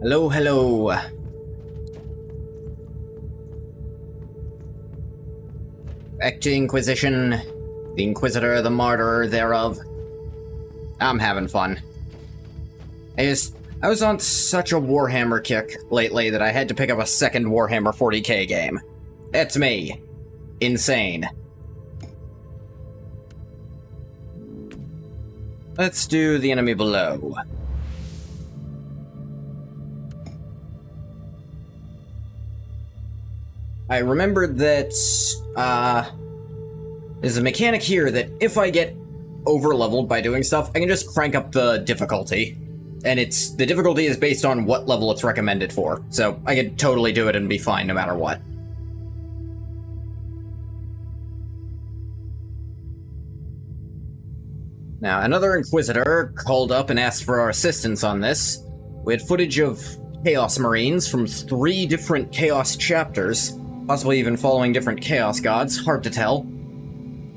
Hello, hello. Back to Inquisition, the Inquisitor, the Martyr thereof. I'm having fun. I was on such a Warhammer kick lately that I had to pick up a second Warhammer 40K game. That's me. Insane. Let's do the enemy below. I remembered that, there's a mechanic here that if I get over-leveled by doing stuff, I can just crank up the difficulty. And the difficulty is based on what level it's recommended for, so I could totally do it and be fine no matter what. Now, another Inquisitor called up and asked for our assistance on this. We had footage of Chaos Marines from 3 different Chaos chapters, possibly even following different Chaos gods, hard to tell,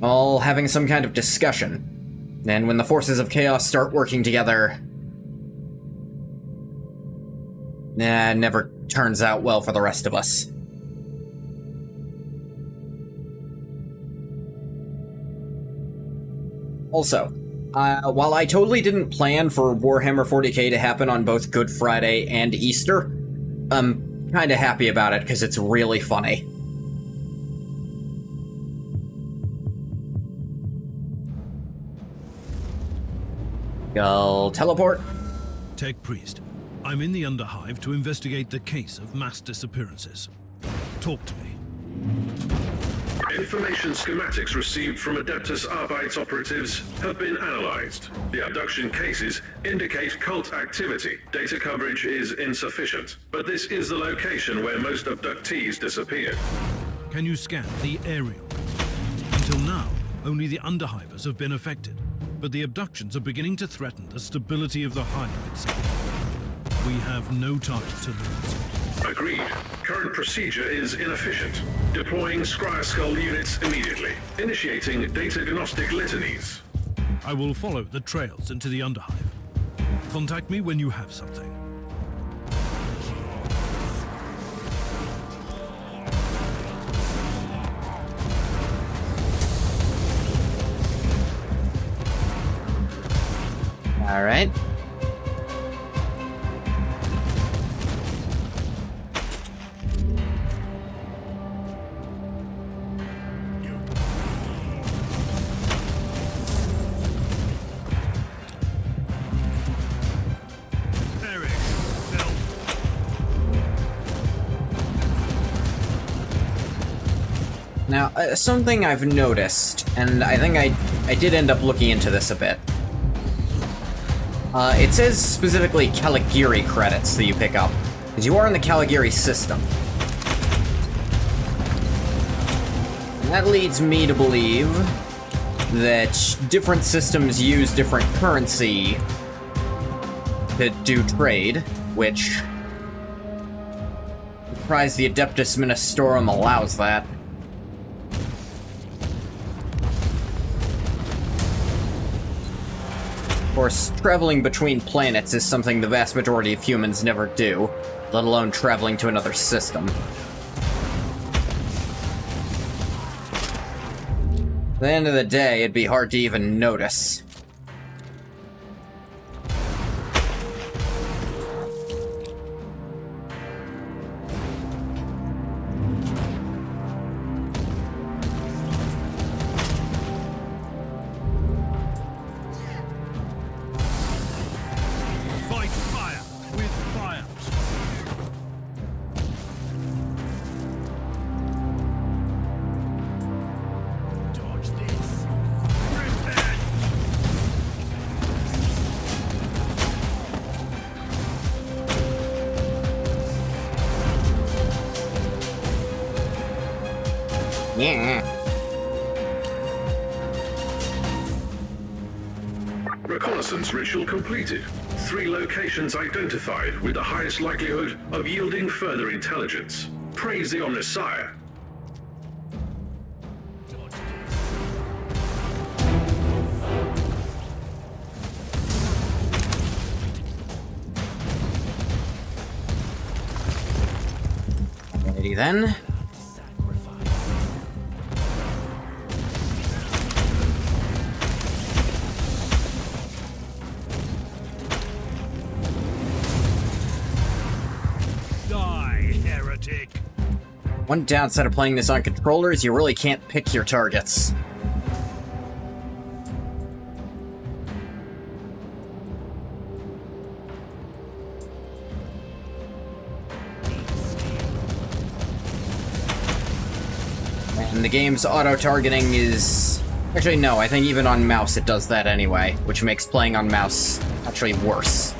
all having some kind of discussion. And when the forces of Chaos start working together, it never turns out well for the rest of us. Also, while I totally didn't plan for Warhammer 40K to happen on both Good Friday and Easter, I'm kinda happy about it because it's really funny. I'll teleport. Tech Priest, I'm in the Underhive to investigate the case of mass disappearances. Talk to me. Information schematics received from Adeptus Arbites operatives have been analyzed. The abduction cases indicate cult activity. Data coverage is insufficient, but this is the location where most abductees disappeared. Can you scan the aerial? Until now, only the Underhivers have been affected, but the abductions are beginning to threaten the stability of the hive itself. We have no time to lose. Agreed. Current procedure is inefficient. Deploying Scryer Skull units immediately. Initiating data gnostic litanies. I will follow the trails into the Underhive. Contact me when you have something. All right. Now, something I've noticed, and I think I did end up looking into this a bit. It says specifically Caligari credits that you pick up, because you are in the Caligari system. And that leads me to believe that different systems use different currency to do trade, which I'm surprised the Adeptus Ministorum allows that. Of course, traveling between planets is something the vast majority of humans never do, let alone traveling to another system. At the end of the day, it'd be hard to even notice. Yeah. Reconnaissance ritual completed. 3 locations identified with the highest likelihood of yielding further intelligence. Praise the Omnissiah. Alrighty then. Die, heretic! One downside of playing this on controller is you really can't pick your targets. And the game's auto-targeting is... Actually, no, I think even on mouse it does that anyway, which makes playing on mouse actually worse.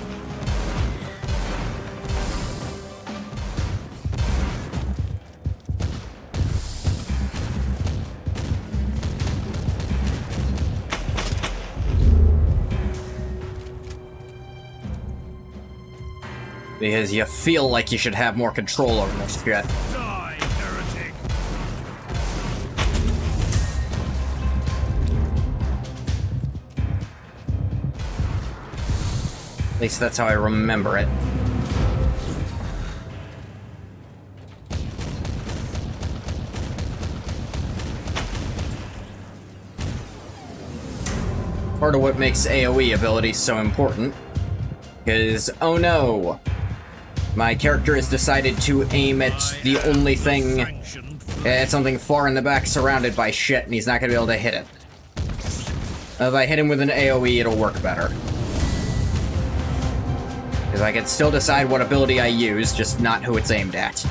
Because you feel like you should have more control over this shit. Die, heretic! At least that's how I remember it. Part of what makes AoE abilities so important is, oh no, my character has decided to aim at the only thing, at something far in the back surrounded by shit, and he's not going to be able to hit it. If I hit him with an AoE, it'll work better. Because I can still decide what ability I use, just not who it's aimed at.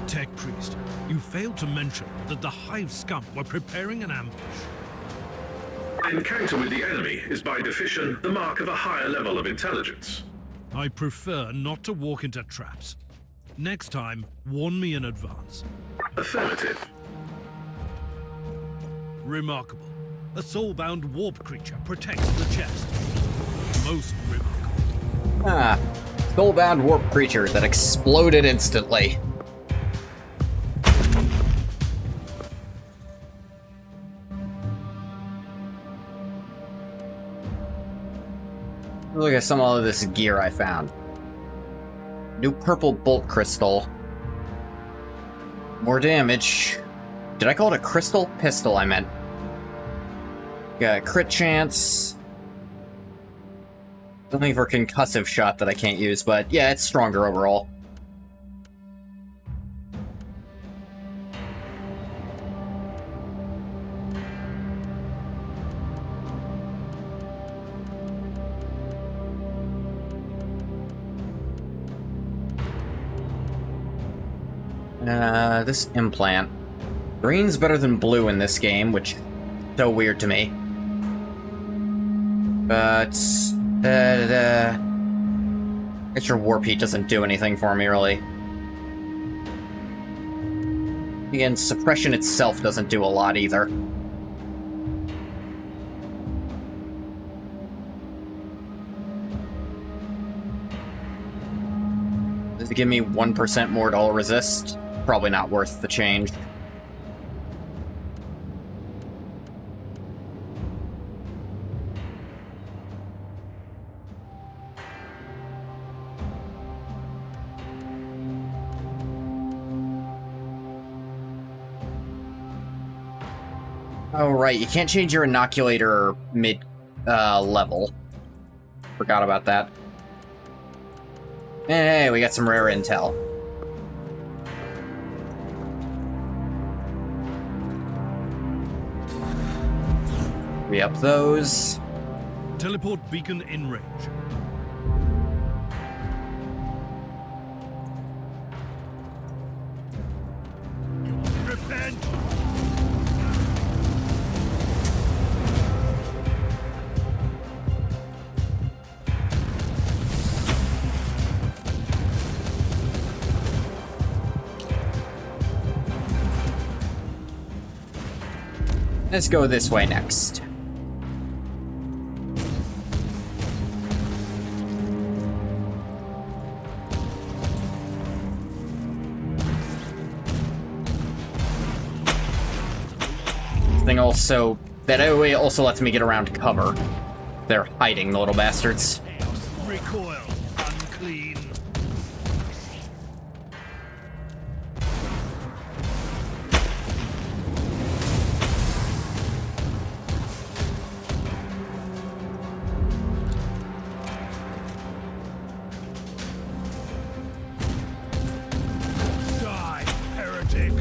Tech Priest, you failed to mention that the Hive scum were preparing an ambush. Encounter with the enemy is by definition the mark of a higher level of intelligence. I prefer not to walk into traps. Next time, warn me in advance. Affirmative. Remarkable. A soul-bound warp creature protects the chest. Most remarkable. Ah, soul-bound warp creature that exploded instantly. Look at some of this gear I found. New purple bolt crystal. More damage. Did I call it a crystal? Pistol, I meant. Got crit chance. Something for concussive shot that I can't use, but yeah, it's stronger overall. This implant. Green's better than blue in this game, which is so weird to me. But... extra warp heat doesn't do anything for me, really. Again, suppression itself doesn't do a lot, either. Does it give me 1% more to all resist? Probably not worth the change. Oh, right, you can't change your inoculator mid-level. Forgot about that. Hey, we got some rare intel. Re-up those. Teleport beacon in range. Repent! Let's go this way next. thing also... That way also lets me get around cover. They're hiding, the little bastards. Recoil, unclean. Die, heretic.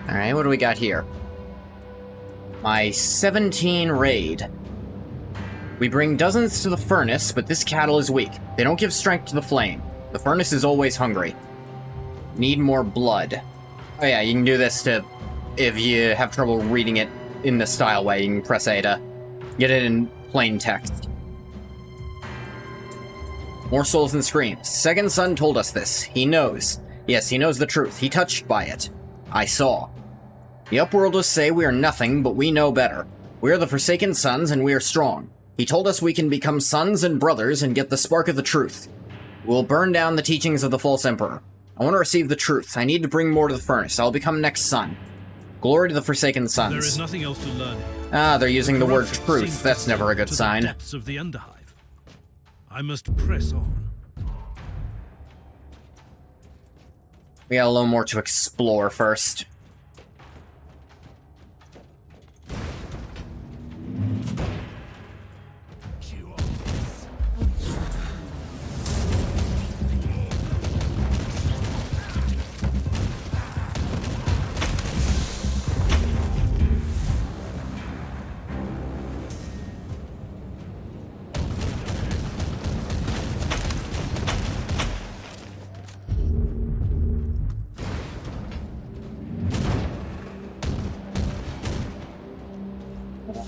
Alright, what do we got here? My 17 raid. We bring dozens to the furnace, but this cattle is weak. They don't give strength to the flame. The furnace is always hungry. Need more blood. Oh yeah, you can do this to... If you have trouble reading it in the style way, you can press A to get it in plain text. More souls and screams. Second son told us this. He knows. Yes, he knows the truth. He touched by it. I saw. The Upworlders say we are nothing, but we know better. We are the Forsaken Sons, and we are strong. He told us we can become sons and brothers and get the spark of the truth. We'll burn down the teachings of the false emperor. I want to receive the truth. I need to bring more to the furnace. I'll become next son. Glory to the Forsaken Sons. There is nothing else to learn. Ah, they're using the word Corruption truth. seems That's to never a good to the sign. depths of the Underhive. I must press on. We got a little more to explore first.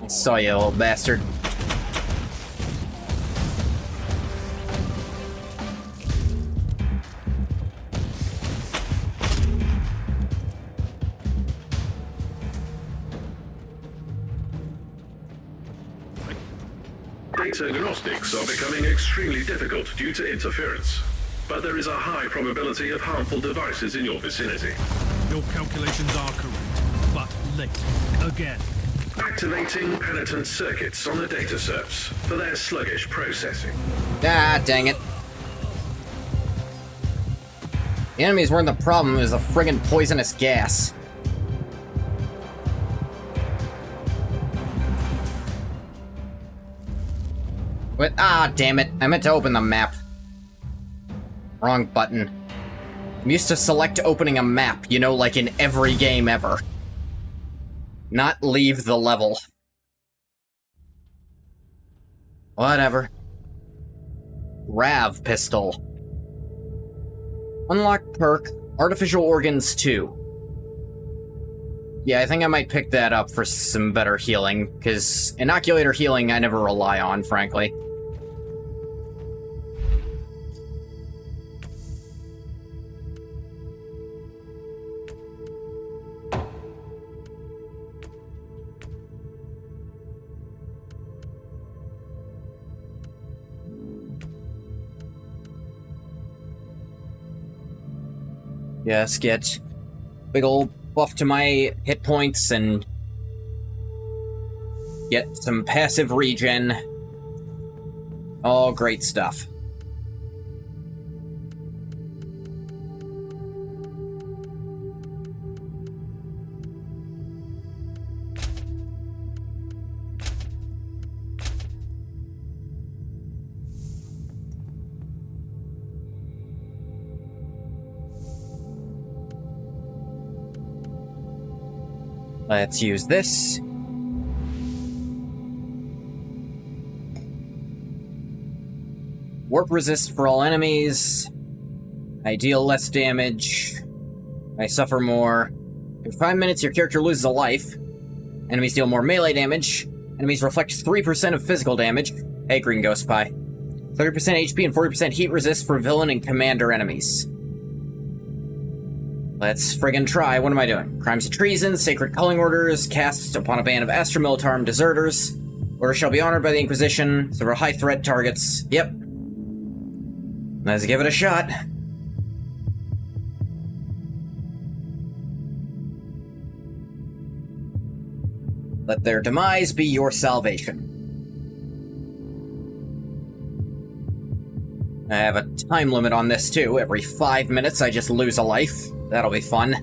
Saw you, little bastard. Data agnostics are becoming extremely difficult due to interference. But there is a high probability of harmful devices in your vicinity. Your calculations are correct, but late. Again. Activating penitent circuits on the data serfs for their sluggish processing. Ah, dang it. The enemies weren't the problem, it was a friggin' poisonous gas. What? Ah, damn it. I meant to open the map. Wrong button. I'm used to select opening a map, you know, like in every game ever. Not leave the level. Whatever. Rav pistol. Unlock perk, Artificial Organs 2. Yeah, I think I might pick that up for some better healing, because inoculator healing I never rely on, frankly. Yes, get big ol' buff to my hit points and get some passive regen. All great stuff. Let's use this. Warp resist for all enemies. I deal less damage. I suffer more. In 5 minutes, your character loses a life. Enemies deal more melee damage. Enemies reflect 3% of physical damage. Hey, Green Ghost Pie. 30% HP and 40% heat resist for villain and commander enemies. Let's friggin' try. What am I doing? Crimes of treason, sacred culling orders, cast upon a band of Astromilitarm deserters. Order shall be honored by the Inquisition. Several high threat targets. Yep. Let's give it a shot. Let their demise be your salvation. I have a time limit on this too. Every 5 minutes I just lose a life. That'll be fun.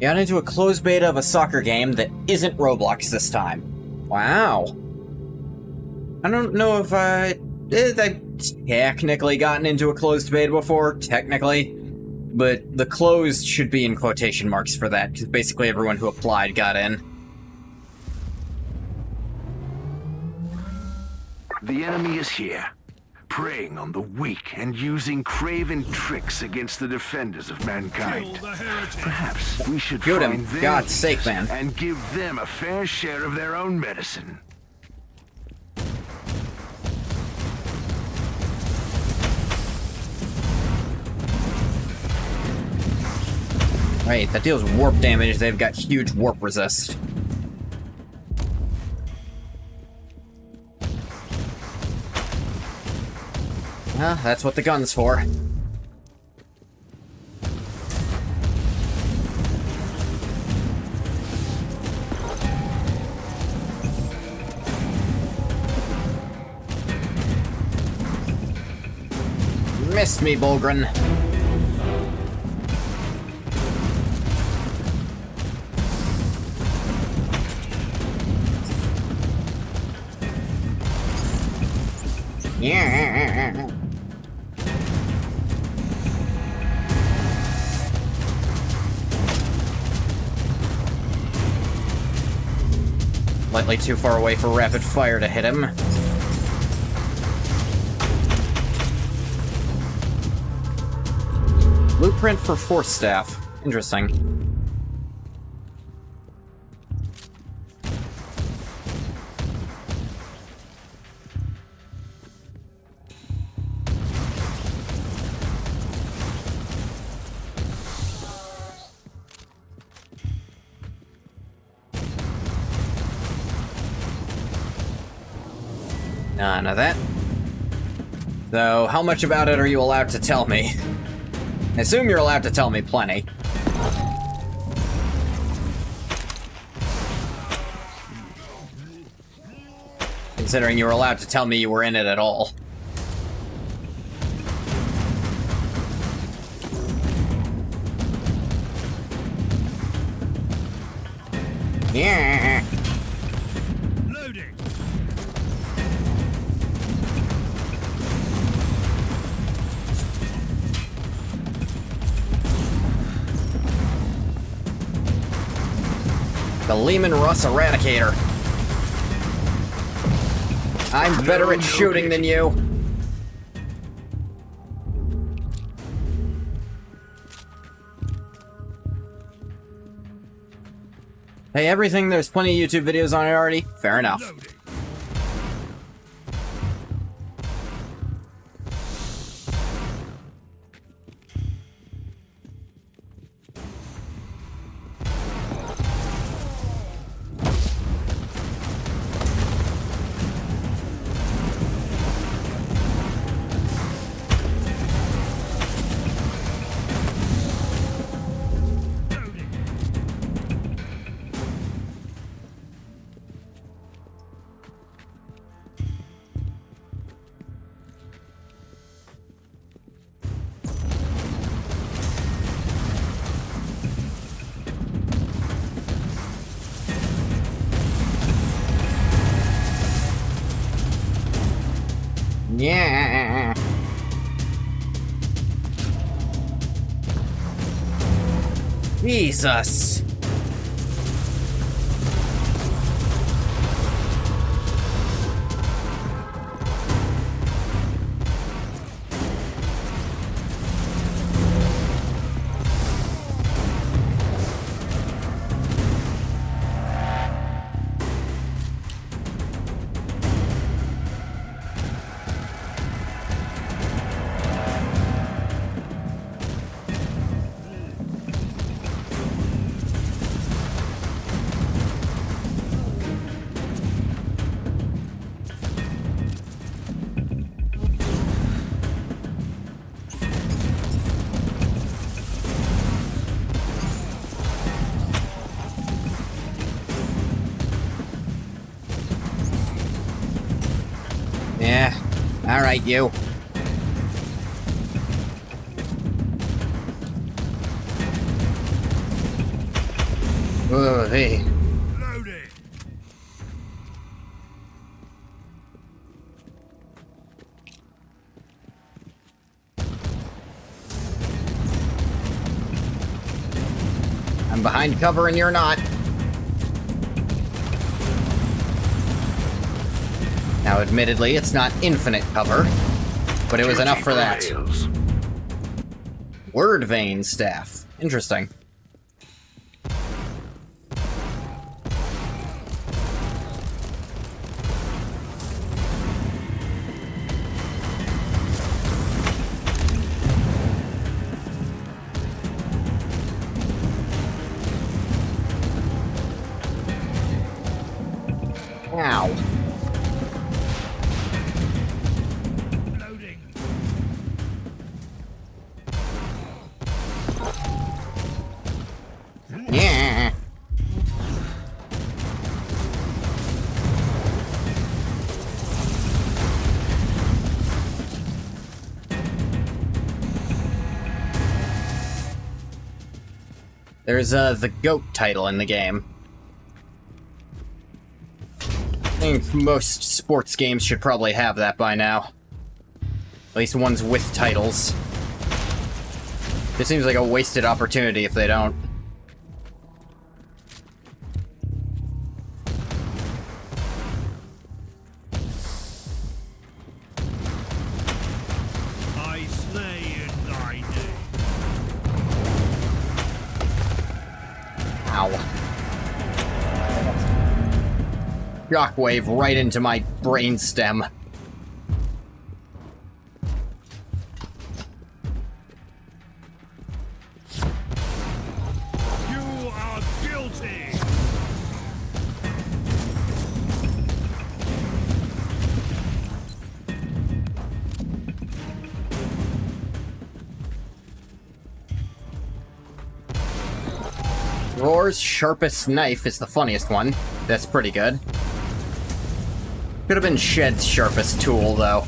Got into a closed beta of a soccer game that isn't Roblox this time. Wow. I don't know if I've technically gotten into a closed beta before, technically, but the closed should be in quotation marks for that, because basically everyone who applied got in. The enemy is here, preying on the weak and using craven tricks against the defenders of mankind. Perhaps we should Shoot find him, their God's sake, man. and give them a fair share of their own medicine. Right, that deals warp damage. They've got huge warp resist. That's what the gun's for. Missed me, Bulgrin. Yeah. Slightly too far away for rapid fire to hit him. Blueprint for Force Staff. Interesting. None of that. So, how much about it are you allowed to tell me? I assume you're allowed to tell me plenty. Considering you were allowed to tell me you were in it at all. Yeah. Loading. The Lehman Russ Eradicator. I'm better at shooting than you. Hey, everything, there's plenty of YouTube videos on it already. Fair enough. Loading. Yeah. Jesus. Yeah. Alright, you. Oh, hey. Loading. I'm behind cover and you're not. Now, admittedly, it's not infinite cover, but it was enough for that. Word vein staff. Interesting. Ow. Loading. Yeah. There's the GOAT title in the game. I think most sports games should probably have that by now. At least ones with titles. It seems like a wasted opportunity if they don't. I slay in thy name. Ow. Shockwave right into my brainstem. You are guilty. Roar's sharpest knife is the funniest one. That's pretty good. Could have been Shed's sharpest tool, though.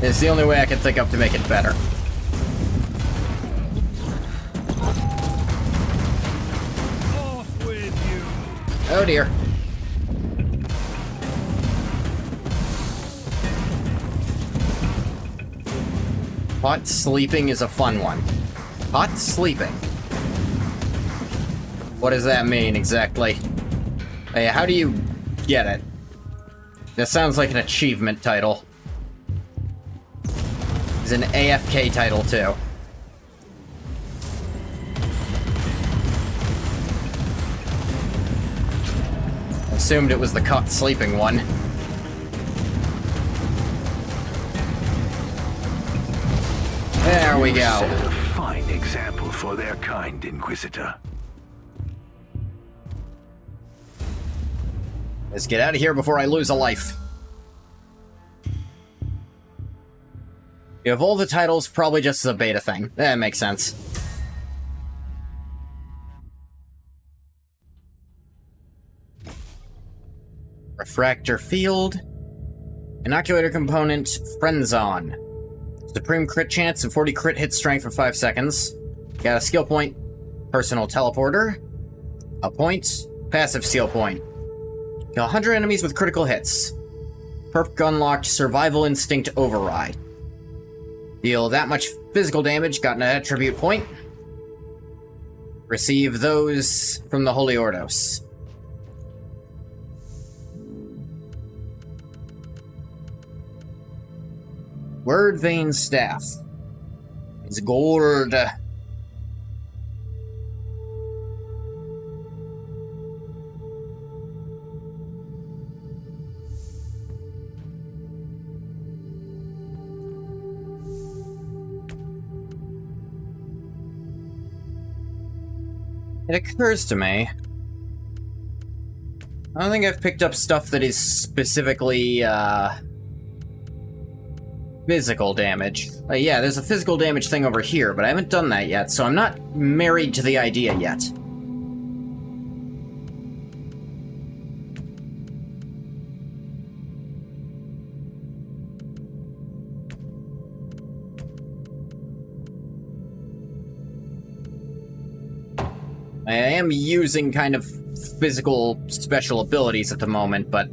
It's the only way I can think of to make it better. Off with you. Oh dear. Hot sleeping is a fun one. Hot sleeping. What does that mean exactly? Hey, how do you get it? That sounds like an achievement title. It's an AFK title, too. Assumed it was the caught sleeping one. There we go. Set a fine example for their kind, Inquisitor. Let's get out of here before I lose a life. You have all the titles, probably just as a beta thing. That makes sense. Refractor field. Inoculator component, Friendzone. Supreme crit chance and 40 crit hit strength for 5 seconds. Got a skill point, personal teleporter. A point, passive skill point. Kill 100 enemies with critical hits. Perk unlocked, survival instinct override. Deal that much physical damage, got an attribute point. Receive those from the Holy Ordos. Word vein staff. It's gold. It occurs to me, I don't think I've picked up stuff that is specifically, physical damage. Yeah, there's a physical damage thing over here, but I haven't done that yet, so I'm not married to the idea yet. I am using kind of physical special abilities at the moment, but...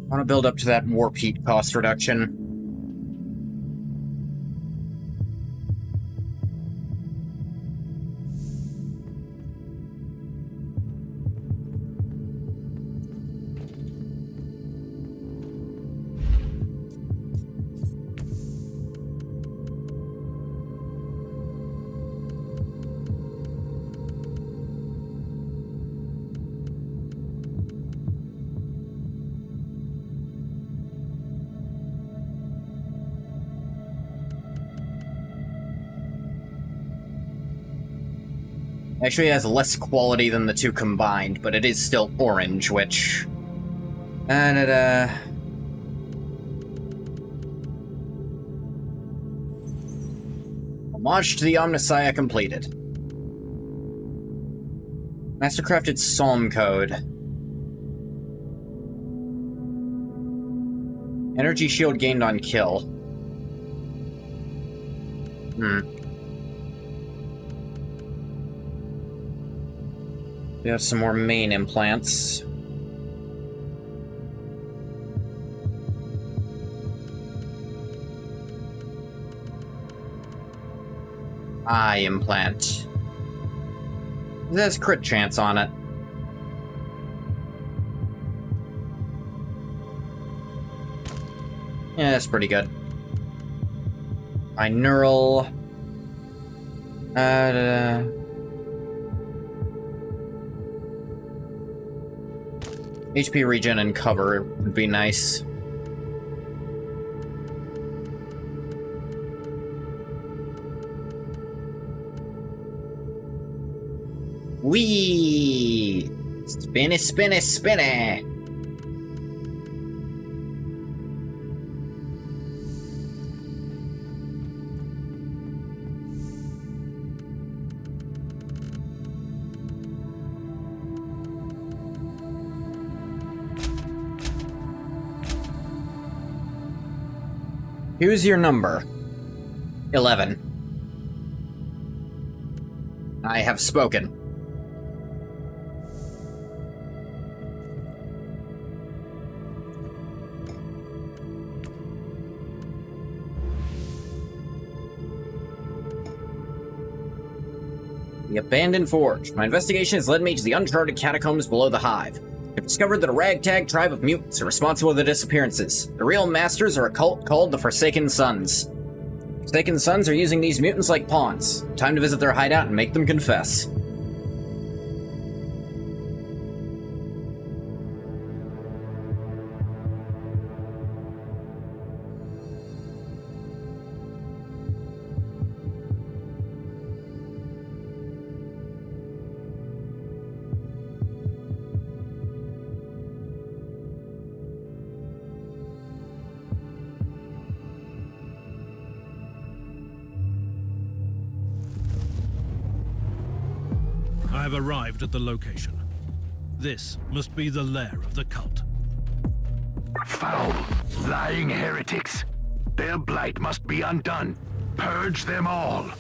I want to build up to that warp heat cost reduction. Actually, it has less quality than the two combined, but it is still orange, which... Homage to the Omnissiah completed. Mastercrafted Psalm Code. Energy shield gained on kill. We have some more main implants. Eye implant. It has crit chance on it. Yeah, that's pretty good. Binaural. HP regen and cover would be nice. Whee! Spinny, spinny, spinny! Here's your number. 11. I have spoken. The Abandoned Forge. My investigation has led me to the uncharted catacombs below the Hive. I've discovered that a ragtag tribe of mutants are responsible for the disappearances. The real masters are a cult called the Forsaken Sons. Forsaken Sons are using these mutants like pawns. Time to visit their hideout and make them confess. I have arrived at the location. This must be the lair of the cult. Foul, lying heretics. Their blight must be undone. Purge them all.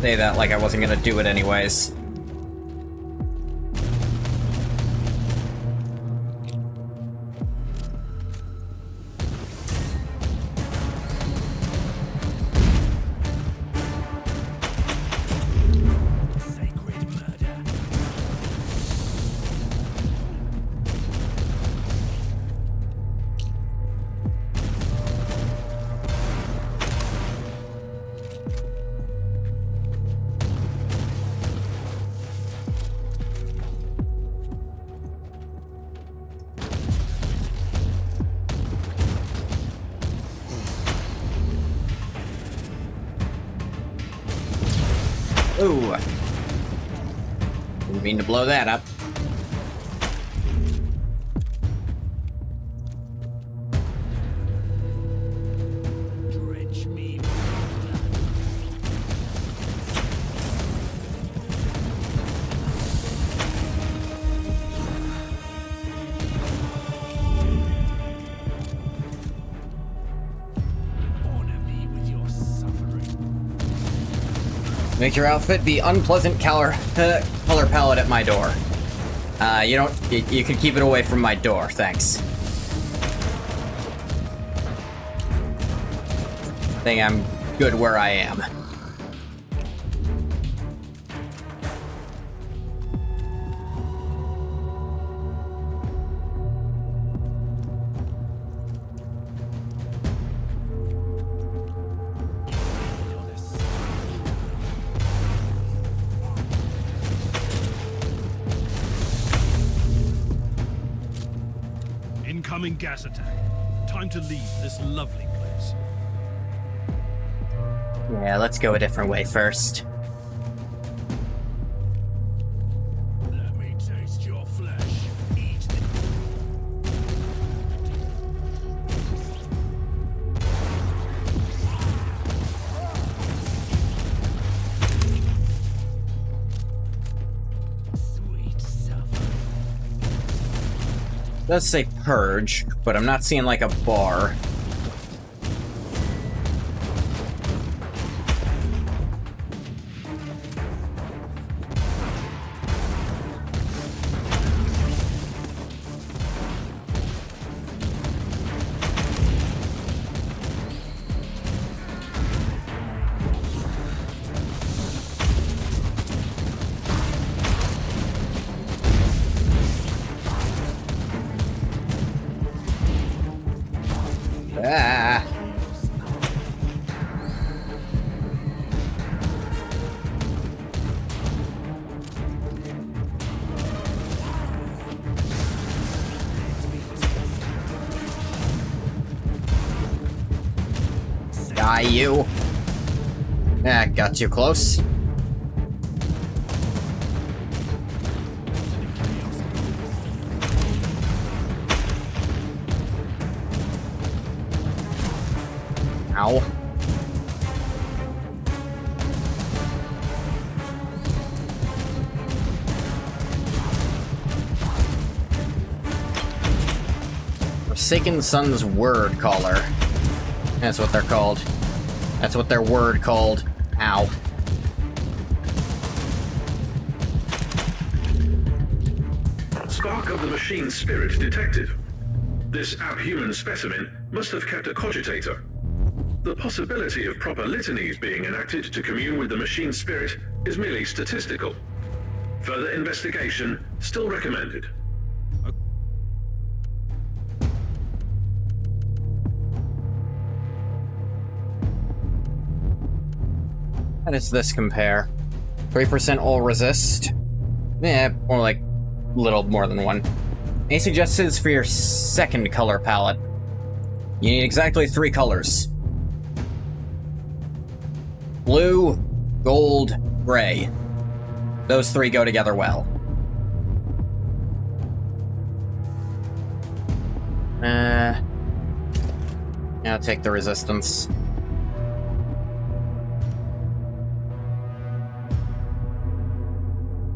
Say that like I wasn't gonna do it anyways. Ooh. Didn't mean to blow that up. Make your outfit be unpleasant color palette at my door. You can keep it away from my door, thanks. I think I'm good where I am. Incoming gas attack. Time to leave this lovely place. Yeah, let's go a different way first. Let me taste your flesh. Eat it. Sweet suffer. It does say purge, but I'm not seeing like a bar. Ah. Die, you. Ah, got too close. Ow. Forsaken Sun's Word Caller. That's what they're called. That's what their word called. Ow. Spark of the machine spirit detected. This abhuman specimen must have kept a cogitator. The possibility of proper litanies being enacted to commune with the machine spirit is merely statistical. Further investigation still recommended. How does this compare? 3% all resist? Eh, more like little more than one. Any suggestions for your second color palette? You need exactly 3 colors. Blue, gold, gray. Those 3 go together well. Yeah, I'll take the resistance.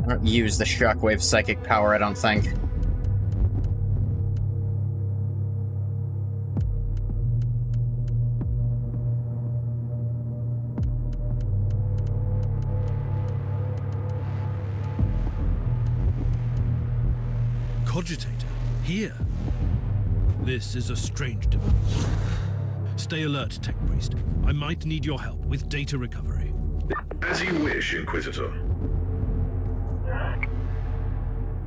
I don't use the shockwave psychic power, I don't think. Cogitator, here. This is a strange development. Stay alert, Tech Priest. I might need your help with data recovery. As you wish, Inquisitor.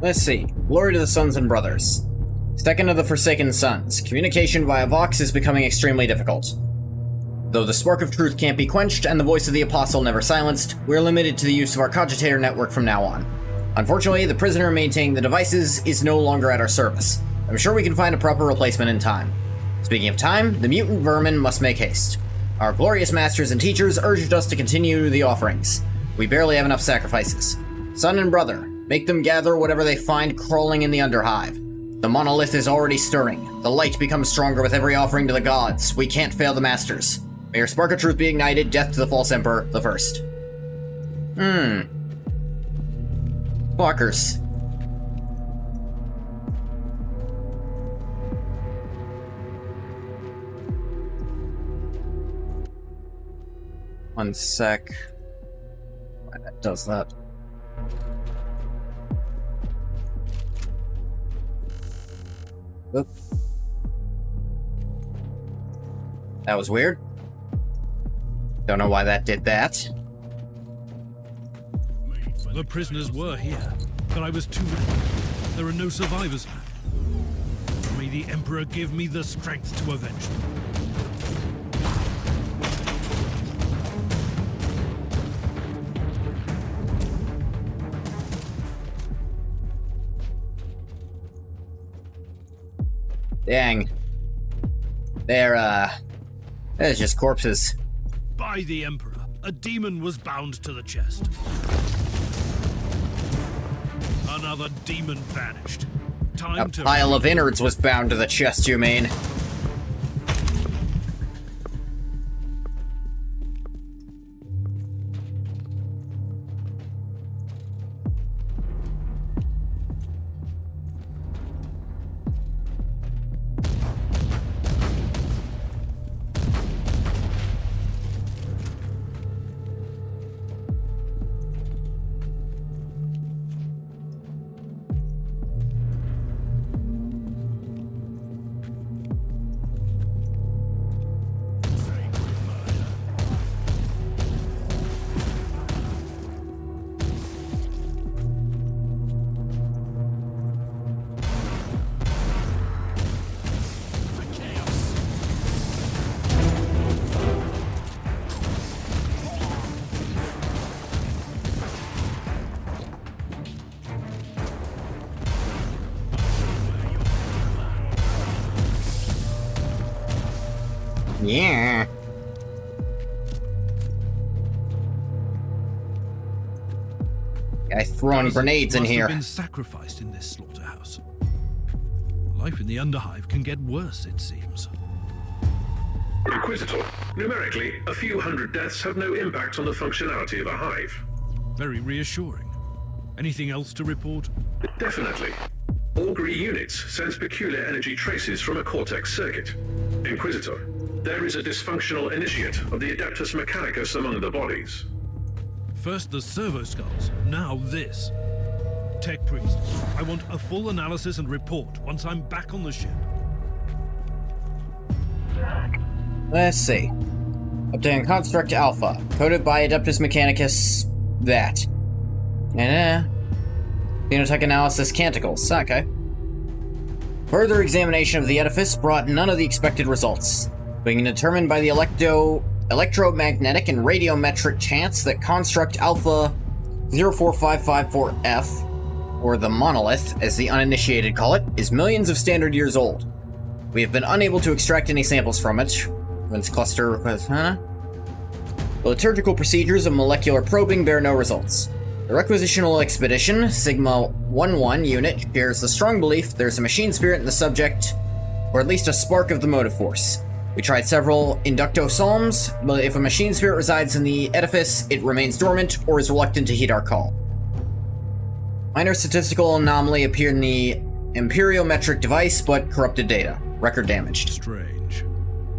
Let's see. Glory to the Sons and Brothers. Second of the Forsaken Sons. Communication via Vox is becoming extremely difficult. Though the spark of truth can't be quenched and the voice of the Apostle never silenced, we're limited to the use of our cogitator network from now on. Unfortunately, the prisoner maintaining the devices is no longer at our service. I'm sure we can find a proper replacement in time. Speaking of time, the mutant vermin must make haste. Our glorious masters and teachers urged us to continue the offerings. We barely have enough sacrifices. Son and brother, make them gather whatever they find crawling in the Underhive. The monolith is already stirring. The light becomes stronger with every offering to the gods. We can't fail the masters. May your spark of truth be ignited. Death to the false emperor, the first. Walkers. One sec. That does that. Oop. That was weird. Don't know why that did that. The prisoners were here, but I was too late. There are no survivors now. May the Emperor give me the strength to avenge them. Dang. There's just corpses. By the Emperor, a demon was bound to the chest. Another demon vanished. Time A to... pile of innards was bound to the chest, you mean? Yeah. Guy throwing grenades in must here. have been sacrificed in this slaughterhouse. Life in the Underhive can get worse, it seems. Inquisitor, numerically, a few hundred deaths have no impact on the functionality of a hive. Very reassuring. Anything else to report? Definitely. Augury units sense peculiar energy traces from a cortex circuit. Inquisitor, there is a dysfunctional initiate of the Adeptus Mechanicus among the bodies. First the servo skulls, now this. Tech Priest, I want a full analysis and report once I'm back on the ship. Let's see. Obtain Construct Alpha, coded by Adeptus Mechanicus. That. Phenotype Analysis Canticles. Okay. Further examination of the edifice brought none of the expected results, being determined by the electromagnetic and radiometric chance that Construct Alpha 04554F, or the Monolith, as the uninitiated call it, is millions of standard years old. We have been unable to extract any samples from it. Its cluster request, The liturgical procedures of molecular probing bear no results. The requisitional expedition, Sigma 11 unit, shares the strong belief there's a machine spirit in the subject, or at least a spark of the motive force. We tried several inducto psalms, but if a machine spirit resides in the edifice, it remains dormant or is reluctant to heed our call. Minor statistical anomaly appeared in the imperiometric device, but corrupted data. Record damaged. Strange.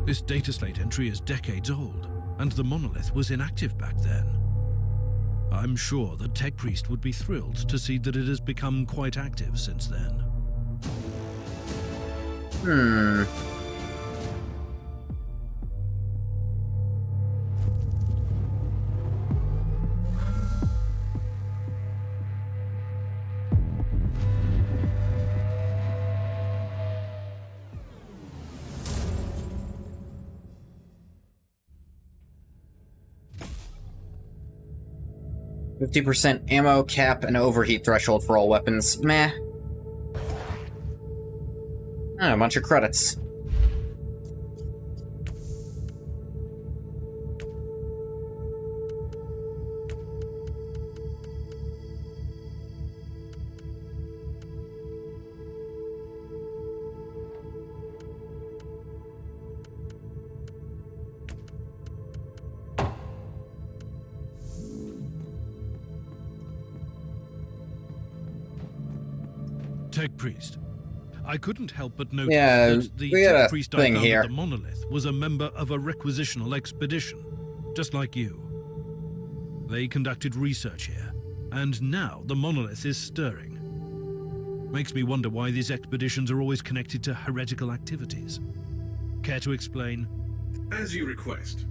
This data slate entry is decades old, and the monolith was inactive back then. I'm sure the Tech Priest would be thrilled to see that it has become quite active since then. 50% ammo cap and overheat threshold for all weapons. Meh. A bunch of credits. Tech Priest. I couldn't help but notice that the we had Tech a Priest I thing found here. at the Monolith was a member of a requisitional expedition, just like you. They conducted research here, and now the monolith is stirring. Makes me wonder why these expeditions are always connected to heretical activities. Care to explain? As you request.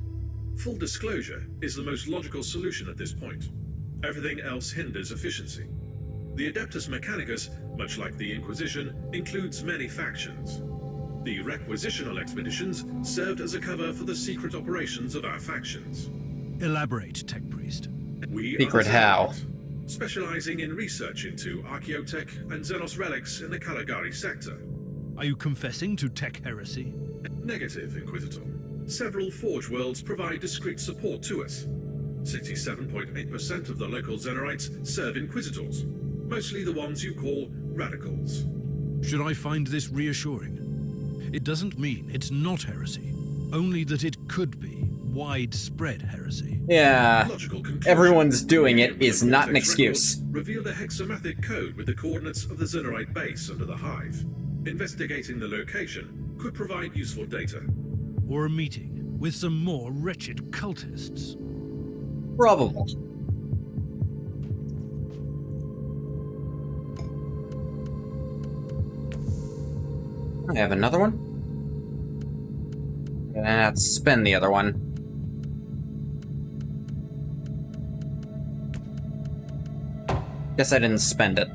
Full disclosure is the most logical solution at this point. Everything else hinders efficiency. The Adeptus Mechanicus, much like the Inquisition, includes many factions. The requisitional expeditions served as a cover for the secret operations of our factions. Elaborate, Tech Priest. We Secret are how? specializing in research into archaeotech and Xenos relics in the Caligari sector. Are you confessing to tech heresy? Negative, Inquisitor. Several Forge worlds provide discreet support to us. 67.8% of the local Xenorites serve Inquisitors, mostly the ones you call radicals. Should I find this reassuring? It doesn't mean it's not heresy, only that it could be widespread heresy. Yeah, Logical conclusion. everyone's doing it With is the not an Vortex excuse. records, reveal the hexamathic code with the coordinates of the Xenorite base under the Hive. Investigating the location could provide useful data. Or a meeting with some more wretched cultists. Probable. I have another one. Let's spend the other one. Guess I didn't spend it.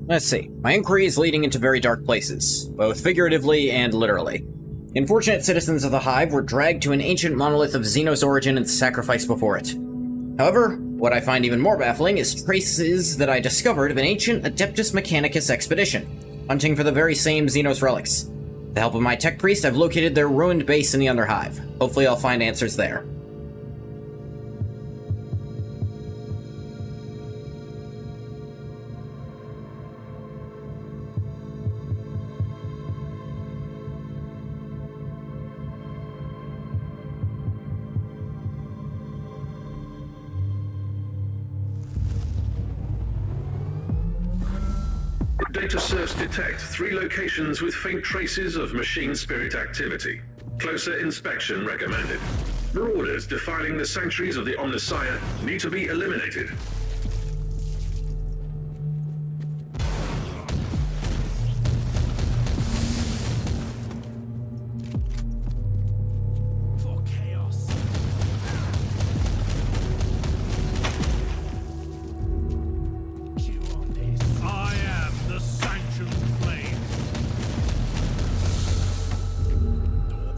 Let's see. My inquiry is leading into very dark places, both figuratively and literally. Unfortunate citizens of the Hive were dragged to an ancient monolith of Xenos origin and sacrificed before it. However, what I find even more baffling is traces that I discovered of an ancient Adeptus Mechanicus expedition, hunting for the very same Xenos relics. With the help of my tech priest, I've located their ruined base in the Underhive. Hopefully I'll find answers there. Data serves detect 3 locations with faint traces of machine spirit activity. Closer inspection recommended. Marauders defiling the sanctuaries of the Omnissiah need to be eliminated. For chaos. I am the sanctioned flame.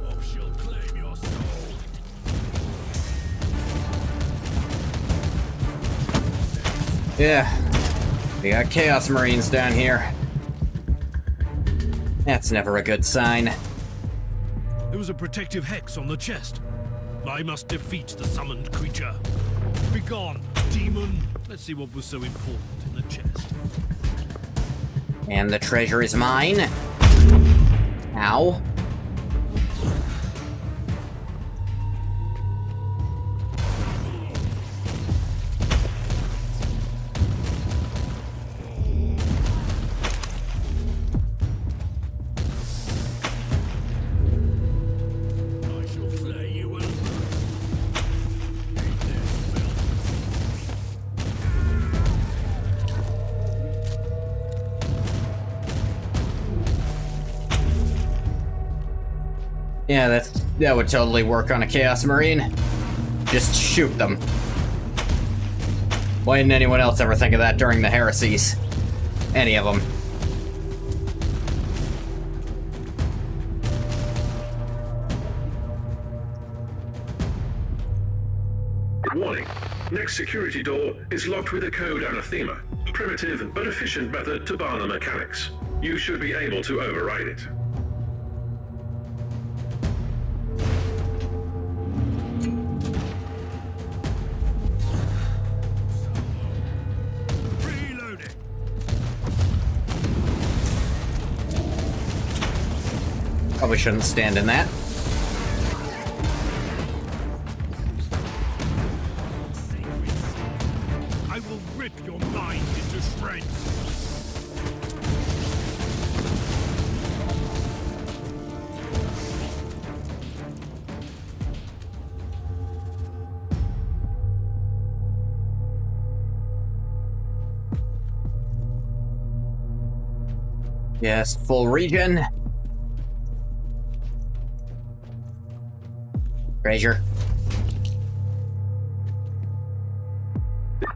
Or she'll claim your soul. Yeah, we got Chaos Marines down here. That's never a good sign. There was a protective hex on the chest. I must defeat the summoned creature. Begone, demon. Let's see what was so important in the chest. And the treasure is mine. Ow. I shall flay you and Yeah, that would totally work on a Chaos Marine. Just shoot them. Why didn't anyone else ever think of that during the heresies? Any of them. Warning. Next security door is locked with a code anathema. A primitive but efficient method to bar the mechanics. You should be able to override it. reloading. Probably shouldn't stand in that. rip your mind into shreds. Yes, full regen. Treasure.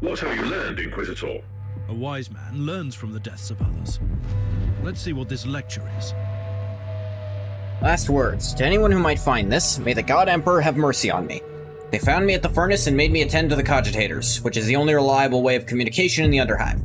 What have you learned, Inquisitor? A wise man learns from the deaths of others. Let's see what this lecture is. Last words. To anyone who might find this, may the God Emperor have mercy on me. They found me at the furnace and made me attend to the cogitators, which is the only reliable way of communication in the Underhive.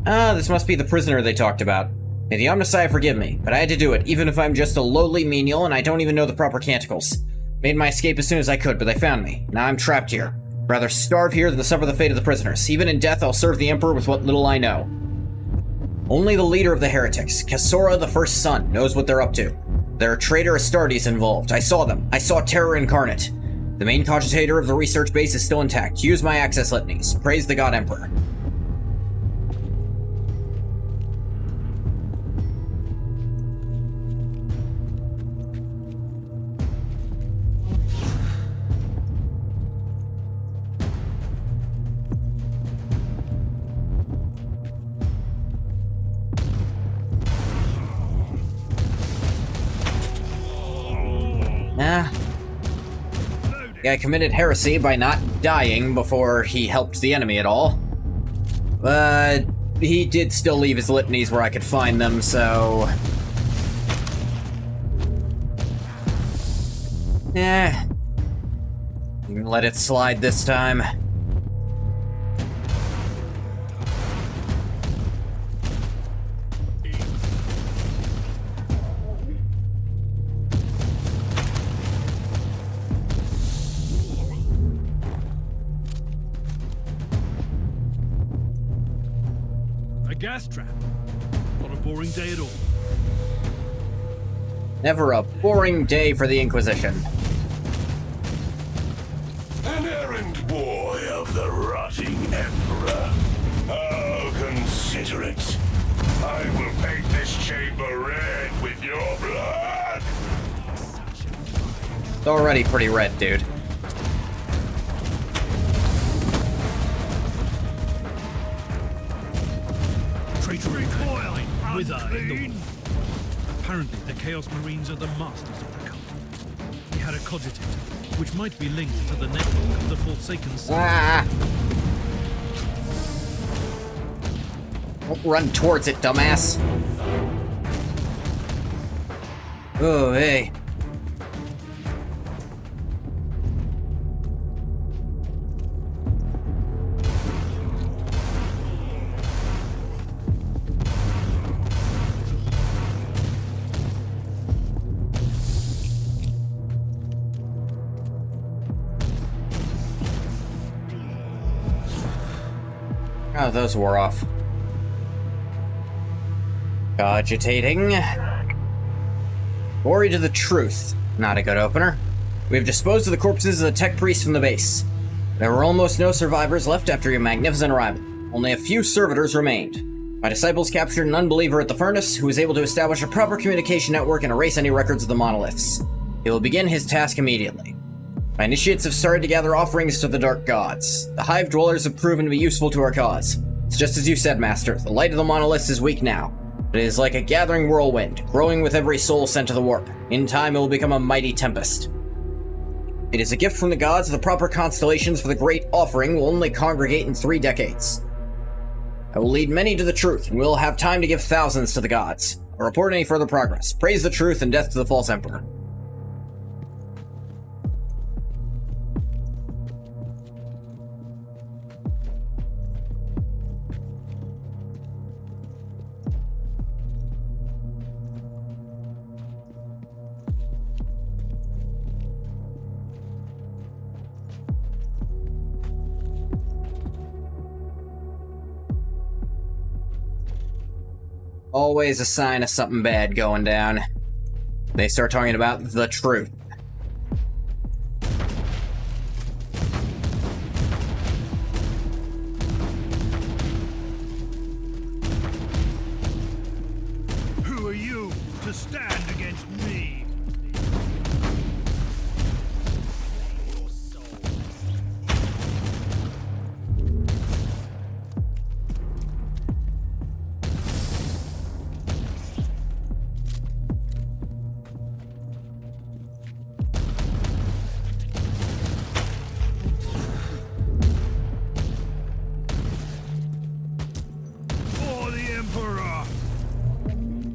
Ah, this must be the prisoner they talked about. May the Omnissiah forgive me, but I had to do it, even if I'm just a lowly menial and I don't even know the proper canticles. Made my escape as soon as I could, but they found me. Now I'm trapped here. Rather starve here than suffer the fate of the prisoners. Even in death, I'll serve the Emperor with what little I know. Only the leader of the heretics, Kasora the First Son, knows what they're up to. There are traitor Astartes involved. I saw them. I saw terror incarnate. The main cogitator of the research base is still intact. Use my access litanies. Praise the God Emperor. Guy committed heresy by not dying before he helped the enemy at all. But he did still leave his litanies where I could find them, so... You can let it slide this time. Gas trap. Not a boring day at all. Never a boring day for the Inquisition. An errand boy of the rotting Emperor. I'll consider it. I will paint this chamber red with your blood. It's already pretty red, dude. Recoil! Wither in the wall. Apparently, the Chaos Marines are the masters of the cult. He had a cogitator, which might be linked to the network of the Forsaken Sun. Ah! Don't run towards it, dumbass. Oh, hey. Oh, those wore off. Cogitating. Glory to the truth. Not a good opener. We have disposed of the corpses of the tech priests from the base. There were almost no survivors left after your magnificent arrival. Only a few servitors remained. My disciples captured an unbeliever at the furnace who was able to establish a proper communication network and erase any records of the monoliths. He will begin his task immediately. My initiates have started to gather offerings to the Dark Gods. The Hive Dwellers have proven to be useful to our cause. It's just as you said, Master. The light of the monoliths is weak now. It is like a gathering whirlwind, growing with every soul sent to the warp. In time, it will become a mighty tempest. It is a gift from the gods. The proper constellations for the great offering will only congregate in 3 decades. I will lead many to the truth, and we will have time to give thousands to the gods. I'll report any further progress. Praise the truth and death to the false emperor. Always a sign of something bad going down. They start talking about the truth.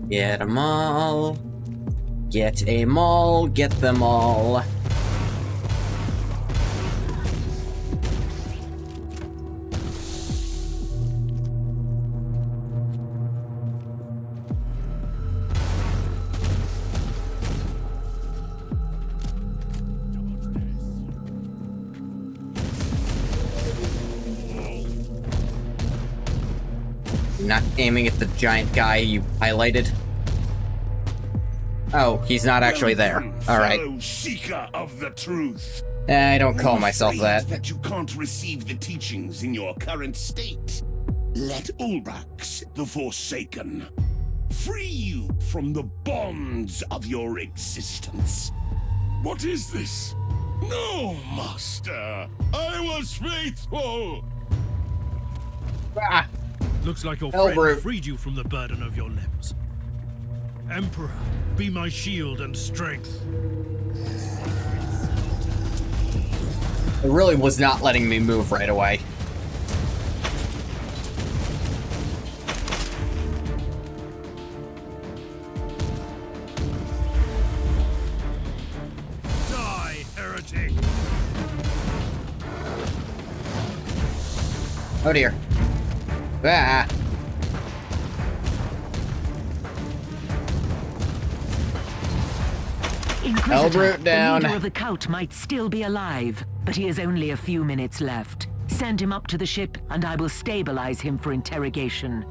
Get 'em all. Get 'em all. Get them all. Not aiming at the giant guy you highlighted. Oh, he's not actually there. Alright. Fellow seeker of the truth. I don't call I'm myself afraid that. that you can't receive the teachings in your current state. Let Ulbrax, the Forsaken, free you from the bonds of your existence. What is this? No, Master. I was faithful. Ah! Looks like your Elbert. friend freed you from the burden of your limbs. Emperor, be my shield and strength. It really was not letting me move right away. Die, heretic! Oh dear. Ah! Inquisitor, Elbrute down. the leader of the cult might still be alive, but he has only a few minutes left. Send him up to the ship, and I will stabilize him for interrogation.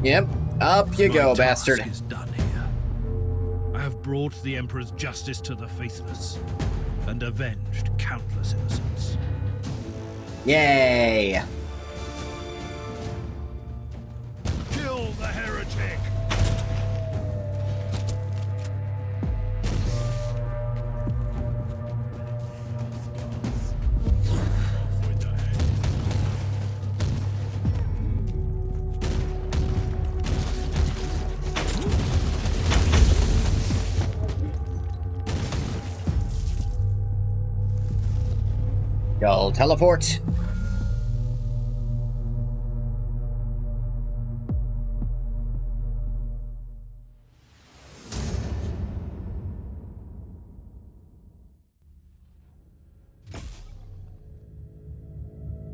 Yep. Up you go, My bastard. task is done here. I have brought the Emperor's justice to the faithless, and avenged countless innocents. Yay! Kill the heretic! Y'all teleport.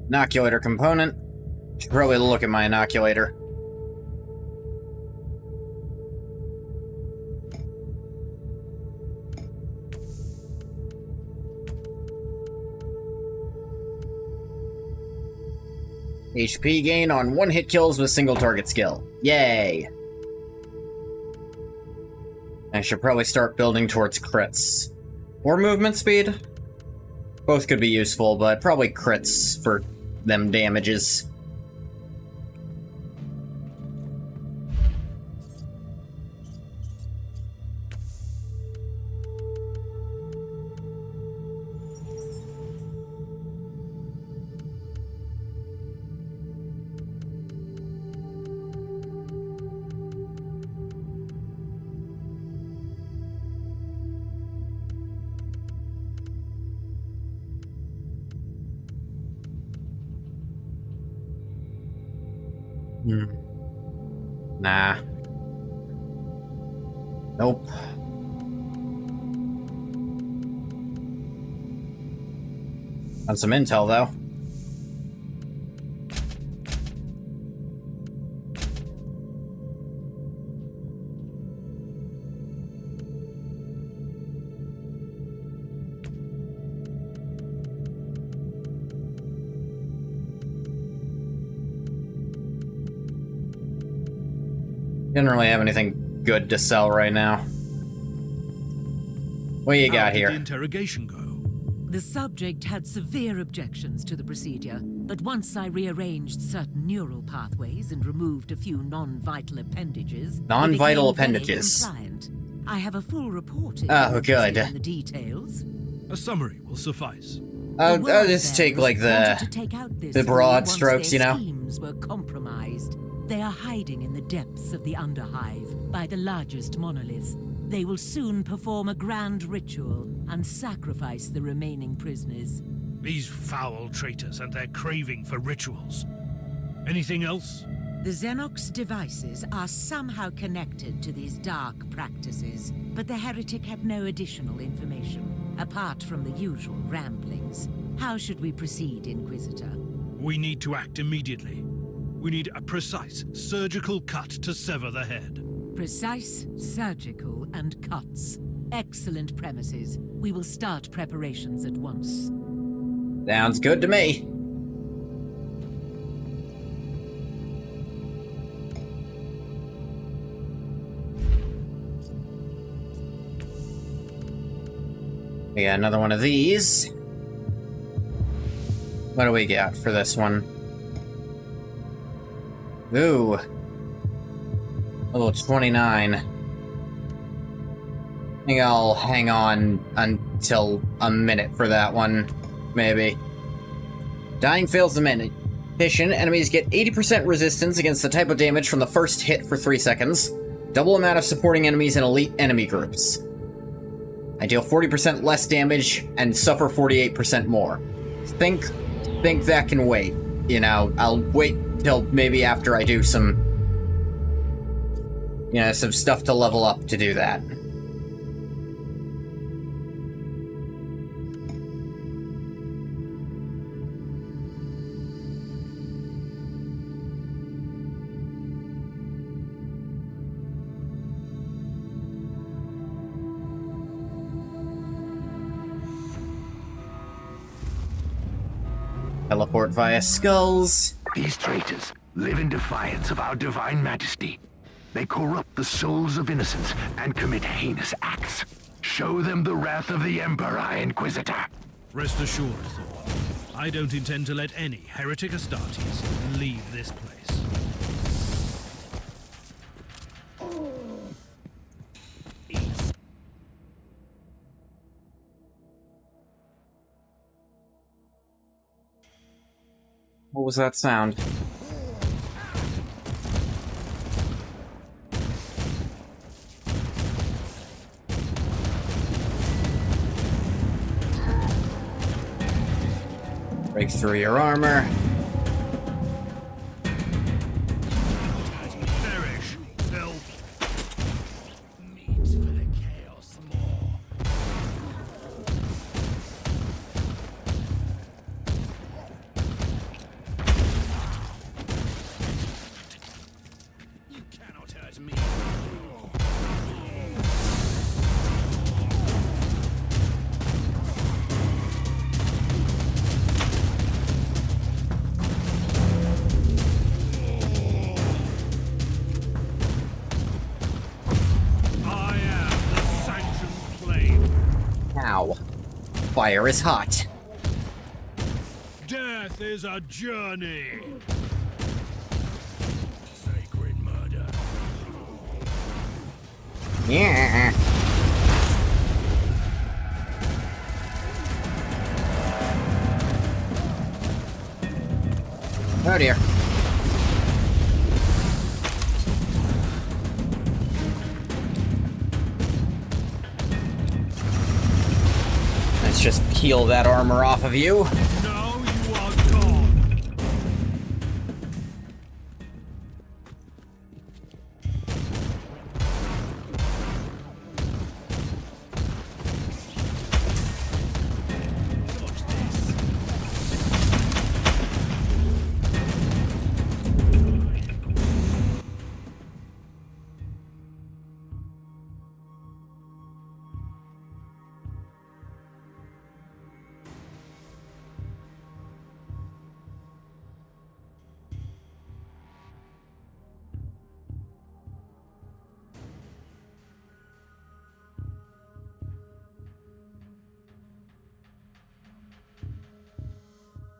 Inoculator component. Should probably look at my inoculator. HP gain on 1-hit kills with single target skill. Yay! I should probably start building towards crits. Or movement speed? Both could be useful, but probably crits for them damages. Nah. Nope. On some intel, though. Didn't really have anything good to sell right now. What you got How did here? the interrogation go? The subject had severe objections to the procedure, but once I rearranged certain neural pathways and removed a few non-vital appendages, he Non-vital became very appendages. compliant. I have a full report. if Oh, you're interested good. in the details. A summary will suffice. I'll word just there take was like wanted to the take out this the fool broad once strokes, their you know? schemes were compromised. They are hiding in the depths of the Underhive by the largest monolith. They will soon perform a grand ritual and sacrifice the remaining prisoners. These foul traitors and their craving for rituals. Anything else? The Xenox devices are somehow connected to these dark practices, but the heretic had no additional information, apart from the usual ramblings. How should we proceed, Inquisitor? We need to act immediately. We need a precise, surgical cut to sever the head. Precise, surgical, and cuts. Excellent premises. We will start preparations at once. Sounds good to me. We got another one of these. What do we got for this one? Ooh. Level 29. I think I'll hang on until a minute for that one. Maybe. Dying fails the mission. Enemies get 80% resistance against the type of damage from the first hit for 3 seconds. Double amount of supporting enemies in elite enemy groups. I deal 40% less damage and suffer 48% more. Think that can wait. You know, I'll wait till maybe after I do some, you know, some stuff to level up to do that. Teleport via skulls. These traitors live in defiance of our divine majesty. They corrupt the souls of innocents and commit heinous acts. Show them the wrath of the Emperor, Inquisitor. Rest assured, Thor. I don't intend to let any heretic Astartes leave this place. What was that sound? Break through your armor. Perish, filth. Meat for the chaos maw. You cannot hurt me. I am the sanctioned flame. Ow. Fire is hot. Death is a journey. Sacred murder. Yeah. Oh dear. Let's just peel that armor off of you. Now you are gone. Watch this.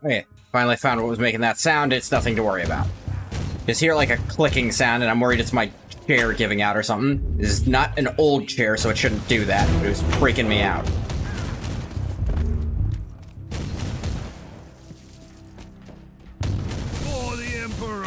Okay, finally found what was making that sound. It's nothing to worry about. Just hear like a clicking sound, and I'm worried it's my chair giving out or something. This is not an old chair, so it shouldn't do that. But it was freaking me out. For the Emperor.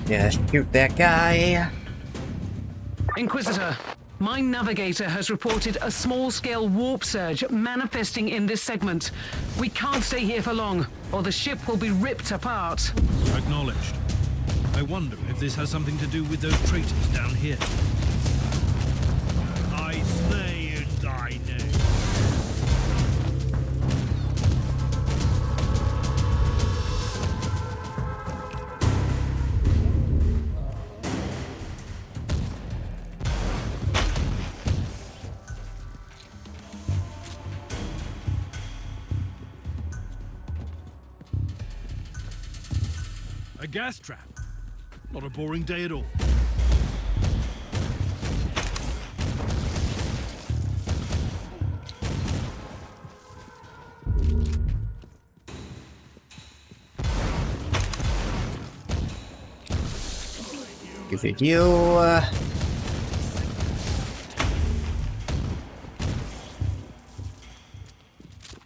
Yeah, shoot that guy. Inquisitor, my navigator has reported a small-scale warp surge manifesting in this segment. We can't stay here for long, or the ship will be ripped apart. Acknowledged. I wonder if this has something to do with those traitors down here. I slay in thy name. A gas trap. Not a boring day at all. Give it you.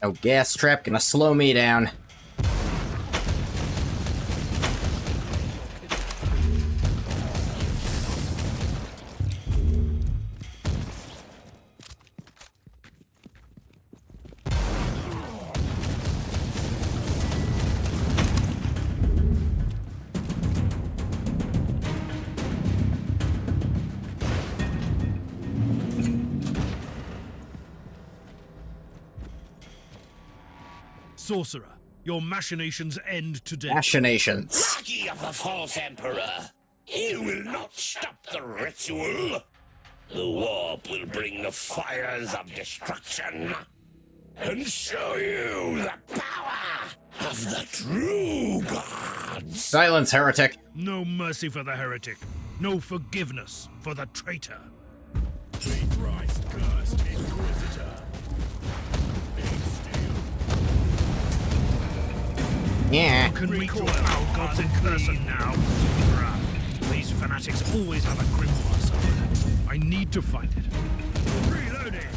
Oh, gas trap gonna slow me down. Sorcerer, your machinations end today. Machinations. Lucky of the false emperor. He will not stop the ritual. The warp will bring the fires of destruction and show you the power of the true gods. Silence, heretic. No mercy for the heretic. No forgiveness for the traitor. Christ cursed Inquisitor. Yeah. Can we call our gods in person now? These fanatics always have a grimoire somewhere. I need to find it. Reloading!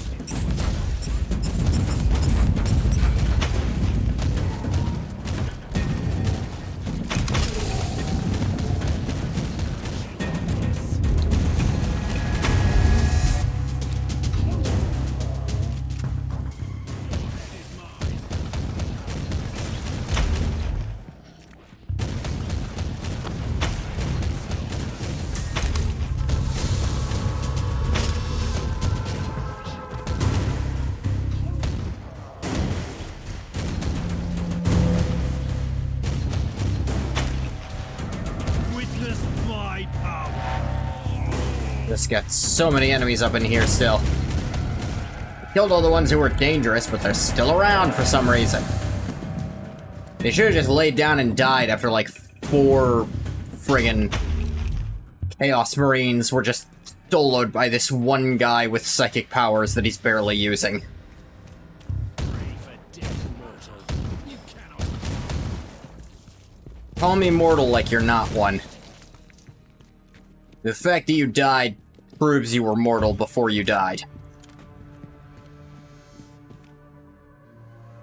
Just got so many enemies up in here still. Killed all the ones who were dangerous, but they're still around for some reason. They should have just laid down and died after like 4 friggin' Chaos Marines were just soloed by this one guy with psychic powers that he's barely using. Call me mortal like you're not one. The fact that you died proves you were mortal before you died.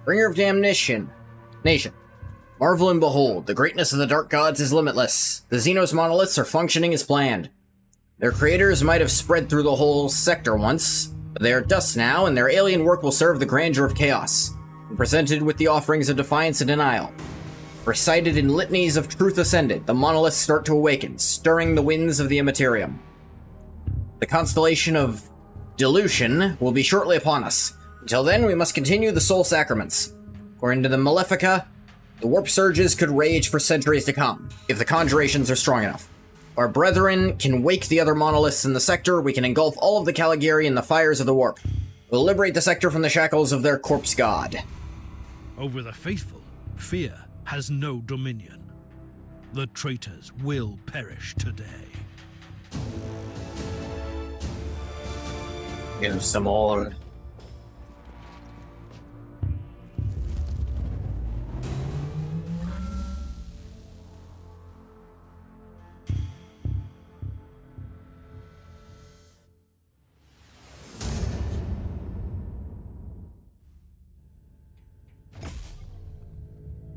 Bringer of Damnation. Nation. Marvel and behold, the greatness of the Dark Gods is limitless. The Xenos monoliths are functioning as planned. Their creators might have spread through the whole sector once, but they are dust now, and their alien work will serve the grandeur of chaos, and presented with the offerings of defiance and denial. Recited in litanies of truth ascended, the monoliths start to awaken, stirring the winds of the immaterium. The constellation of dilution will be shortly upon us. Until then, we must continue the soul sacraments. According to the Malefica, the warp surges could rage for centuries to come, if the conjurations are strong enough. If our brethren can wake the other monoliths in the sector, we can engulf all of the Caligari in the fires of the warp. We'll liberate the sector from the shackles of their corpse god. Over the faithful, fear has no dominion. The traitors will perish today. Give some more.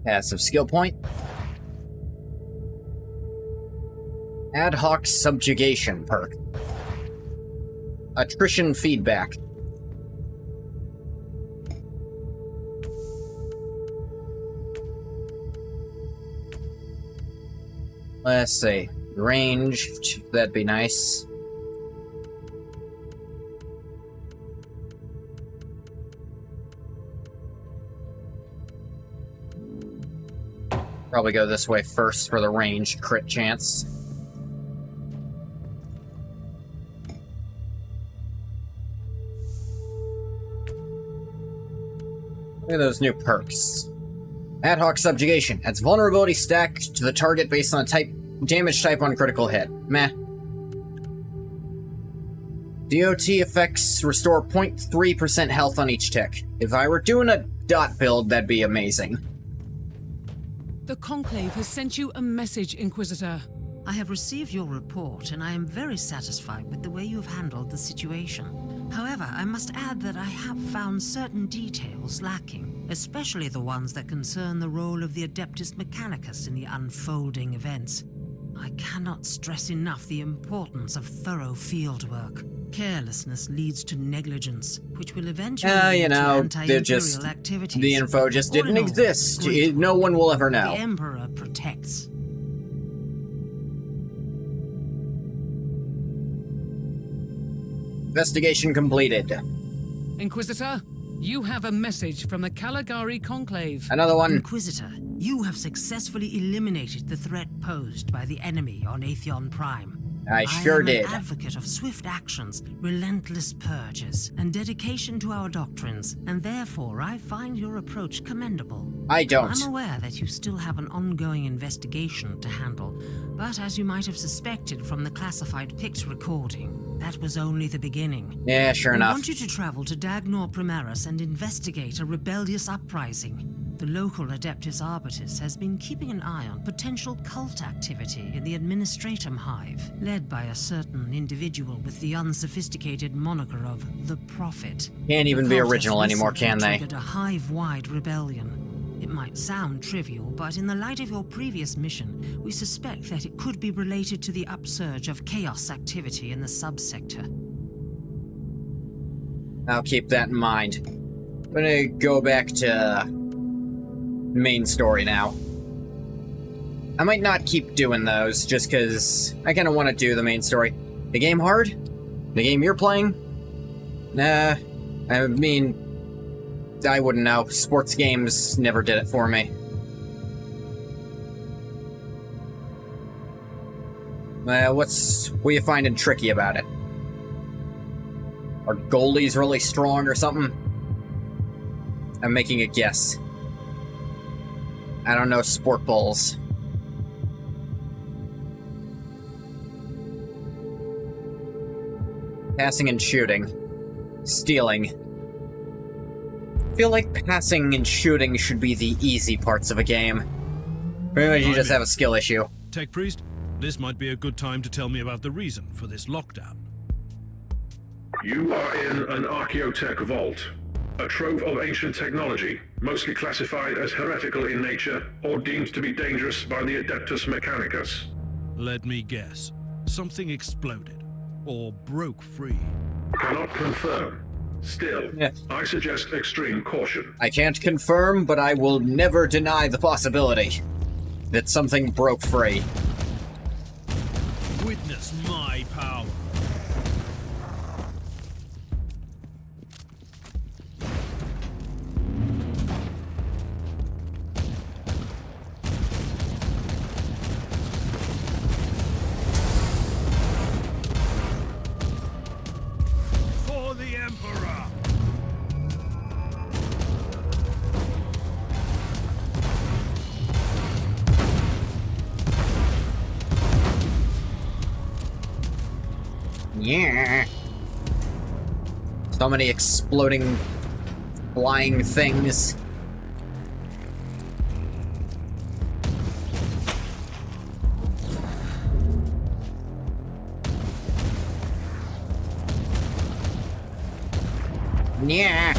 Passive skill point. Ad hoc subjugation perk. Attrition feedback. Let's see. Ranged, that'd be nice. Probably go this way first for the ranged crit chance. Look at those new perks. Ad hoc subjugation. Adds vulnerability stack to the target based on type damage type on critical hit. Meh. DOT effects restore 0.3% health on each tick. If I were doing a dot build, that'd be amazing. The Conclave has sent you a message, Inquisitor. I have received your report, and I am very satisfied with the way you have handled the situation. However, I must add that I have found certain details lacking, especially the ones that concern the role of the Adeptus Mechanicus in the unfolding events. I cannot stress enough the importance of thorough fieldwork. Carelessness leads to negligence, which will eventually lead to anti-Imperial activities. The info just didn't exist. No one will ever know. The Emperor protects. Investigation completed. Inquisitor, you have a message from the Caligari Conclave. Another one. Inquisitor, you have successfully eliminated the threat posed by the enemy on Atheon Prime. I sure did. I am an advocate of swift actions, relentless purges, and dedication to our doctrines, and therefore I find your approach commendable. I don't. I'm aware that you still have an ongoing investigation to handle, but as you might have suspected from the classified Pix recording, that was only the beginning. Yeah, sure enough. I want you to travel to Dagnor Primaris and investigate a rebellious uprising. The local Adeptus Arbitus has been keeping an eye on potential cult activity in the Administratum Hive, led by a certain individual with the unsophisticated moniker of the Prophet. Can't even be original anymore, can they? Triggered a hive-wide rebellion. It might sound trivial, but in the light of your previous mission, we suspect that it could be related to the upsurge of chaos activity in the subsector. I'll keep that in mind. I'm gonna go back to main story now. I might not keep doing those, just because I kind of want to do the main story. The game hard? The game you're playing? Nah, I mean, I wouldn't know. Sports games never did it for me. What are you finding tricky about it? Are goalies really strong or something? I'm making a guess. I don't know sport balls. Passing and shooting. Stealing. I feel like passing and shooting should be the easy parts of a game. Pretty much you just have a skill issue. Tech Priest, this might be a good time to tell me about the reason for this lockdown. You are in an Archaeotech vault. A trove of ancient technology, mostly classified as heretical in nature or deemed to be dangerous by the Adeptus Mechanicus. Let me guess. Something exploded. Or broke free. Cannot confirm. Still, I suggest extreme caution. I can't confirm, but I will never deny the possibility that something broke free. Witness my power. Yeah. So many exploding, flying things. Yeah.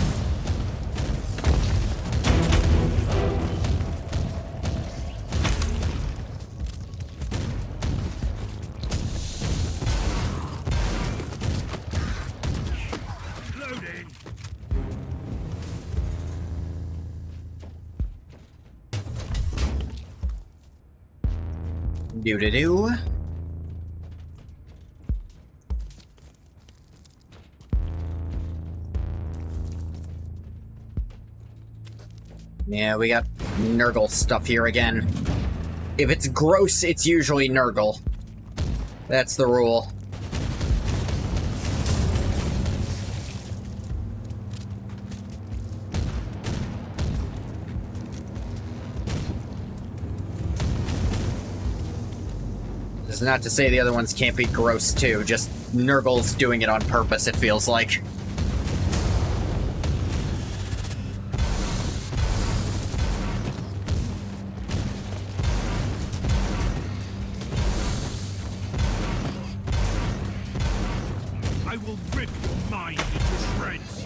Do-do-do. Yeah, we got Nurgle stuff here again. If it's gross, it's usually Nurgle. That's the rule. This is not to say the other ones can't be gross too, just Nurgle's doing it on purpose, it feels like. I will rip your mind into shreds.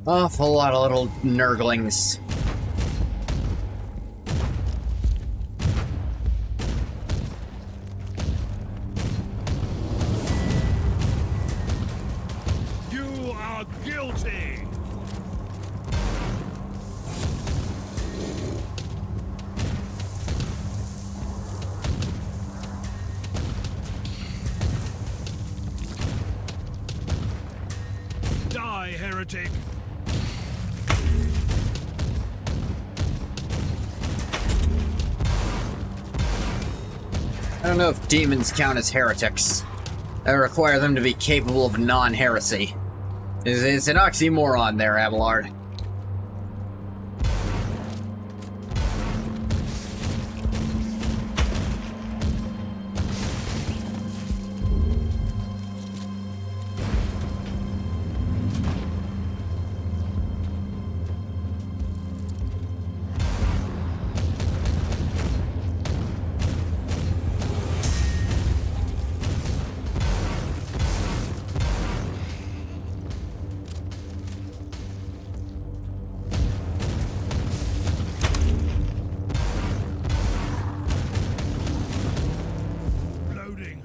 Awful lot of little Nurglings. You are guilty! Die, heretic! I don't know if demons count as heretics. I require them to be capable of non-heresy. It's an oxymoron there, Abelard. Loading.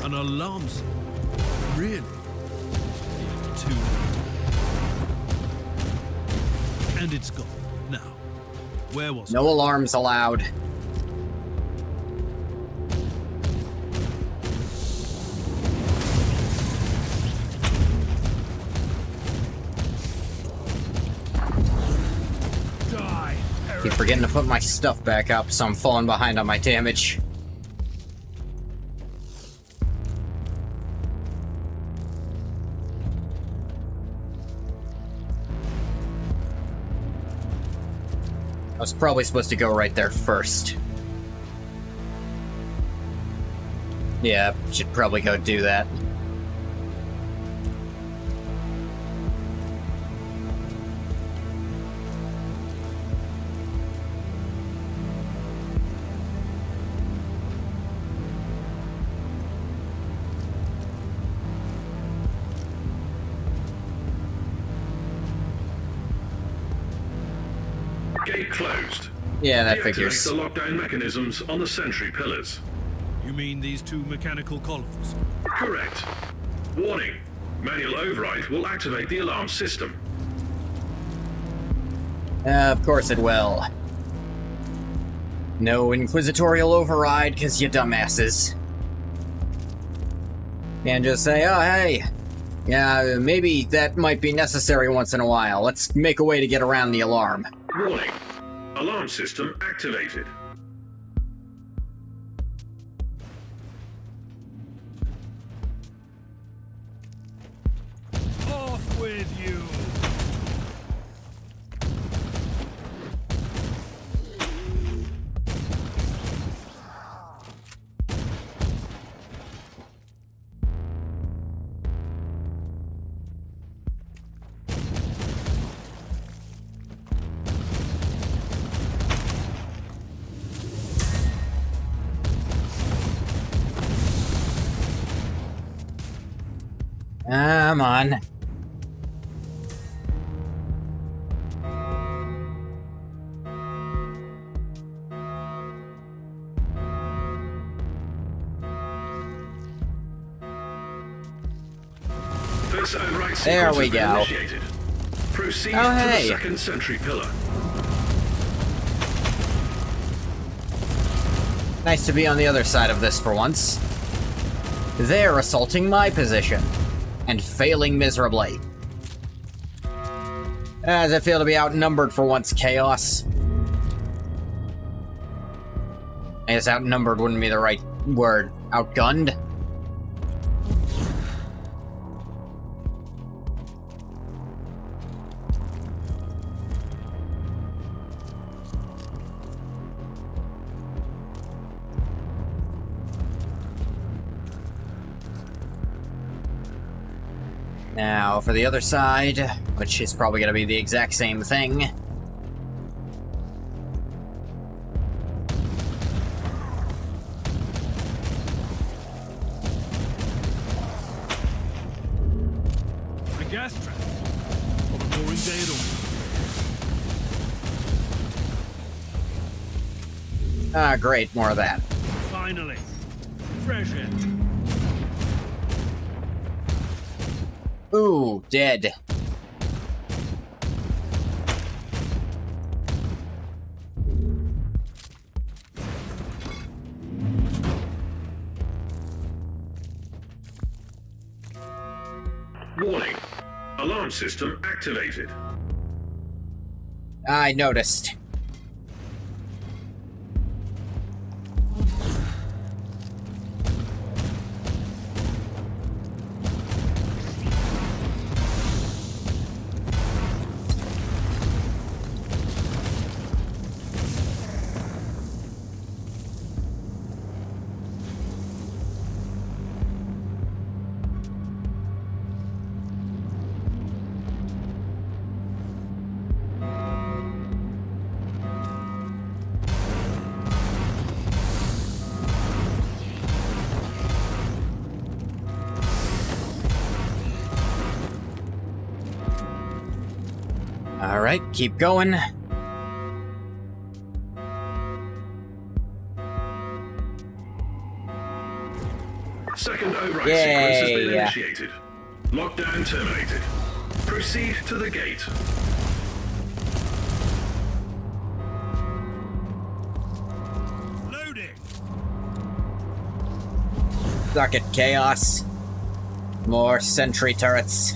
An alarm signal? Really? Two. And it's gone. Now, where was No alarms allowed. Die, Keep forgetting to put my stuff back up, so I'm falling behind on my damage. I was probably supposed to go right there first. Yeah, should probably go do that. Gate closed. Yeah, that Deactivate figures. the lockdown mechanisms on the sentry pillars. You mean these two mechanical columns? Correct. Warning. Manual override will activate the alarm system. Of course it will. No inquisitorial override, cause you dumbasses. And just say, oh hey, yeah, maybe that might be necessary once in a while. Let's make a way to get around the alarm. Warning. Alarm system activated. Off with you! Come on. Mass override There sequence we has been go. initiated. Proceed Oh, to hey. the second sentry pillar. Nice to be on the other side of this for once. They're assaulting my position. And failing miserably. How does it feel to be outnumbered for once, Chaos? I guess outnumbered wouldn't be the right word. Outgunned? Now, for the other side, which is probably going to be the exact same thing. A gas trap. Of a boring day at all. Ah, great, more of that. Finally. Fresh air. Ooh, dead. Warning. Alarm system activated. I noticed. Alright, keep going. Second override Yay. sequence has been initiated. Lockdown terminated. Proceed to the gate. Loading. Suck it, Chaos. More sentry turrets.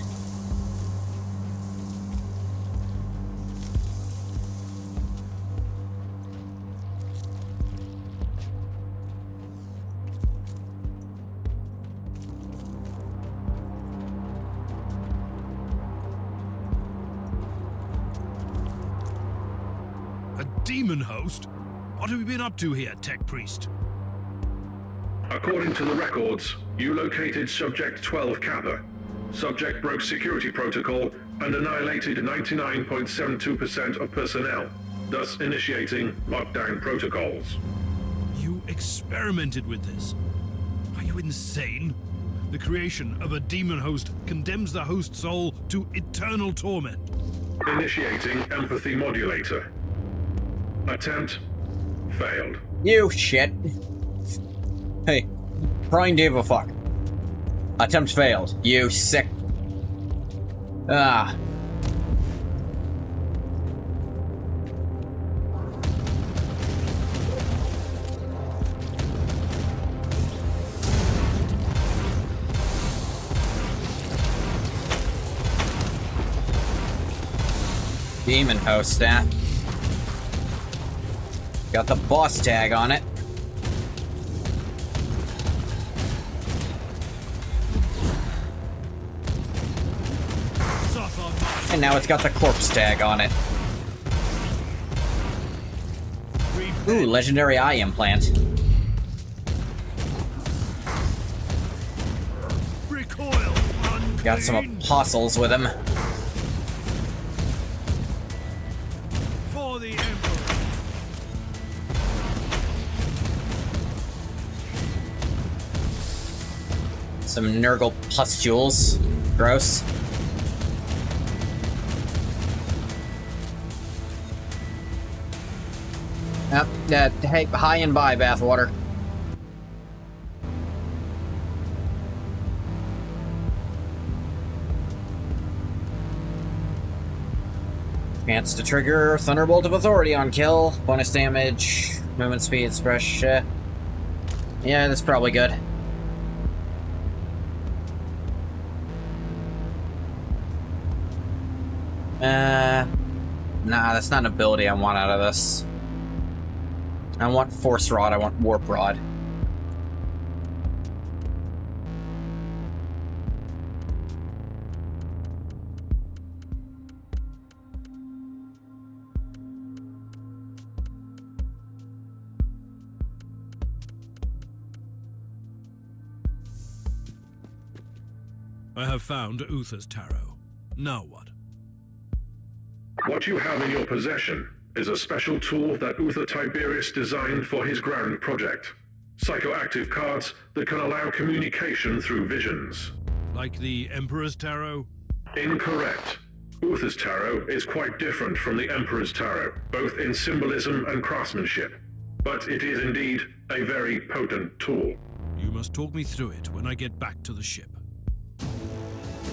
A demon host? What have you been up to here, Tech Priest? According to the records, you located Subject 12 Kappa. Subject broke security protocol and annihilated 99.72% of personnel, thus initiating lockdown protocols. You experimented with this. Are you insane? The creation of a demon host condemns the host soul to eternal torment. Initiating empathy modulator. Attempt failed. You shit. Hey, Brian gave a fuck. Attempt failed. You sick. Ah. Demon host, got the boss tag on it. And now it's got the corpse tag on it. Ooh, legendary eye implant. Recoil, Got some unclean. apostles with him. For the Emperor. Some Nurgle pustules. Gross. Yep, hey, hi and bye, bathwater. Chance to trigger Thunderbolt of Authority on kill. Bonus damage, movement speed, splash. Yeah, that's probably good. Nah, that's not an ability I want out of this. I want Force Rod, I want Warp Rod. I have found Uther's tarot. Now what? What you have in your possession is a special tool that Uther Tiberius designed for his grand project. Psychoactive cards that can allow communication through visions. Like the Emperor's tarot? Incorrect. Uther's tarot is quite different from the Emperor's tarot, both in symbolism and craftsmanship. But it is indeed a very potent tool. You must talk me through it when I get back to the ship.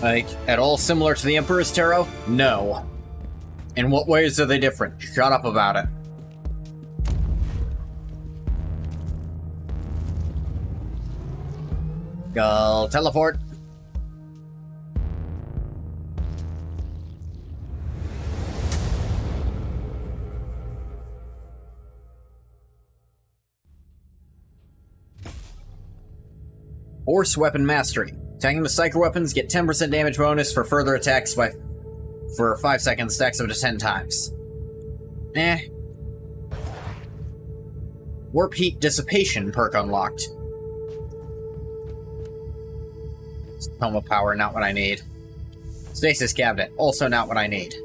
Like, at all similar to the Emperor's Tarot? No. In what ways are they different? Shut up about it. Go teleport. Force Weapon Mastery. Attacking with Psycho Weapons, get 10% damage bonus for further attacks for 5 seconds, stacks up to 10 times. Warp Heat Dissipation perk unlocked. Tome of Power, not what I need. Stasis Cabinet, also not what I need.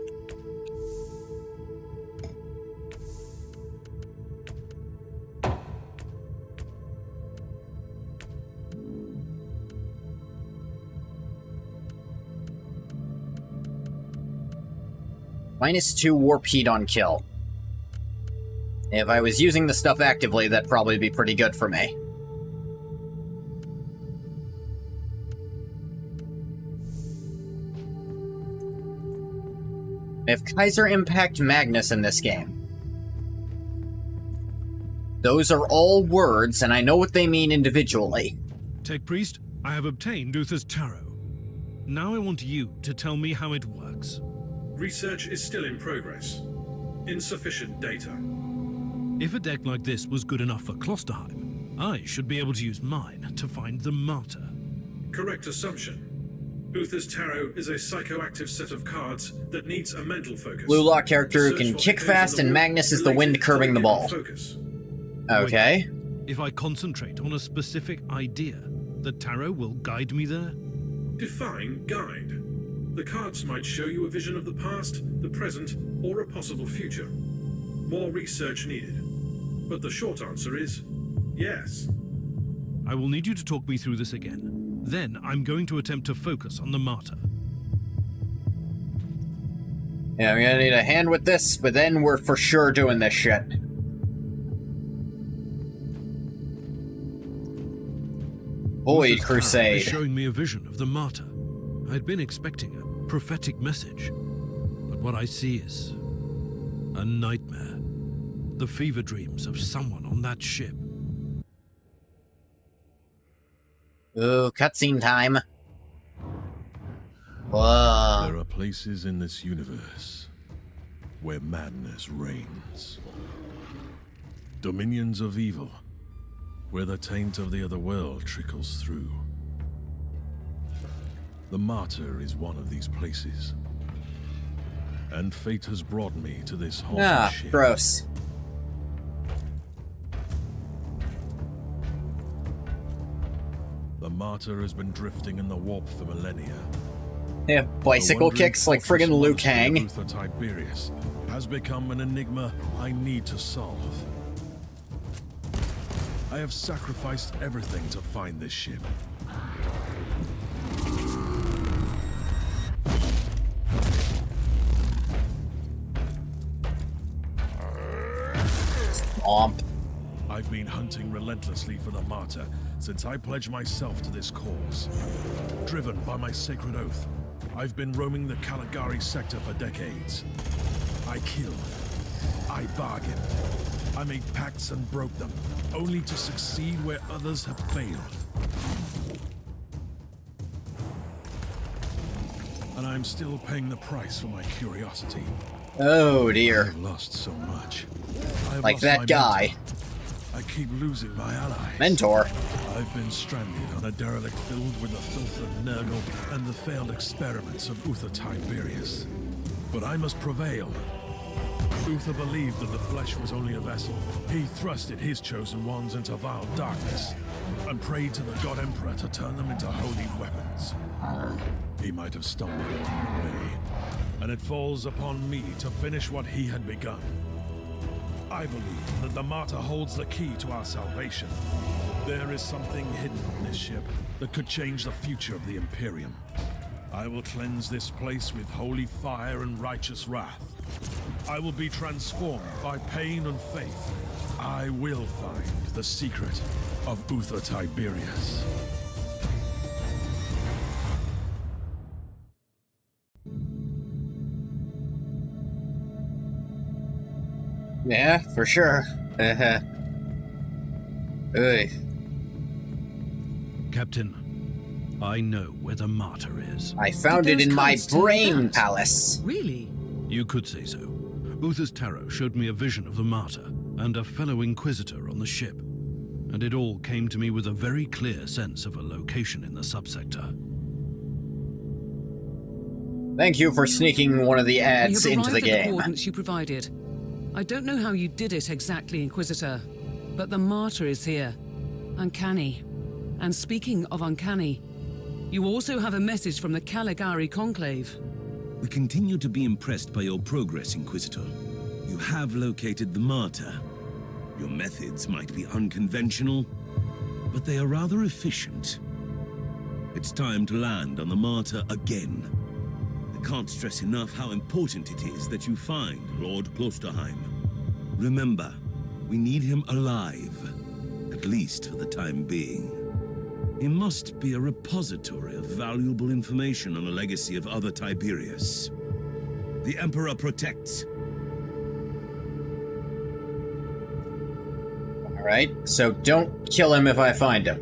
-2 Warp Heat on kill. If I was using the stuff actively, that'd probably be pretty good for me. I have Kaiser Impact Magnus in this game. Those are all words, and I know what they mean individually. Tech Priest, I have obtained Uther's tarot. Now I want you to tell me how it works. Research is still in progress. Insufficient data. If a deck like this was good enough for Klosterheim, I should be able to use mine to find the Martyr. Correct assumption. Uther's Tarot is a psychoactive set of cards that needs a mental focus. Blue Lock character who can kick fast, and Magnus is the wind curbing the ball. Okay. If I concentrate on a specific idea, the tarot will guide me there? Define guide. The cards might show you a vision of the past, the present, or a possible future. More research needed. But the short answer is yes. I will need you to talk me through this again. Then I'm going to attempt to focus on the Martyr. Yeah, I'm gonna need a hand with this, but then we're for sure doing this shit. Void Crusade. Is showing me a vision of the Martyr. I'd been expecting a prophetic message, but what I see is a nightmare. The fever dreams of someone on that ship. Ooh, cutscene time. Whoa. There are places in this universe where madness reigns. Dominions of evil, where the taint of the other world trickles through. The Martyr is one of these places. And fate has brought me to this haunted ship. Gross. The Martyr has been drifting in the warp for millennia. Yeah, bicycle kicks like friggin' Liu Kang. Uther Tiberius has become an enigma I need to solve. I have sacrificed everything to find this ship. Stomp. I've been hunting relentlessly for the Martyr since I pledged myself to this cause. Driven by my sacred oath, I've been roaming the Caligari sector for decades. I killed. I bargained. I made pacts and broke them, only to succeed where others have failed. And I'm still paying the price for my curiosity. Oh dear. I've lost so much. I've Like lost that my guy. mentor. I keep losing my allies. Mentor. I've been stranded on a derelict filled with the filth of Nurgle and the failed experiments of Uther Tiberius. But I must prevail. Uther believed that the flesh was only a vessel. He thrusted his chosen ones into vile darkness and prayed to the God Emperor to turn them into holy weapons. He might have stumbled along the way, and it falls upon me to finish what he had begun. I believe that the Martyr holds the key to our salvation. There is something hidden on this ship that could change the future of the Imperium. I will cleanse this place with holy fire and righteous wrath. I will be transformed by pain and faith. I will find the secret of Uther Tiberius. Yeah, for sure. Ugh. Captain, I know where the Martyr is. I found it in my brain palace. Really? You could say so. Uther's tarot showed me a vision of the Martyr and a fellow Inquisitor on the ship. And it all came to me with a very clear sense of a location in the subsector. Thank you for sneaking one of the ads We have into the arrived at the game. coordinates you provided. I don't know how you did it exactly, Inquisitor, but the Martyr is here. Uncanny. And speaking of uncanny, you also have a message from the Caligari Conclave. We continue to be impressed by your progress, Inquisitor. You have located the Martyr. Your methods might be unconventional, but they are rather efficient. It's time to land on the Martyr again. I can't stress enough how important it is that you find Lord Klosterheim. Remember, we need him alive, at least for the time being. He must be a repository of valuable information on the legacy of other Tiberius. The Emperor protects. Alright, so don't kill him if I find him.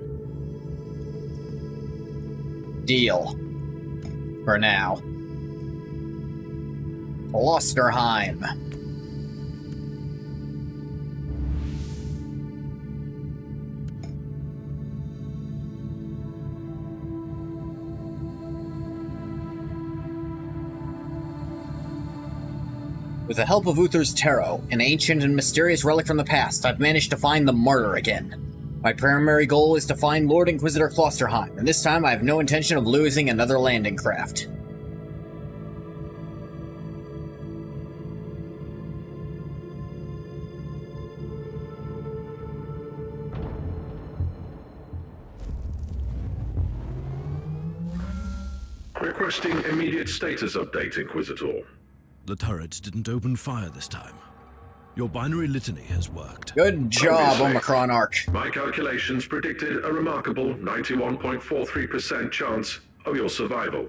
Deal. For now. Klosterheim. With the help of Uther's Tarot, an ancient and mysterious relic from the past, I've managed to find the Martyr again. My primary goal is to find Lord Inquisitor Klosterheim, and this time I have no intention of losing another landing craft. Requesting immediate status update, Inquisitor. The turrets didn't open fire this time. Your binary litany has worked. Good job, Obviously. Omicron Arc. My calculations predicted a remarkable 91.43% chance of your survival.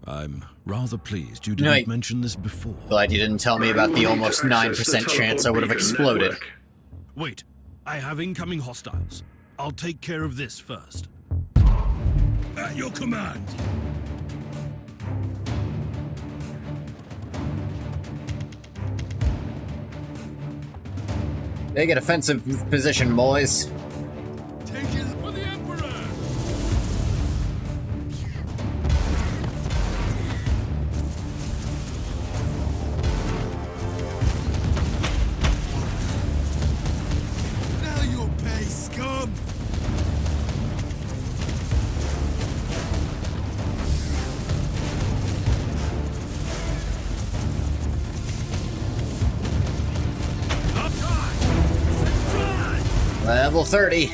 I'm rather pleased you didn't mention this before. Glad you didn't tell me about the almost 9% chance I would have exploded. Wait, I have incoming hostiles. I'll take care of this first. At your command! Take an offensive position, boys. Take it for the Emperor! Now you'll pay, scum! Level 30.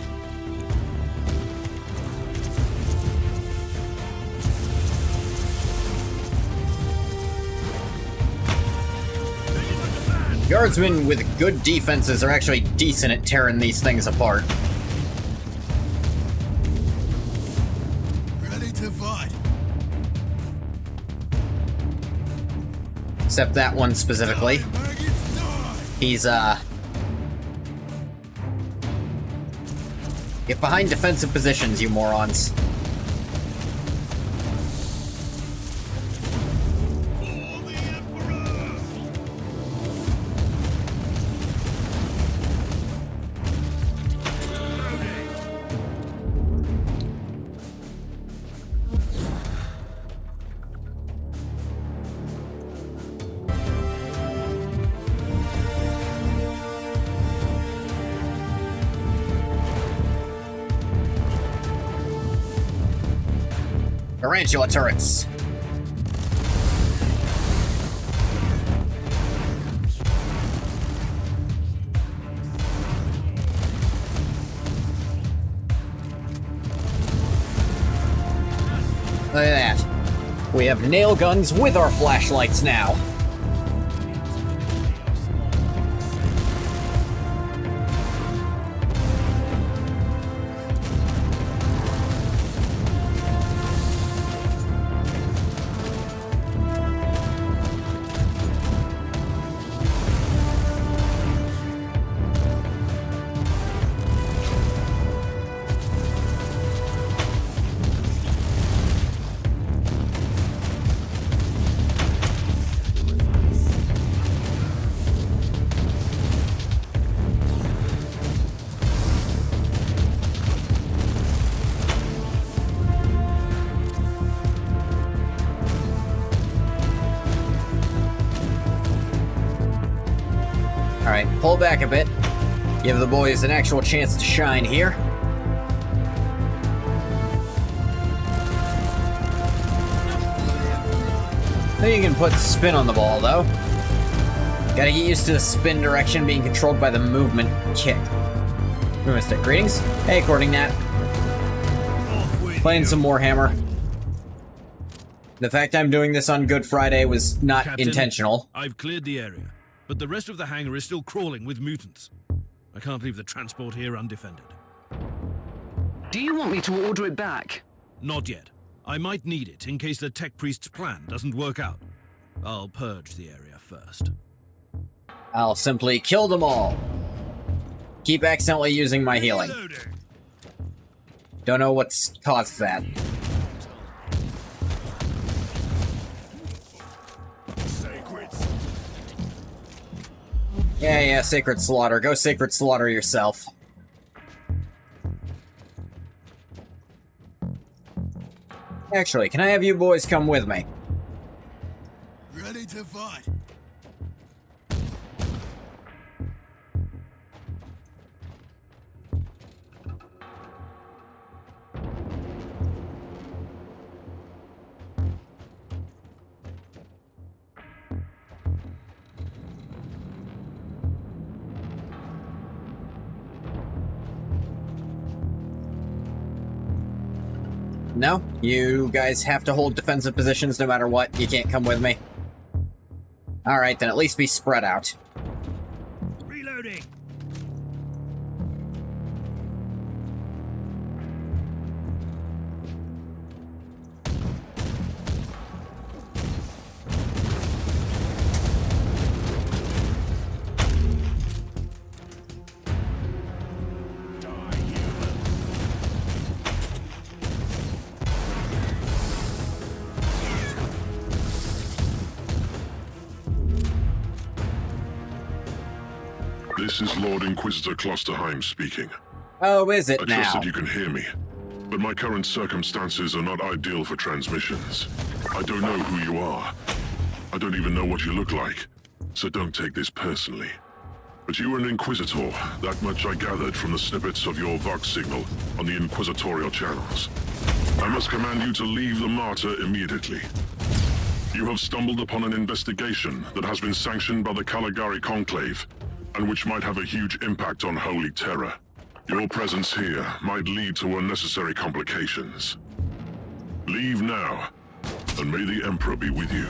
Guardsmen with good defenses are actually decent at tearing these things apart. Ready to fight. Except that one specifically. He's, get behind defensive positions, you morons. Tarantula turrets. Look at that. We have nail guns with our flashlights now. Alright, pull back a bit. Give the boys an actual chance to shine here. I think you can put spin on the ball, though. Gotta get used to the spin direction being controlled by the movement kick. Movement stick. Greetings. Hey, according that. Playing some Warhammer. The fact I'm doing this on Good Friday was not Captain, intentional. I've cleared the area, but the rest of the hangar is still crawling with mutants. I can't leave the transport here undefended. Do you want me to order it back? Not yet. I might need it in case the tech priest's plan doesn't work out. I'll purge the area first. I'll simply kill them all. Keep accidentally using my healing. Don't know what's caused that. Yeah, Sacred Slaughter. Go Sacred Slaughter yourself. Actually, can I have you boys come with me? Ready to fight. No? You guys have to hold defensive positions no matter what? You can't come with me? Alright, then at least be spread out. Reloading! This is Lord Inquisitor Klosterheim speaking. Oh, is it I now? trust that you can hear me, but my current circumstances are not ideal for transmissions. I don't know who you are. I don't even know what you look like, so don't take this personally. But you are an Inquisitor, that much I gathered from the snippets of your Vox signal on the Inquisitorial channels. I must command you to leave the Martyr immediately. You have stumbled upon an investigation that has been sanctioned by the Caligari Conclave, and which might have a huge impact on Holy Terror. Your presence here might lead to unnecessary complications. Leave now, and may the Emperor be with you.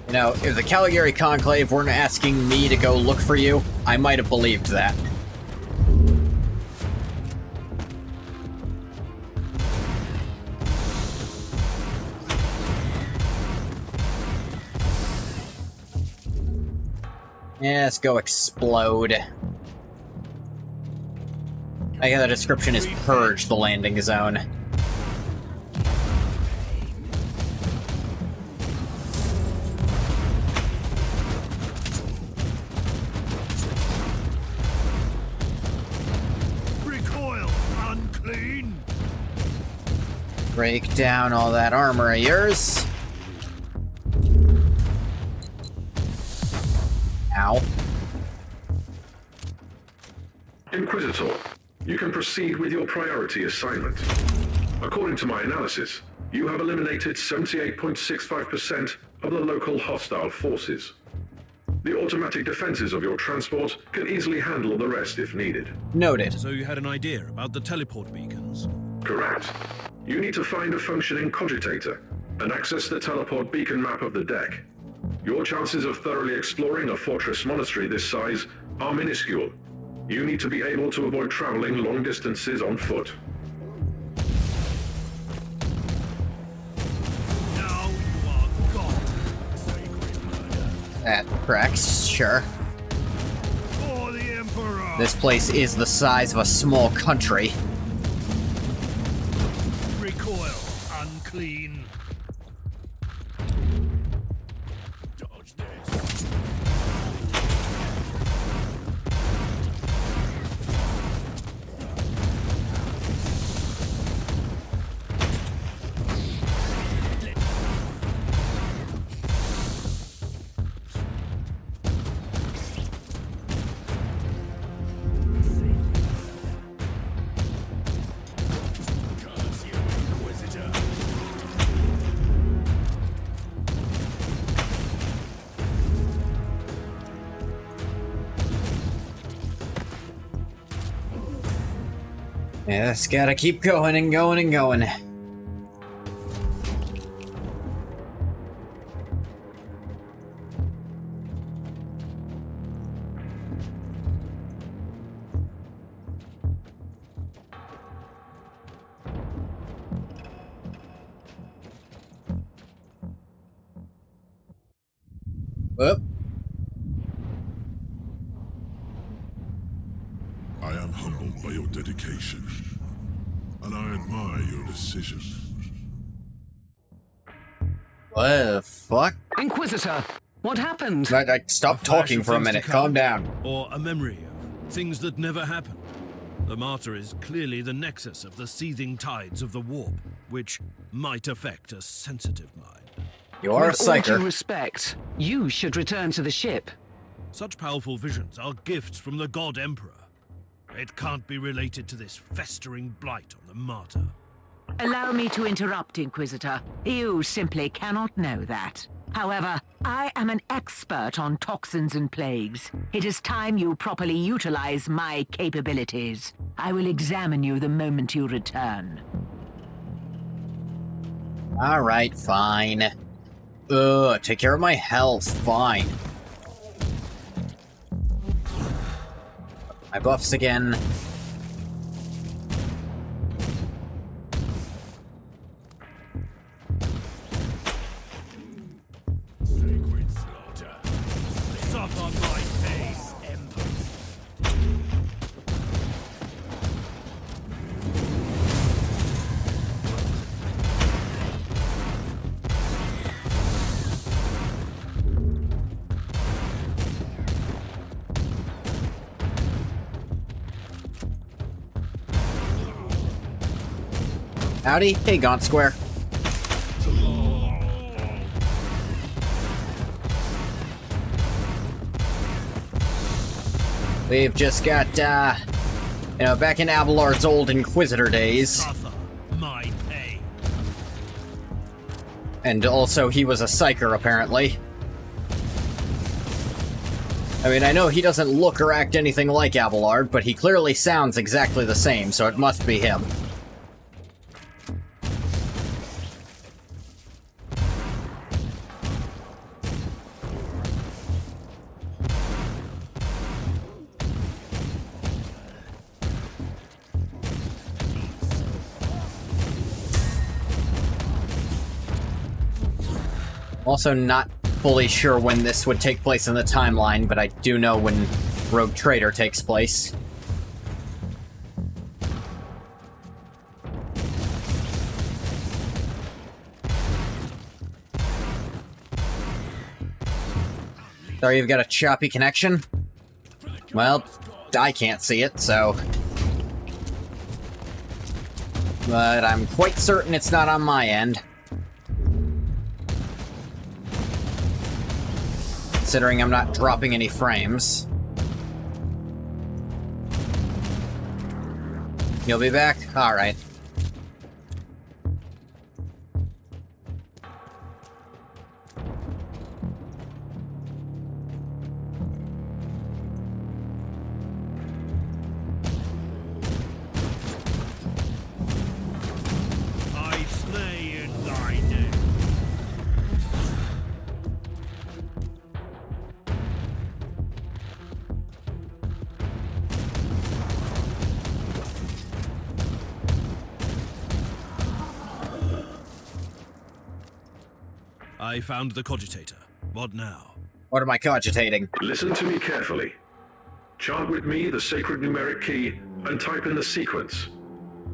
You know, if the Caligari Conclave weren't asking me to go look for you, I might have believed that. Yeah, let's go explode. I guess the description is purge the landing zone. Recoil, unclean! Break down all that armor of yours. Ow. Inquisitor, you can proceed with your priority assignment. According to my analysis, you have eliminated 78.65% of the local hostile forces. The automatic defenses of your transport can easily handle the rest if needed. Noted. So you had an idea about the teleport beacons? Correct. You need to find a functioning cogitator and access the teleport beacon map of the deck. Your chances of thoroughly exploring a fortress monastery this size are minuscule. You need to be able to avoid traveling long distances on foot. Now you are gone. Sacred murder. That tracks, sure. For the Emperor! This place is the size of a small country. Recoil, unclean! Dodge this. Curse you, Inquisitor! Yeah, it's gotta keep going and going and going. Whoop. I am humbled by your dedication, and I admire your decision. What the fuck? Inquisitor, what happened? Stop A flash talking of for a things to minute. come, Calm down. Or a memory of things that never happened. The Martyr is clearly the nexus of the seething tides of the warp, which might affect a sensitive mind. You are a With all due psyker. respect, you should return to the ship. Such powerful visions are gifts from the God Emperor. It can't be related to this festering blight on the Martyr. Allow me to interrupt, Inquisitor. You simply cannot know that. However, I am an expert on toxins and plagues. It is time you properly utilize my capabilities. I will examine you the moment you return. Alright, fine. Take care of my health, fine. My buffs again. Sacred slaughter. Suffer my face, Emperor. Howdy. Hey, Gaunt Square. We've just got, back in Abelard's old Inquisitor days. Suffer my pain. And also, he was a psyker, apparently. I mean, I know he doesn't look or act anything like Abelard, but he clearly sounds exactly the same, so it must be him. Also not fully sure when this would take place in the timeline, but I do know when Rogue Trader takes place. Sorry, you've got a choppy connection? Well, I can't see it, so... But I'm quite certain it's not on my end. Considering I'm not dropping any frames. You'll be back? Alright. I found the cogitator. What now? What am I cogitating? Listen to me carefully. Chant with me the sacred numeric key and type in the sequence.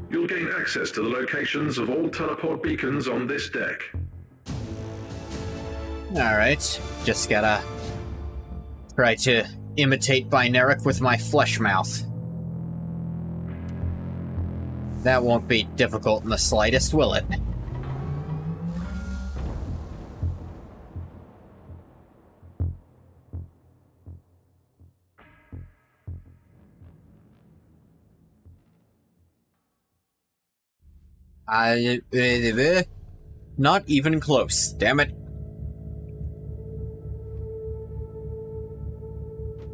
You'll gain access to the locations of all teleport beacons on this deck. Alright, just gotta try to imitate Binaric with my flesh mouth. That won't be difficult in the slightest, will it? Not even close, damn it.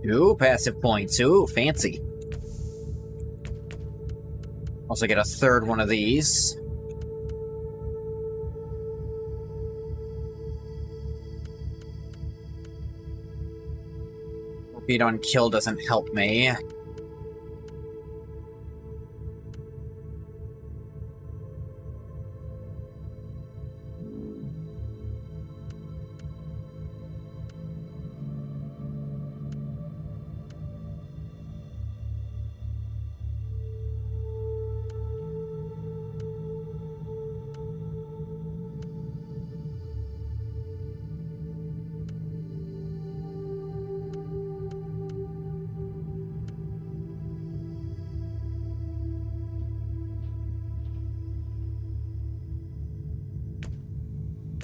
Ooh, passive points. Ooh, fancy. Also get a third one of these. Beat on kill doesn't help me.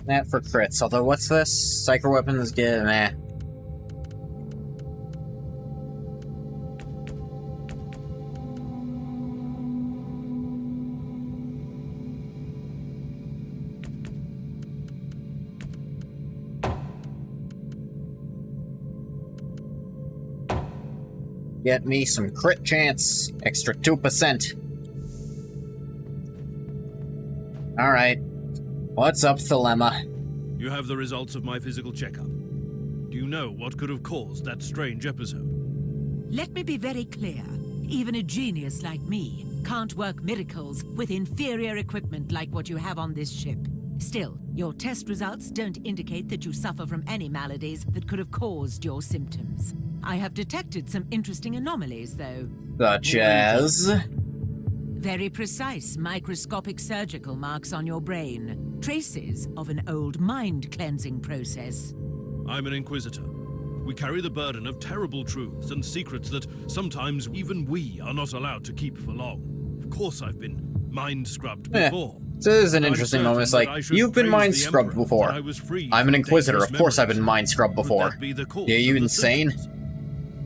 That for crits, although what's this? Psycho weapons get meh. Get me some crit chance. Extra 2%. Alright. What's up, Thelema? You have the results of my physical checkup. Do you know what could have caused that strange episode? Let me be very clear. Even a genius like me can't work miracles with inferior equipment like what you have on this ship. Still, your test results don't indicate that you suffer from any maladies that could have caused your symptoms. I have detected some interesting anomalies, though. Such as? Very precise microscopic surgical marks on your brain. Traces of an old mind-cleansing process. I'm an Inquisitor. We carry the burden of terrible truths and secrets that sometimes even we are not allowed to keep for long. Of course I've been mind-scrubbed before. This is an interesting moment. It's like, you've been mind-scrubbed before. I'm an Inquisitor. Of course I've been mind-scrubbed before. Are you insane?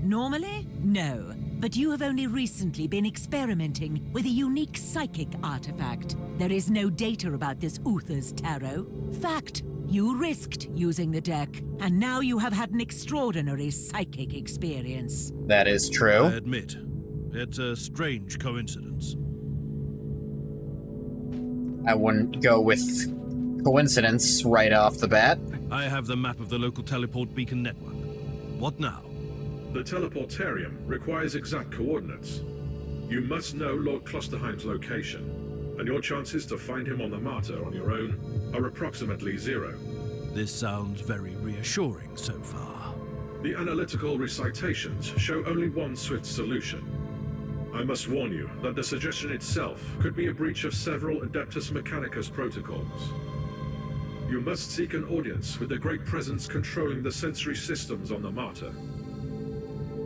Normally, no. But you have only recently been experimenting with a unique psychic artifact. There is no data about this Uther's tarot. Fact, you risked using the deck, and now you have had an extraordinary psychic experience. That is true. I admit, it's a strange coincidence. I wouldn't go with coincidence right off the bat. I have the map of the local teleport beacon network. What now? The teleportarium requires exact coordinates. You must know Lord Klosterheim's location, and your chances to find him on the Martyr on your own are approximately 0. This sounds very reassuring so far. The analytical recitations show only one swift solution. I must warn you that the suggestion itself could be a breach of several Adeptus Mechanicus protocols. You must seek an audience with the Great Presence controlling the sensory systems on the Martyr.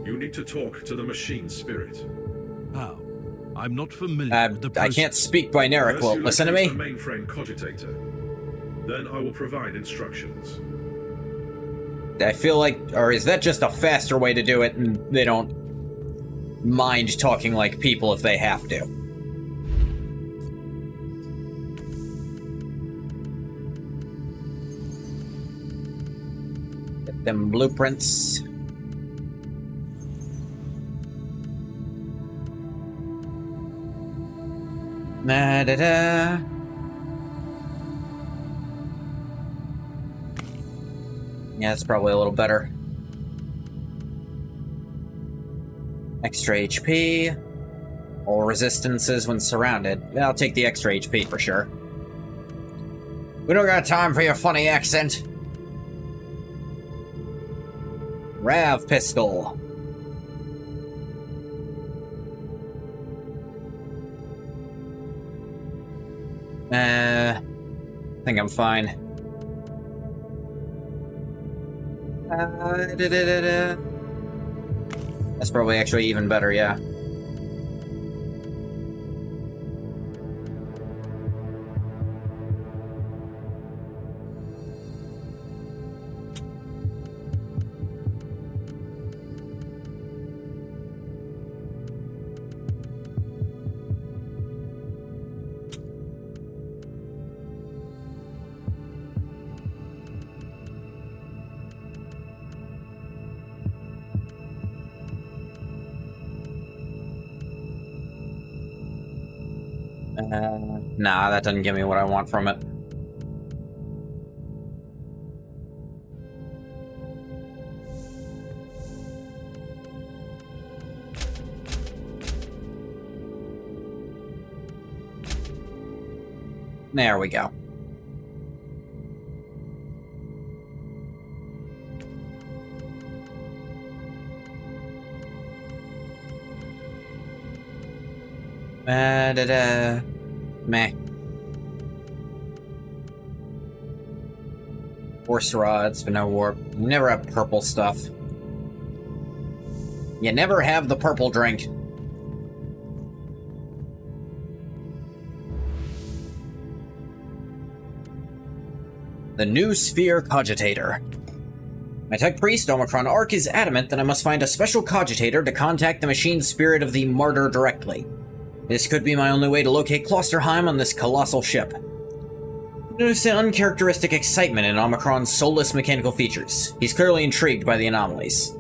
You need to talk to the machine spirit. How? I'm not familiar with the process. I can't speak binaric. Well, listen to me. The mainframe cogitator. Then I will provide instructions. I feel like, or is that just a faster way to do it, and they don't mind talking like people if they have to? Get them blueprints. Da-da-da. Yeah, it's probably a little better. Extra HP. All resistances when surrounded. Yeah, I'll take the extra HP for sure. We don't got time for your funny accent. Rav pistol. I think I'm fine. That's probably actually even better, yeah. Nah, that doesn't give me what I want from it. There we go. Meh. Force rods, but no warp. You never have purple stuff. You never have the purple drink. The new sphere cogitator. My tech priest, Omicron Arc, is adamant that I must find a special cogitator to contact the machine spirit of the Martyr directly. This could be my only way to locate Klosterheim on this colossal ship. Notice the uncharacteristic excitement in Omicron's soulless mechanical features. He's clearly intrigued by the anomalies.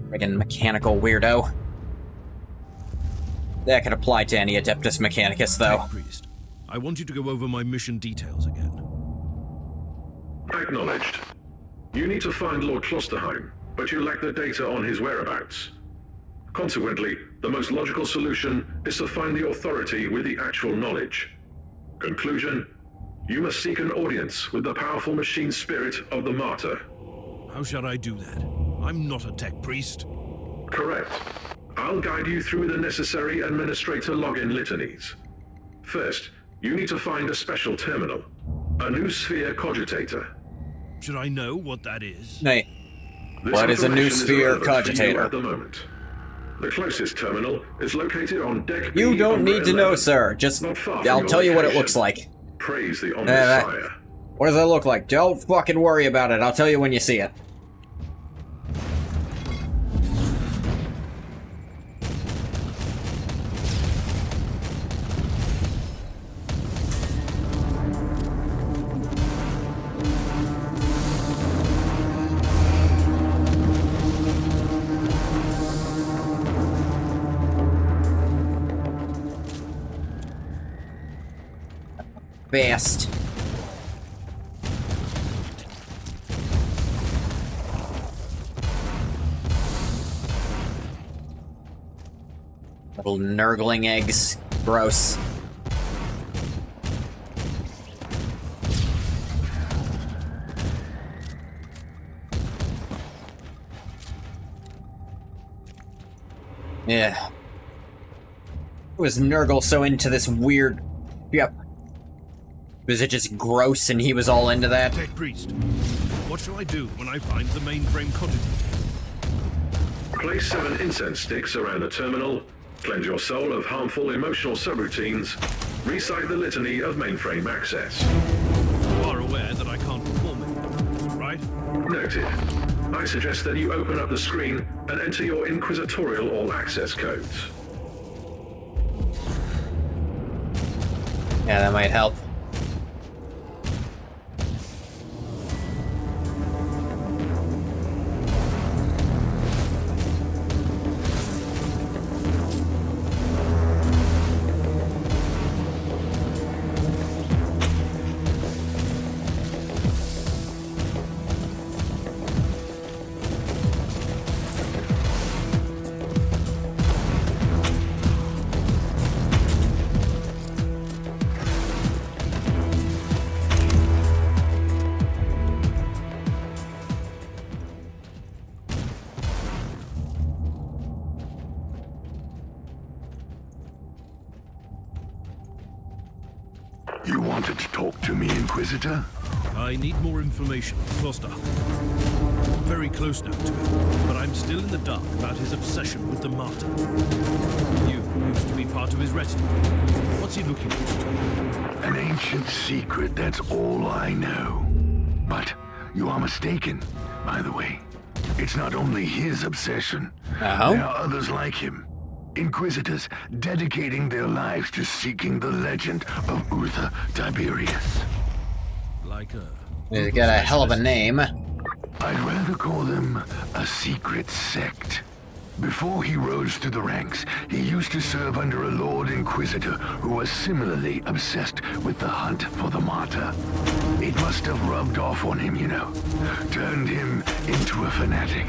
Friggin' mechanical weirdo. That could apply to any Adeptus Mechanicus, though. Tech Priest, I want you to go over my mission details again. Acknowledged. You need to find Lord Klosterheim, but you lack the data on his whereabouts. Consequently, the most logical solution is to find the authority with the actual knowledge. Conclusion: you must seek an audience with the powerful machine spirit of the Martyr. How shall I do that? I'm not a tech priest. Correct. I'll guide you through the necessary administrator login litanies. First, you need to find a special terminal. A new sphere cogitator. Should I know what that is? Hey, what is a new sphere cogitator? At the moment. The closest terminal is located on deck B. You don't need to know, sir. Just, I'll tell you what it looks like. Praise the Omnissiah. What does that look like? Don't fucking worry about it. I'll tell you when you see it. best. Little nurgling eggs. Gross. Yeah. Was Nurgle so into this weird... Yep. Was it just gross and he was all into that? Tech Priest, what shall I do when I find the mainframe contents? Place 7 incense sticks around a terminal, cleanse your soul of harmful emotional subroutines, recite the litany of mainframe access. You are aware that I can't perform it, right? Noted. I suggest that you open up the screen and enter your Inquisitorial all-access codes. Yeah, that might help. You wanted to talk to me, Inquisitor? I need more information, Kloster. Very close now to him, but I'm still in the dark about his obsession with the Martyr. You used to be part of his retinue. What's he looking for? An ancient secret, that's all I know. But you are mistaken, by the way. It's not only his obsession. Oh? There are others like him. Inquisitors dedicating their lives to seeking the legend of Uther Tiberius. Like a... He's got a hell of a name. I'd rather call them a secret sect. Before he rose through the ranks, he used to serve under a Lord Inquisitor who was similarly obsessed with the hunt for the Martyr. It must have rubbed off on him, you know. Turned him into a fanatic.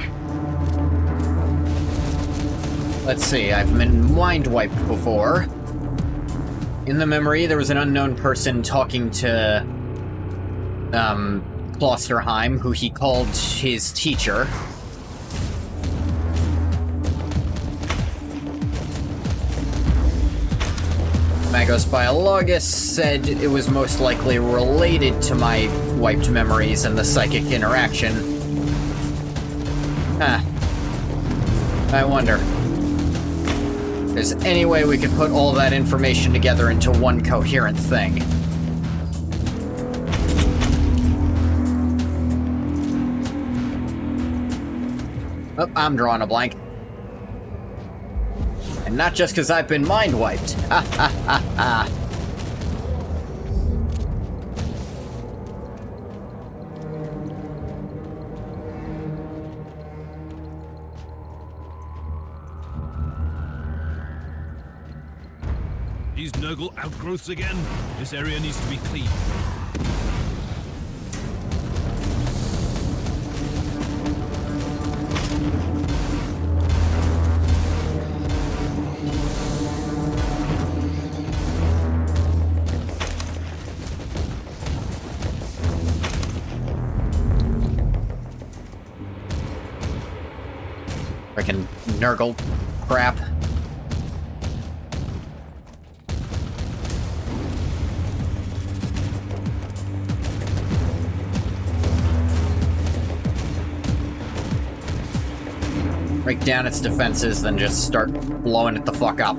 Let's see, I've been mind-wiped before. In the memory, there was an unknown person talking to... Klosterheim, who he called his teacher. Magos Biologus said it was most likely related to my wiped memories and the psychic interaction. Huh. I wonder. If there's any way we could put all that information together into one coherent thing. Oh, I'm drawing a blank. And not just because I've been mind-wiped. Ha ha ha ha. These Nurgle outgrowths again? This area needs to be cleaned. Frickin' Nurgle crap. Break down its defenses, then just start blowing it the fuck up.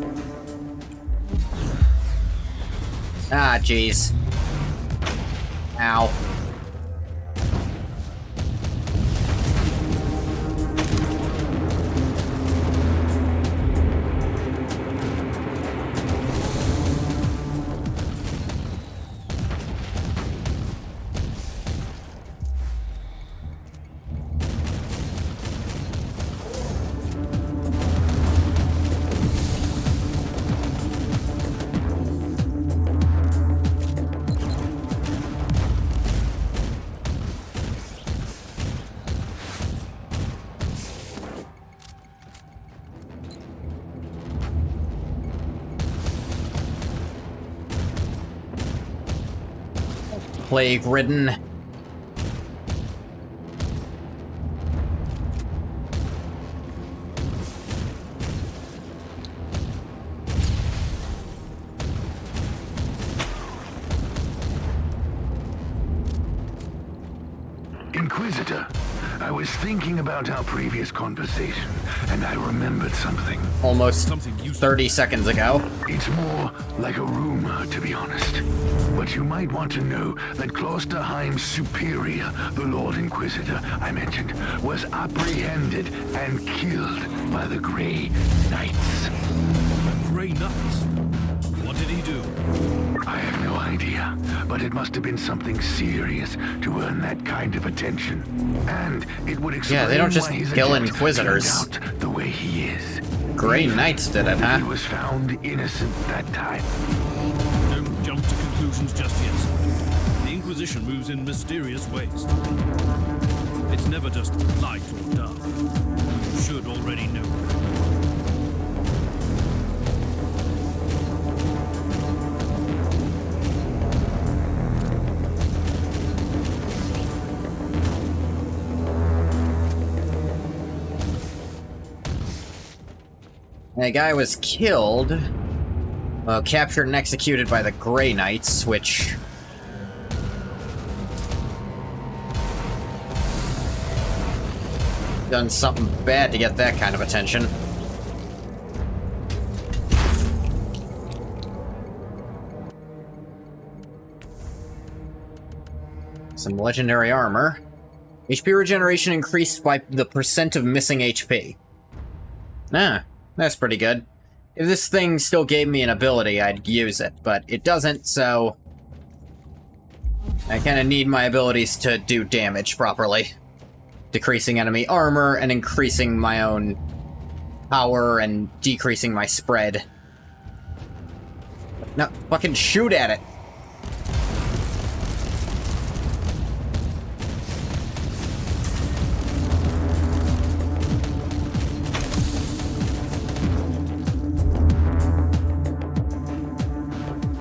Ah, jeez. Ow. plague-ridden. Inquisitor, I was thinking about our previous conversation, and I remembered something. Almost Something useful. 30 seconds ago. It's more like a rumor, to be honest. But you might want to know that Klosterheim's superior, the Lord Inquisitor I mentioned, was apprehended and killed by the Grey Knights. Grey Knights? What did he do? I have no idea, but it must have been something serious to earn that kind of attention. And it would explain Yeah, they don't just why his kill attempt Inquisitors. turned out the way he is. Grey Knights did it, He huh? was found innocent that time. Don't jump to conclusions just yet. The Inquisition moves in mysterious ways. It's never just light or dark. You should already know. The guy was killed, well, captured and executed by the Grey Knights, which... done something bad to get that kind of attention. Some legendary armor. HP regeneration increased by the percent of missing HP. Ah. That's pretty good. If this thing still gave me an ability, I'd use it, but it doesn't, so... I kinda need my abilities to do damage properly. Decreasing enemy armor and increasing my own power and decreasing my spread. No, fucking shoot at it!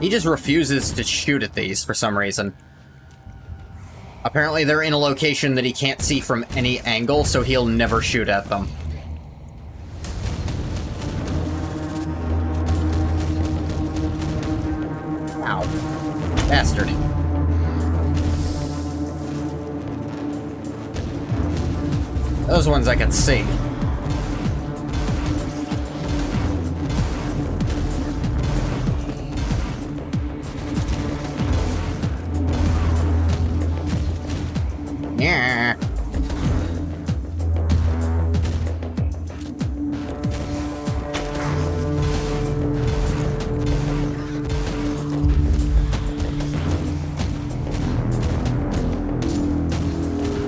He just refuses to shoot at these for some reason. Apparently they're in a location that he can't see from any angle, so he'll never shoot at them. Ow. Bastard. Those ones I can see. Yeah.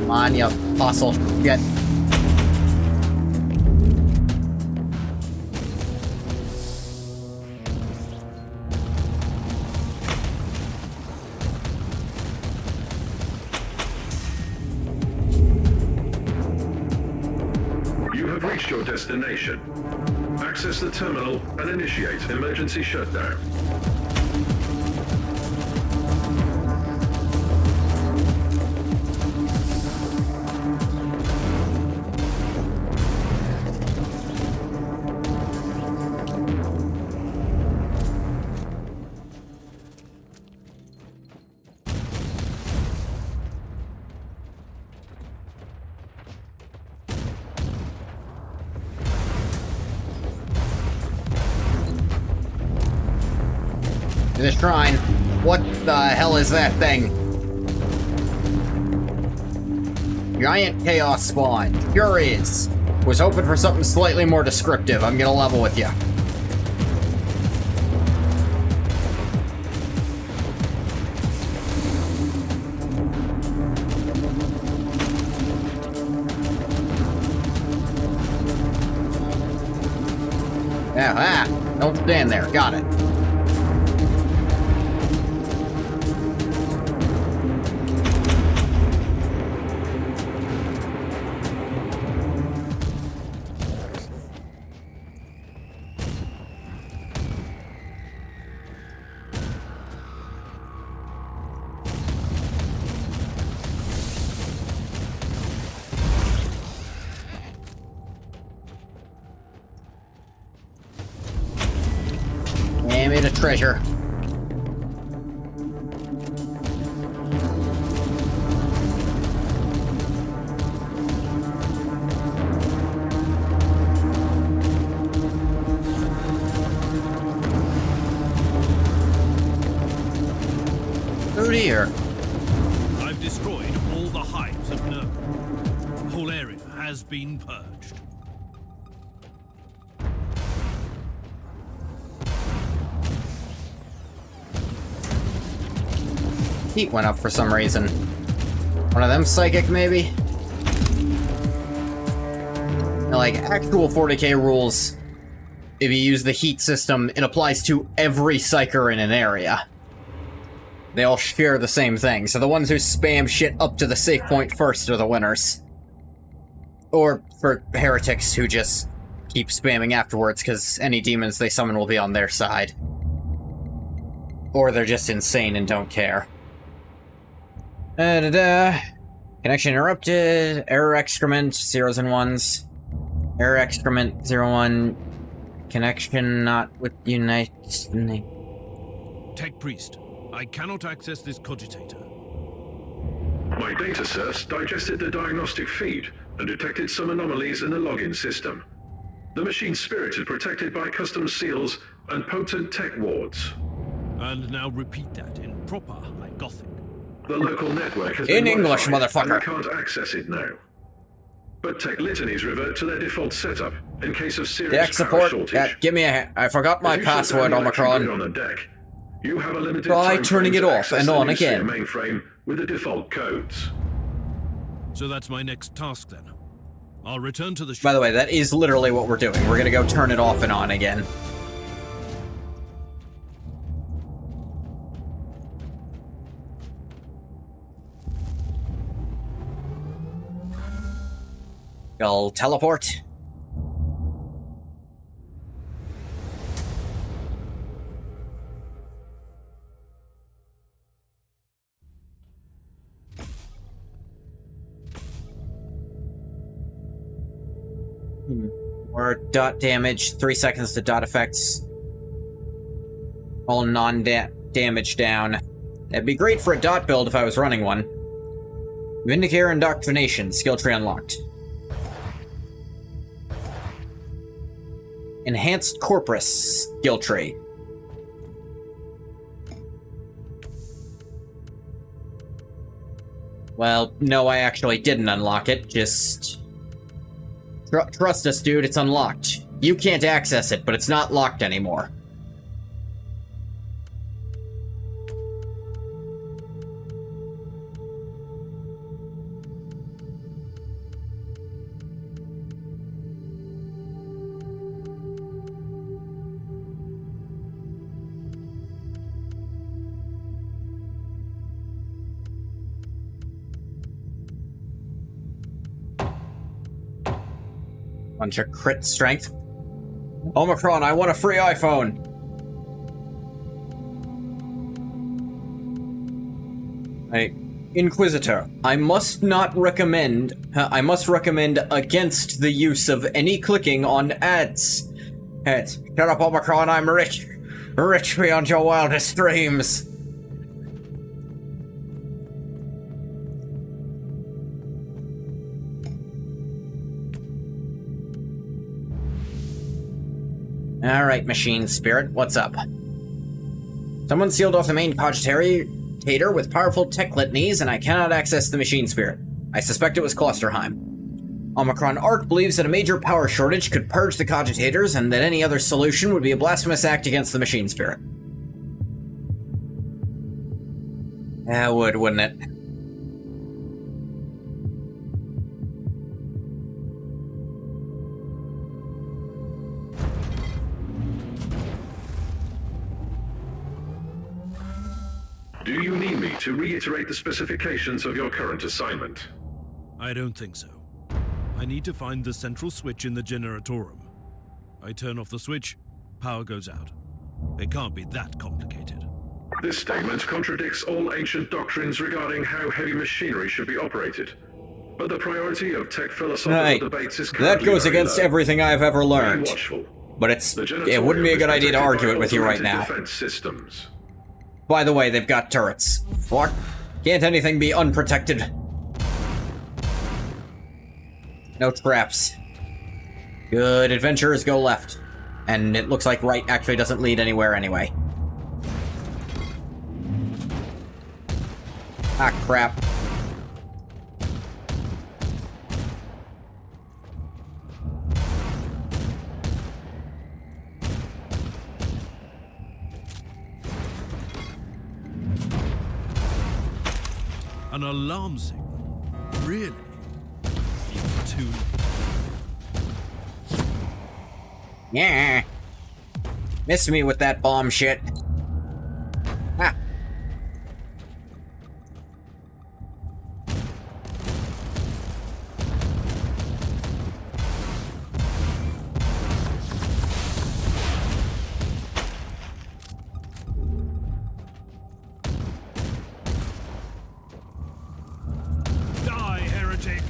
Come on, you fossil shit. Your destination. Access the terminal and initiate emergency shutdown. The shrine. What the hell is that thing? Giant chaos spawn. Sure is. Was hoping for something slightly more descriptive. I'm gonna level with you. Don't stand there. Got it. Bit of treasure. Oh dear. I've destroyed all the hives of Nurgle. The whole area has been purged. Heat went up for some reason. One of them psychic, maybe? Like, actual 40k rules, if you use the heat system, it applies to every psyker in an area. They all share the same thing, so the ones who spam shit up to the safe point first are the winners. Or for heretics who just keep spamming afterwards, because any demons they summon will be on their side. Or they're just insane and don't care. Connection interrupted. Error excrement, 0s and 1s. Error excrement, 0-1. Connection not with Unite. Tech Priest, I cannot access this cogitator. My data serfs digested the diagnostic feed and detected some anomalies in the login system. The machine spirit is protected by custom seals and potent tech wards. And now repeat that in proper High Gothic. The local network has in been English, modified, motherfucker. and we can't access it now. But tech litanies revert to their default setup in case of serious Tech support. power shortage. Give me a. I forgot my If you shut password, down the electric Omicron. grid on the deck, you have a limited Try time turning frame it to off access and the on new again. Seer mainframe with the default codes. So that's my next task then. I'll return to the ship. By the way, that is literally what we're doing. We're gonna go turn it off and on again. I'll teleport. More dot damage, 3 seconds to dot effects. All non-damage down. That'd be great for a dot build if I was running one. Vindicare Indoctrination, skill tree unlocked. Enhanced Corpus, skill tree. Well, no, I actually didn't unlock it, just... Trust us, dude, it's unlocked. You can't access it, but it's not locked anymore. Bunch of crit strength. Omicron, I want a free iPhone. Inquisitor, I must recommend against the use of any clicking on ads. Shut up, Omicron, I'm rich. Rich beyond your wildest dreams. Alright, machine spirit, what's up? Someone sealed off the main cogitator with powerful tech litanies, and I cannot access the machine spirit. I suspect it was Clusterheim. Omicron Arc believes that a major power shortage could purge the cogitators, and that any other solution would be a blasphemous act against the machine spirit. Yeah, it would, wouldn't it? Do you need me to reiterate the specifications of your current assignment? I don't think so. I need to find the central switch in the generatorum. I turn off the switch, power goes out. It can't be that complicated. This statement contradicts all ancient doctrines regarding how heavy machinery should be operated. But the priority of tech philosophical debates is currently that goes very against low. everything I've ever learned. Be watchful. but it wouldn't be a good idea to argue it with you right now. Defense systems. By the way, they've got turrets. Fuck. Can't anything be unprotected? No traps. Good. Adventurers go left. And it looks like right actually doesn't lead anywhere anyway. Ah, crap. An alarm signal? Really? Even too late. Yeah. Miss me with that bomb shit. Ah. Die, heretic!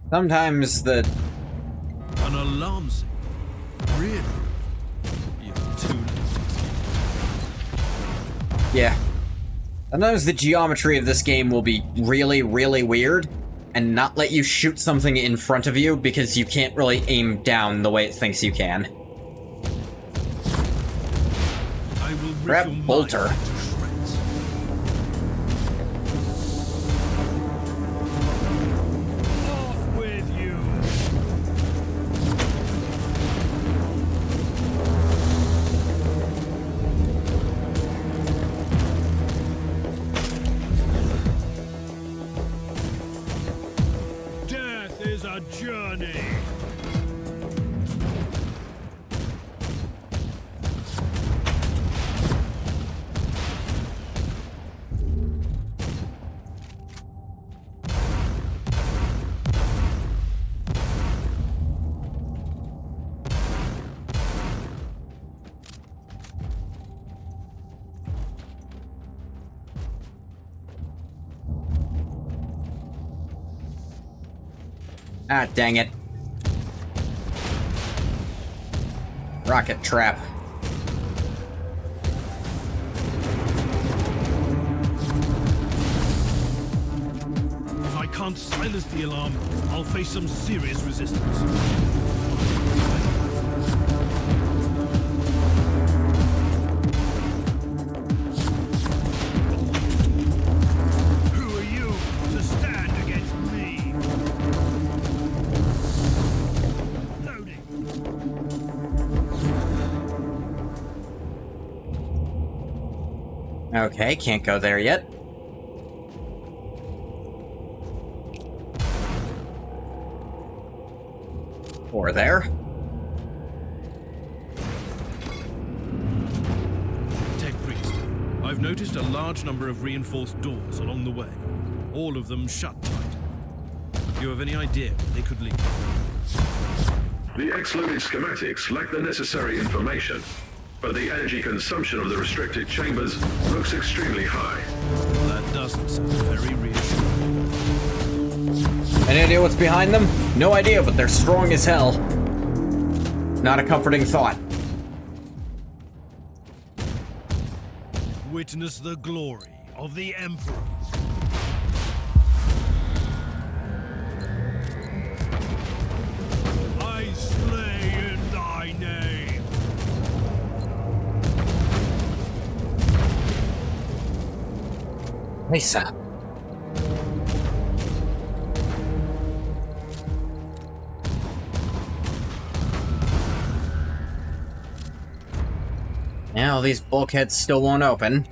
Sometimes the... An alarm signal? Really? Even too late. Yeah. Sometimes the geometry of this game will be really, really weird, and not let you shoot something in front of you because you can't really aim down the way it thinks you can. I will rip Grab your mind bolter. to shreds. Off with you! Death is a journey! Ah, dang it. Rocket trap. If I can't silence the alarm, I'll face some serious resistance. Who are you to stand against me? Loading. Okay, can't go there yet. Or there. Tech Priest, I've noticed a large number of reinforced doors along the way. All of them shut tight. Do you have any idea where they could lead? The X-loaded schematics lack the necessary information, but the energy consumption of the restricted chambers looks extremely high. That doesn't sound very reassuring. Any idea what's behind them? No idea, but they're strong as hell. Not a comforting thought. Witness the glory of the Emperor. I slay in thy name. Lisa. Now these bulkheads still won't open.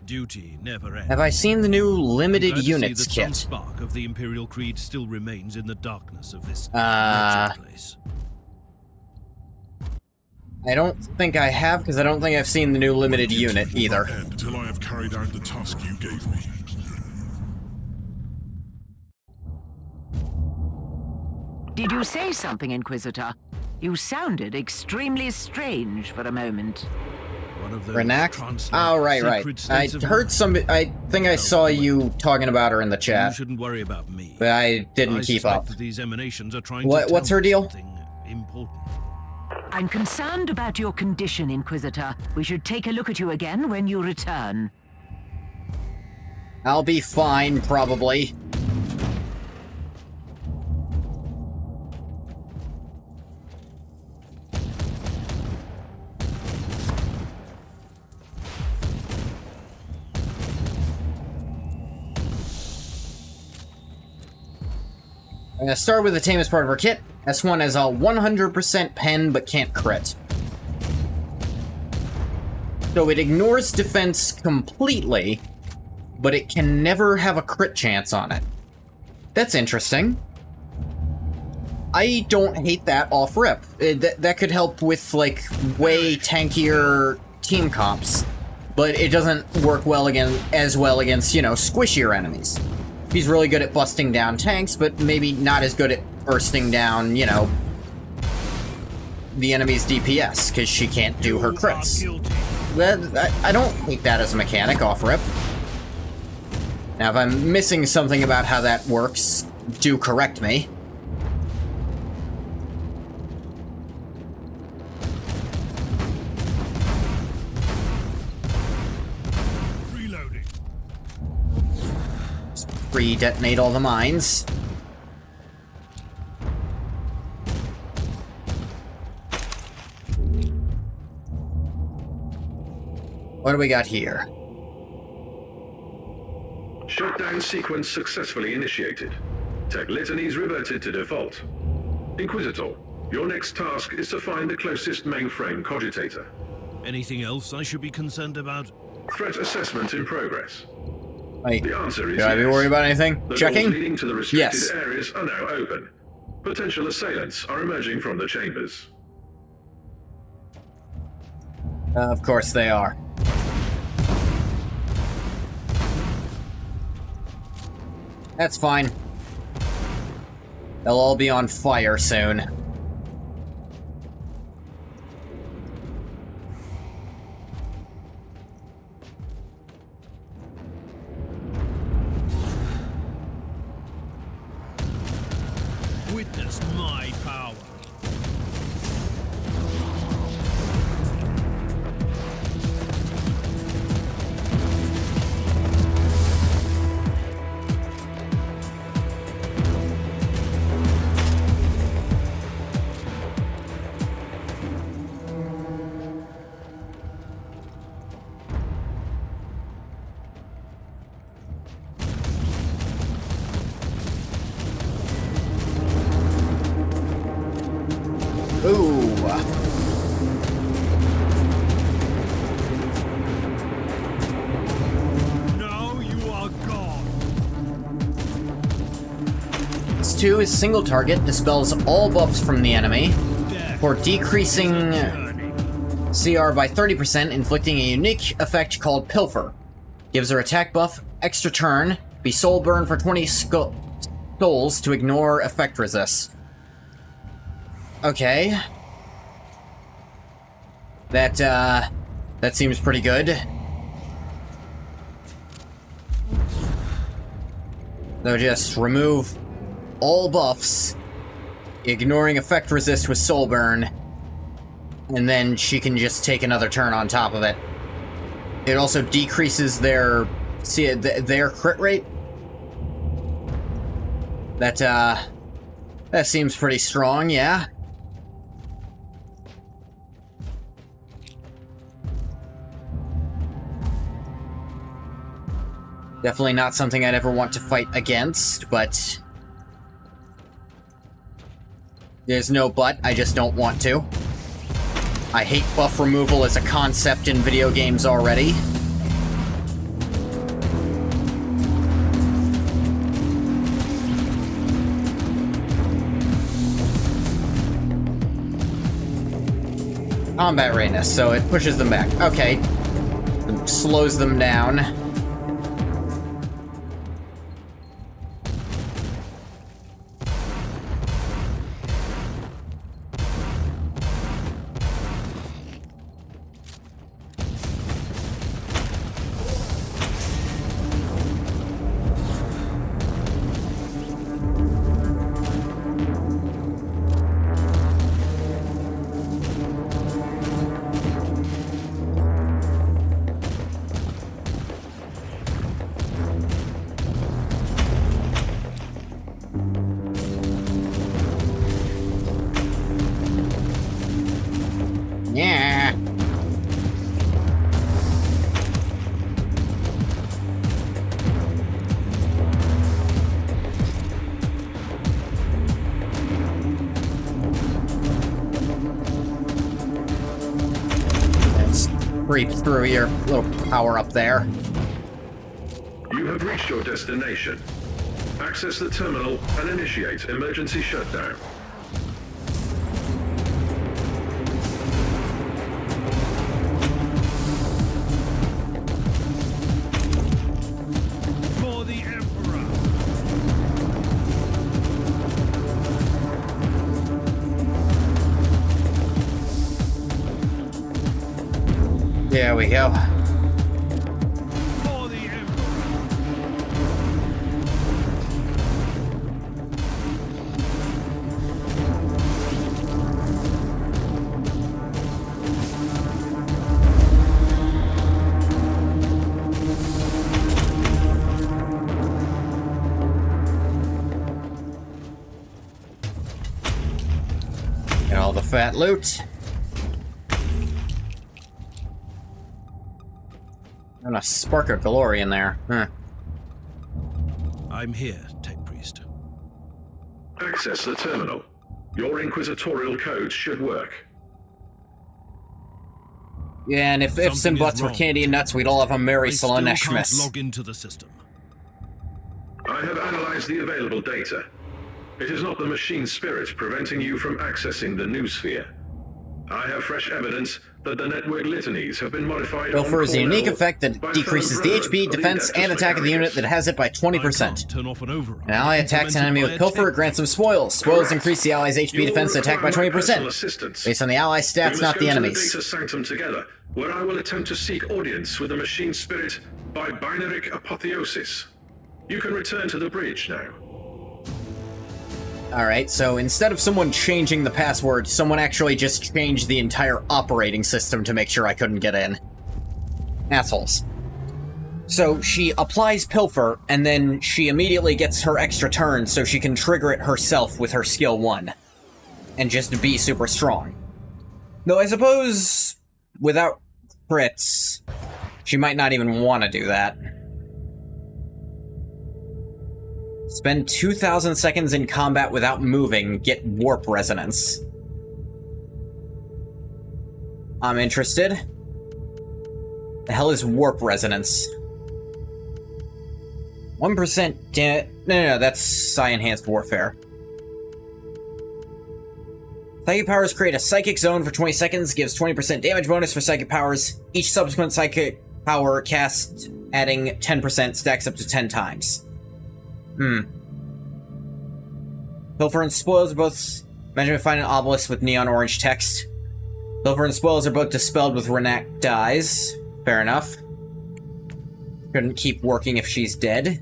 Duty never ends. Have I seen the new limited Glad to see units that some kit? spark of the Imperial Creed still remains in the darkness of this wretched place. I don't think I have, because I don't think I've seen the new limited unit either. Until I have carried out the task you gave me. Did you say something, Inquisitor? You sounded extremely strange for a moment. One of those Renac? translate Oh, right. sacred I states of heard mind. some. I think I saw you talking about her in the You chat, shouldn't worry about me. but I didn't I keep suspect up. that these emanations are trying What- to what's tell her me deal? something important. I'm concerned about your condition, Inquisitor. We should take a look at you again when you return. I'll be fine, probably. I'm gonna start with the tamest part of her kit. S1 is a 100% pen, but can't crit. So it ignores defense completely, but it can never have a crit chance on it. That's interesting. I don't hate that off rip. That could help with, like, way tankier team comps, but it doesn't work well as well against, you know, squishier enemies. He's really good at busting down tanks, but maybe not as good at bursting down, you know, the enemy's DPS, because she can't do her crits. I don't hate that as a mechanic off rip. Now, if I'm missing something about how that works, do correct me. Reloading. Pre-detonate all the mines. What do we got here? Shutdown sequence successfully initiated. Tech litanies reverted to default. Inquisitor, your next task is to find the closest mainframe cogitator. Anything else I should be concerned about? Threat assessment in progress. Like, The answer is should I be yes. worried about anything? The Checking? doors leading to the restricted Yes. areas are now open. Potential assailants are emerging from the chambers. Of course they are. That's fine. They'll all be on fire soon. Witness my power. Ooh. Now you are gone. This 2 is single target, dispels all buffs from the enemy for decreasing CR by 30%, inflicting a unique effect called Pilfer. Gives her attack buff, extra turn, be soul burn for 20 souls to ignore effect resist. Okay. That seems pretty good. So just remove all buffs, ignoring effect resist with soul burn, and then she can just take another turn on top of it. It also decreases their crit rate. That seems pretty strong, yeah. Definitely not something I'd ever want to fight against, but there's no but, I just don't want to. I hate buff removal as a concept in video games already. Combat readiness, so it pushes them back. Okay. It slows them down. creep through your little power up there. You have reached your destination. Access the terminal and initiate emergency shutdown. For the Emperor! There we go. For the Emperor! Get all the fat loot. And a spark of glory in there. Huh. I'm here, Tech Priest. Access the terminal. Your inquisitorial codes should work. Yeah, and if ifs and Something is buts were wrong, candy and nuts, we'd all have a merry I still can't Soloneshmas. log into the system. I have analyzed the available data. It is not the machine spirit preventing you from accessing the noosphere. I have fresh evidence that the network litanies have been modified. Pilfer is a on core unique level effect that by decreases the fellow HP, brethren of the defense, and Adeptus attack of the unit Mechanicus. that has it by I 20%. can't turn off an override. An ally attacks an enemy with Implemented Pilfer, by it grants him spoils. Spoils increase the ally's HP, You will defense, and attack by require my personal 20%. assistance. Based on the ally's We stats, must not go the to enemy's. data sanctum together, where I will attempt to seek audience with the machine spirit by binary apotheosis. You can return to the bridge now. Alright, so instead of someone changing the password, someone actually just changed the entire operating system to make sure I couldn't get in. Assholes. So she applies Pilfer, and then she immediately gets her extra turn so she can trigger it herself with her skill 1. And just be super strong. Though I suppose, without crits, she might not even want to do that. Spend 2,000 seconds in combat without moving, get warp resonance. I'm interested. The hell is warp resonance? 1% No, that's psi-enhanced warfare. Psychic powers create a psychic zone for 20 seconds, gives 20% damage bonus for psychic powers. Each subsequent psychic power cast adding 10% stacks up to 10 times. Pilfer and Spoils are both mentioned to find an obelisk with neon orange text. Pilfer and Spoils are both dispelled with Renac dies. Fair enough. Couldn't keep working if she's dead.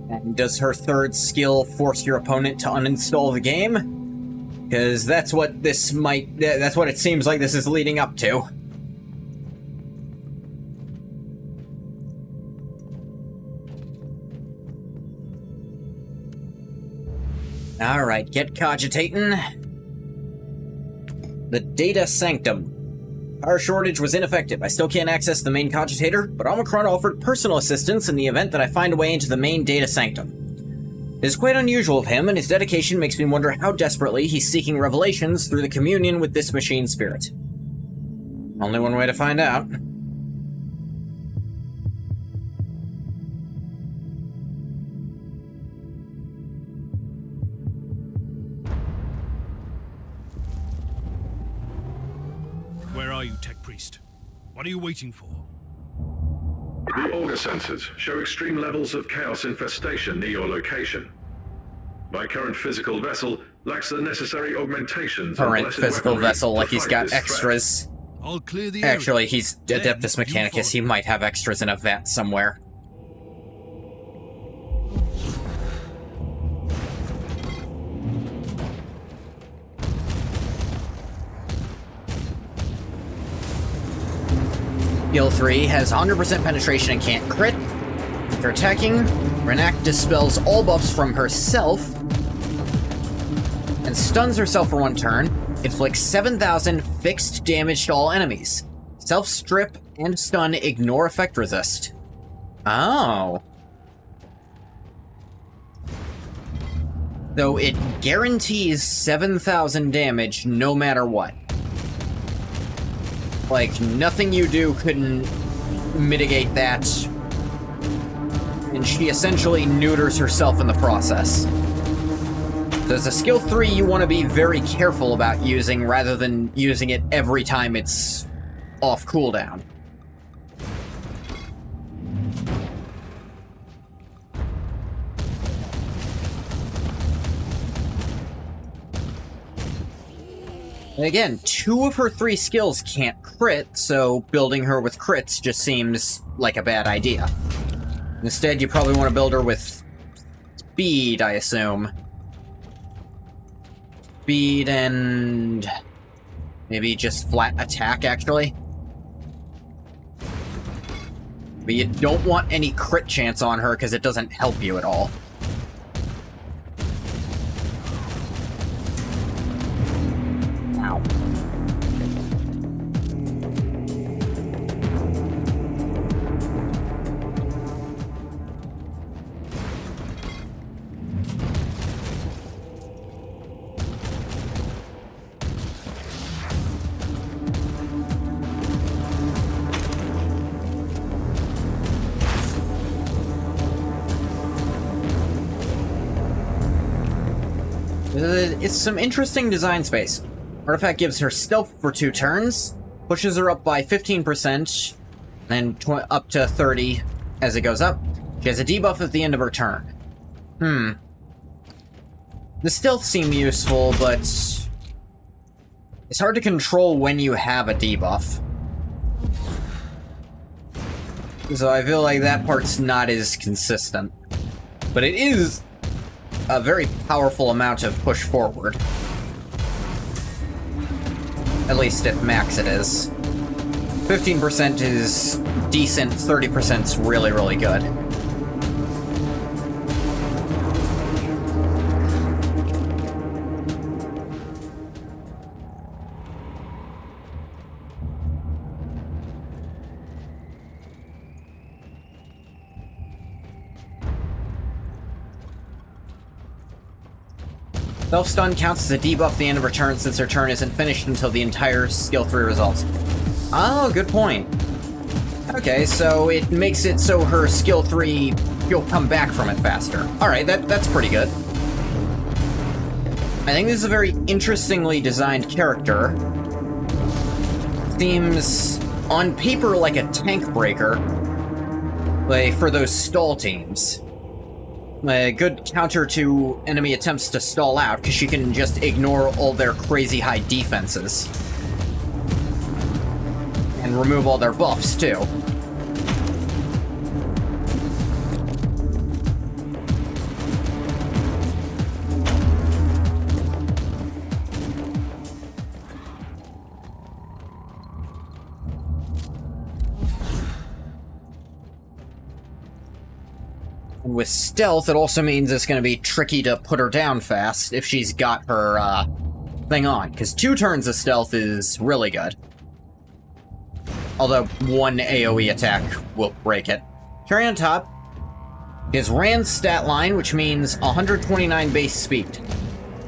And does her third skill force your opponent to uninstall the game? Because that's what this might... that's what it seems like this is leading up to. Alright, get cogitating. The Data Sanctum. Power shortage was ineffective. I still can't access the main cogitator, but Omicron offered personal assistance in the event that I find a way into the main Data Sanctum. It is quite unusual of him, and his dedication makes me wonder how desperately he's seeking revelations through the communion with this machine spirit. Only one way to find out. Where are you, Tech Priest? What are you waiting for? The auger sensors show extreme levels of chaos infestation near your location. My current physical vessel lacks the necessary augmentations. and Current blessed physical weaponry vessel, to like he's fight got this threat. extras. I'll clear the area. Actually, he's Then Adeptus you Mechanicus. follow He might have extras in a vat somewhere. Skill 3 has 100% penetration and can't crit. After attacking, Renac dispels all buffs from herself and stuns herself for 1 turn, inflicts 7,000 fixed damage to all enemies. Self-strip and stun ignore effect resist. Oh. Though it guarantees 7,000 damage no matter what. Like, nothing you do couldn't mitigate that. And she essentially neuters herself in the process. There's a skill 3 you want to be very careful about using rather than using it every time it's off cooldown. And again, 2 of her 3 skills can't crit, so building her with crits just seems like a bad idea. Instead, you probably want to build her with speed, I assume. Speed and maybe just flat attack, actually. But you don't want any crit chance on her because it doesn't help you at all. Ow. It's some interesting design space. Artifact gives her stealth for 2 turns, pushes her up by 15%, and up to 30 as it goes up. She has a debuff at the end of her turn. The stealth seemed useful, but it's hard to control when you have a debuff. So I feel like that part's not as consistent. But it is a very powerful amount of push forward. At least at max it is. 15% is decent, 30% is really, really good. Self-stun counts as a debuff at the end of her turn since her turn isn't finished until the entire skill 3 resolves. Oh, good point. Okay, so it makes it so her skill 3, you'll come back from it faster. Alright, that's pretty good. I think this is a very interestingly designed character. Seems, on paper, like a tank breaker. Like, for those stall teams. A good counter to enemy attempts to stall out, because she can just ignore all their crazy high defenses. And remove all their buffs, too. With stealth, it also means it's going to be tricky to put her down fast if she's got her thing on, because 2 turns of stealth is really good. Although 1 AoE attack will break it. Cherry on top is Rand's stat line, which means 129 base speed.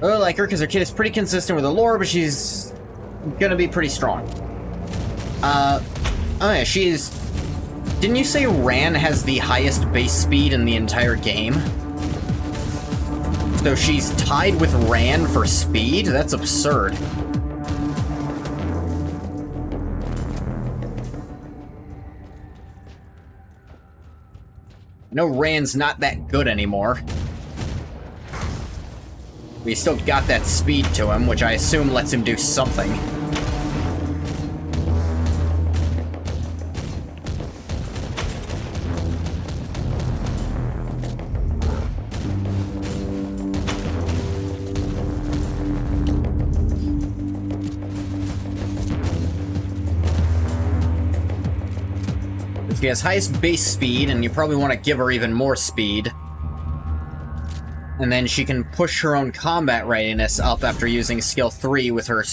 I really like her because her kit is pretty consistent with the lore, but she's going to be pretty strong. Oh yeah, she's... Didn't you say Rand has the highest base speed in the entire game? So she's tied with Rand for speed? That's absurd. No, Rand's not that good anymore. We still got that speed to him, which I assume lets him do something. She has highest base speed, and you probably want to give her even more speed. And then she can push her own combat readiness up after using skill 3 with her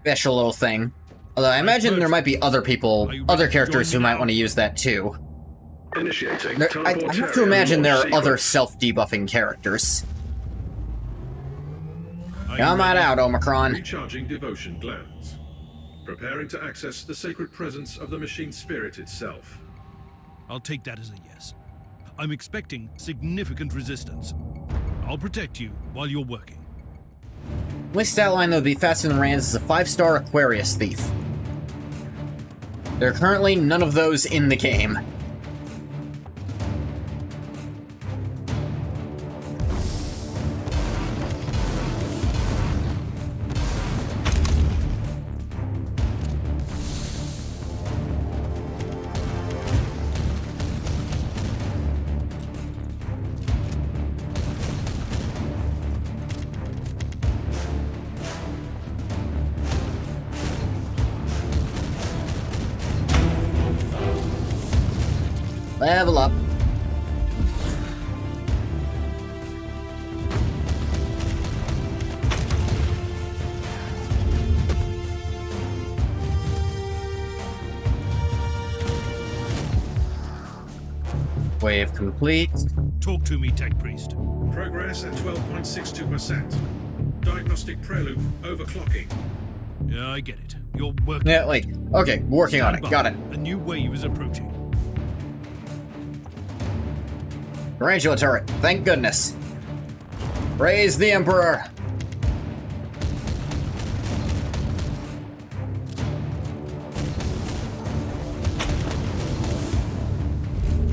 special little thing. Although I imagine there might be other characters who might want to use that too. Initiating I have to imagine there are other self-debuffing characters. Come on out, Omicron. Recharging devotion glands. Preparing to access the sacred presence of the machine spirit itself. I'll take that as a yes. I'm expecting significant resistance. I'll protect you while you're working. My stat line, though, would be faster than Rand's is a 5-star Aquarius Thief. There are currently none of those in the game. Level up. Wave complete. Talk to me, Tech Priest. Progress at 12.62%. Diagnostic prelude overclocking. Yeah, I get it. You're working. Yeah, like, okay, working on it. Got it. A new wave is approaching. Tarantula turret, thank goodness. Praise the Emperor.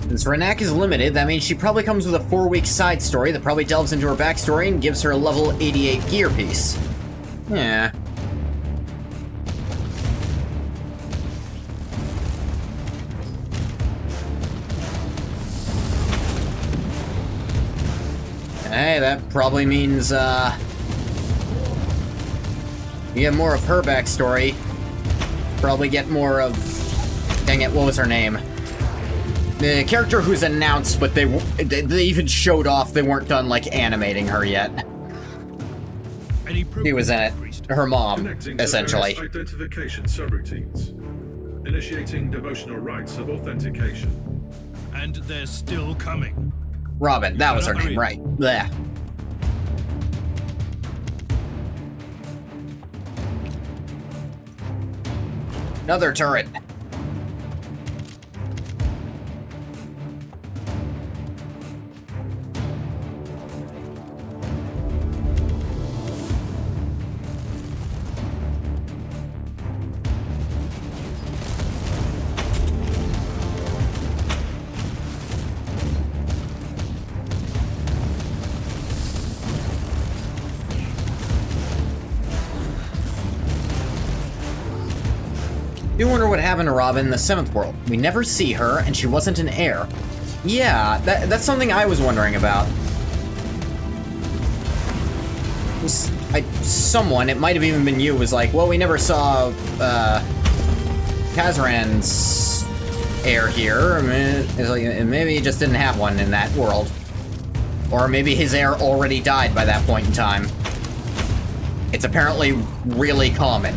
Since Renak is limited, that means she probably comes with a 4-week side story that probably delves into her backstory and gives her a level 88 gear piece. Yeah. Hey, that probably means, you get more of her backstory. Probably get more of... Dang it, what was her name? The character who's announced, but they even showed off they weren't done, like, animating her yet. She was in it. Her mom, essentially. Identification subroutines. Initiating devotional rites of authentication. And they're still coming. Robin, that was her name, right. Blech. Another turret. I do wonder what happened to Robin in the 7th world. We never see her, and she wasn't an heir. Yeah, that's something I was wondering about. Someone, it might have even been you, was like, well, we never saw, Kazran's heir here. I mean, it's like, maybe he just didn't have one in that world. Or maybe his heir already died by that point in time. It's apparently really common.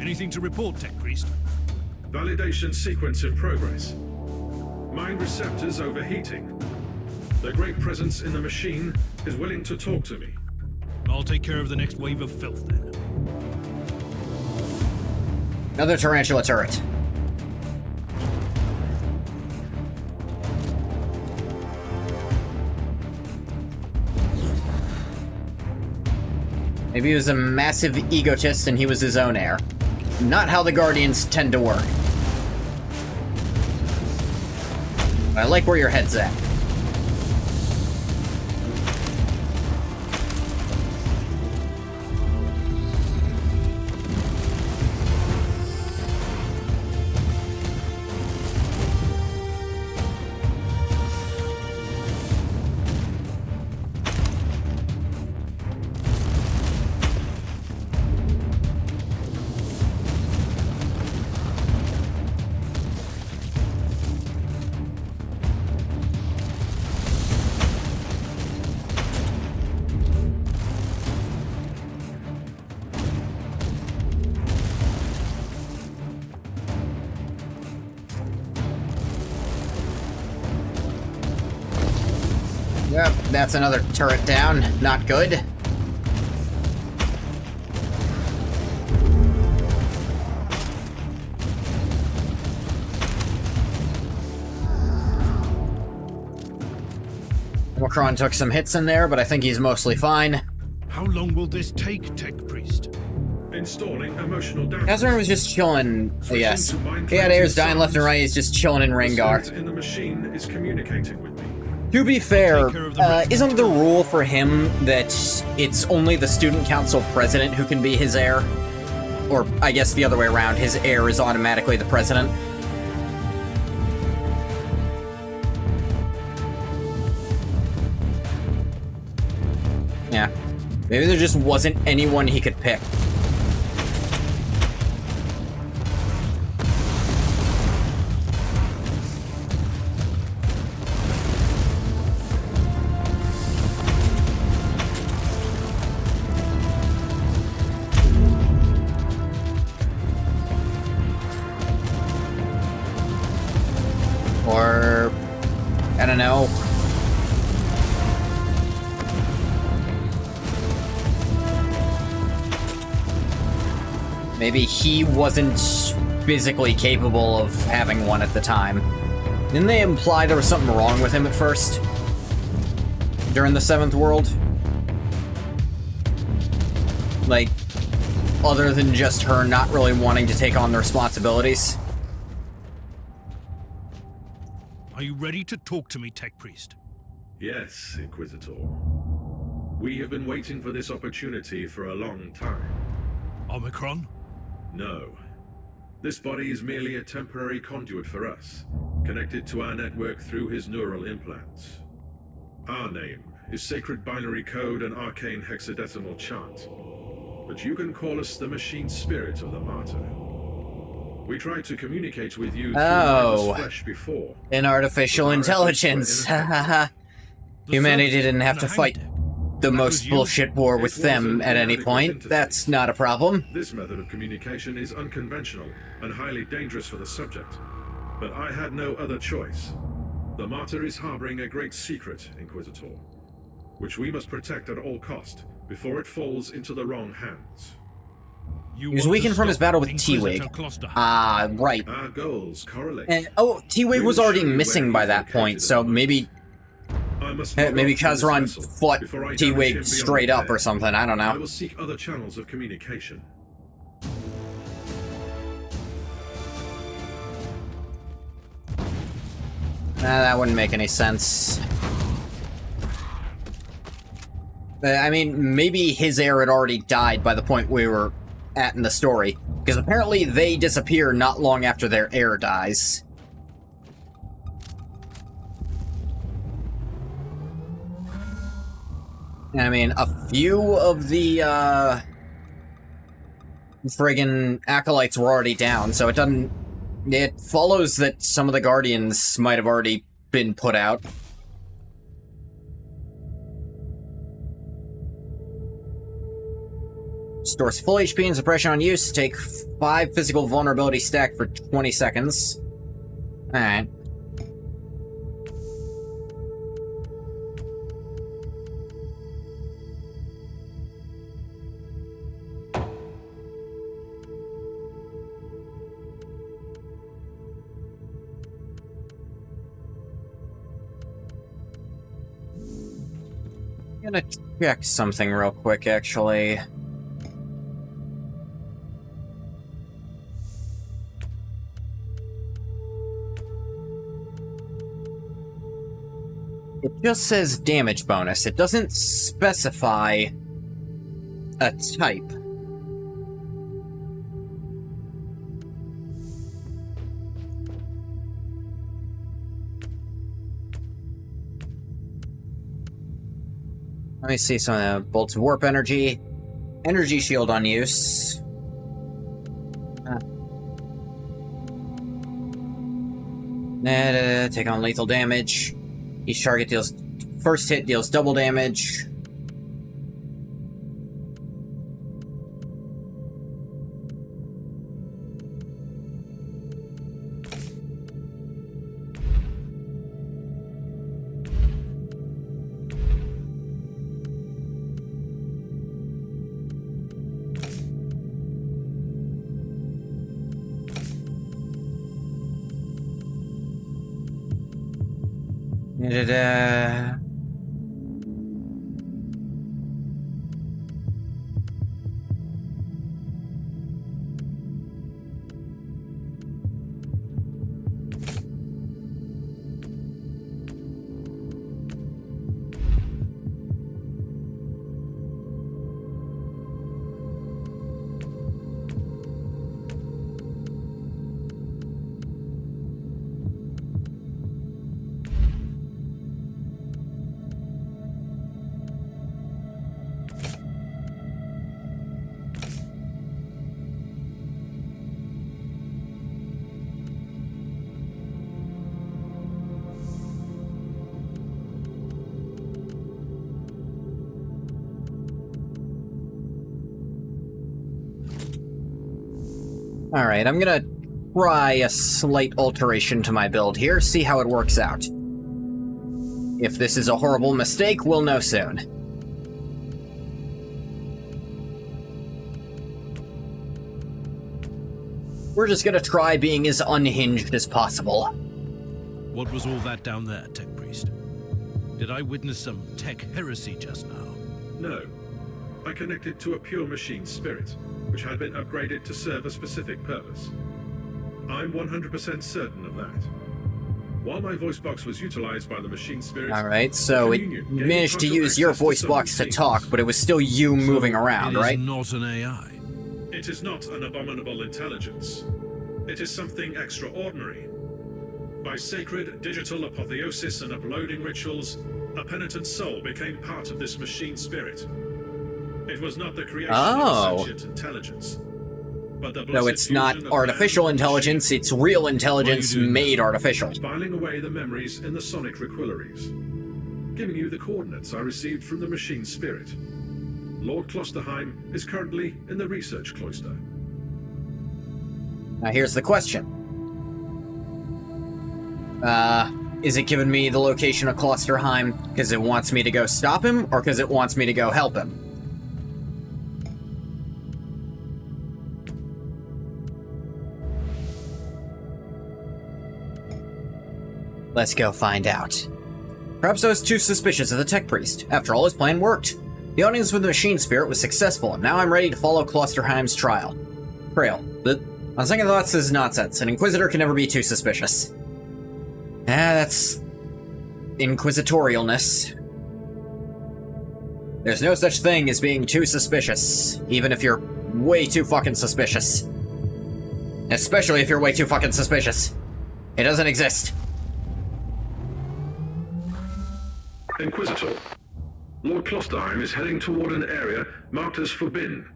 Anything to report, Tech Priest? Validation sequence in progress. Mind receptors overheating. The great presence in the machine is willing to talk to me. I'll take care of the next wave of filth, then. Another tarantula turret. Maybe he was a massive egotist and he was his own heir. Not how the Guardians tend to work. I like where your head's at. That's another turret down. Not good. Macron took some hits in there, but I think he's mostly fine. How long will this take, Tech Priest? Installing emotional damage. Kazran was just chilling, yes. He had airs dying left and right, he's just chilling in Rengar. In the machine is communicating with me. To be fair, isn't the rule for him that it's only the student council president who can be his heir? Or, I guess the other way around, his heir is automatically the president? Yeah. Maybe there just wasn't anyone he could pick. Or, I don't know. Maybe he wasn't physically capable of having one at the time. Didn't they imply there was something wrong with him at first? During the Seventh World? Like, other than just her not really wanting to take on the responsibilities? Are you ready to talk to me, Tech Priest? Yes, Inquisitor. We have been waiting for this opportunity for a long time. Omicron? No. This body is merely a temporary conduit for us, connected to our network through his neural implants. Our name is Sacred Binary Code and Arcane Hexadecimal Chant, but you can call us the Machine Spirit of the Martyr. We tried to communicate with you through flesh before. An artificial intelligence. Humanity didn't have to fight the most bullshit war with them at any point. That's not a problem. This method of communication is unconventional and highly dangerous for the subject. But I had no other choice. The Martyr is harboring a great secret, Inquisitor, which we must protect at all cost before it falls into the wrong hands. He was weakened from his battle with T-Wig. Ah, right. Our goals correlate. And, T-Wig was already missing by that point, so maybe Kazran fought T-Wig straight up or something, I don't know. I will seek other channels of communication. That wouldn't make any sense. I mean, maybe his heir had already died by the point we were at in the story, because apparently they disappear not long after their heir dies. I mean, a few of the, friggin' acolytes were already down, so it follows that some of the Guardians might have already been put out. Stores full HP and suppression on use. Take 5 physical vulnerability stack for 20 seconds. Alright. I'm gonna check something real quick, actually. It just says damage bonus. It doesn't specify a type. Let me see some of the bolts of warp energy. Energy shield on use. Take on lethal damage. Each target deals... First hit deals double damage. Da-da-da. Alright, I'm gonna try a slight alteration to my build here, see how it works out. If this is a horrible mistake, we'll know soon. We're just gonna try being as unhinged as possible. What was all that down there, Tech Priest? Did I witness some tech heresy just now? No. I connected to a pure machine spirit, which had been upgraded to serve a specific purpose. I'm 100% certain of that. While my voice box was utilized by the machine spirit... Alright, so it managed to use your voice box to talk, but it was still you moving around, right? It is not an AI. It is not an abominable intelligence. It is something extraordinary. By sacred digital apotheosis and uploading rituals, a penitent soul became part of this machine spirit. It was not the creation of sentient intelligence, but the no, it's not artificial intelligence, it's real intelligence made artificial. Filing away the memories in the sonic requillaries, giving you the coordinates I received from the machine spirit. Lord Klosterheim is currently in the research cloister. Now here's the question. Is it giving me the location of Klosterheim because it wants me to go stop him, or because it wants me to go help him? Let's go find out. Perhaps I was too suspicious of the Tech Priest. After all, his plan worked. The audience with the machine spirit was successful, and now I'm ready to follow Klosterheim's trail. But on second thoughts, this is nonsense. An Inquisitor can never be too suspicious. That's inquisitorialness. There's no such thing as being too suspicious, even if you're way too fucking suspicious. Especially if you're way too fucking suspicious. It doesn't exist. Inquisitor, Lord Klosterheim is heading toward an area marked as forbidden.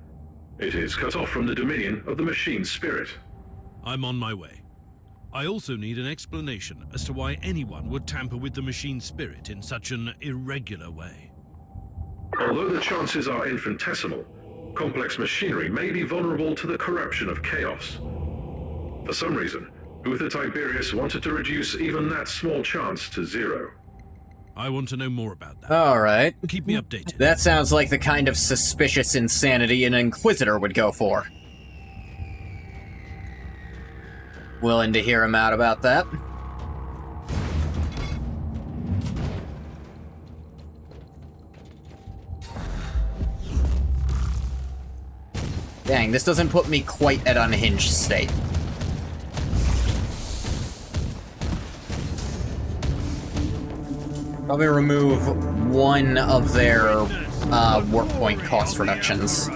It is cut off from the dominion of the machine spirit. I'm on my way. I also need an explanation as to why anyone would tamper with the machine spirit in such an irregular way. Although the chances are infinitesimal, complex machinery may be vulnerable to the corruption of chaos. For some reason, Uther Tiberius wanted to reduce even that small chance to zero. I want to know more about that. Alright. Keep me updated. That sounds like the kind of suspicious insanity an Inquisitor would go for. Willing to hear him out about that. Dang, this doesn't put me quite at unhinged state. Probably remove one of their work point cost reductions.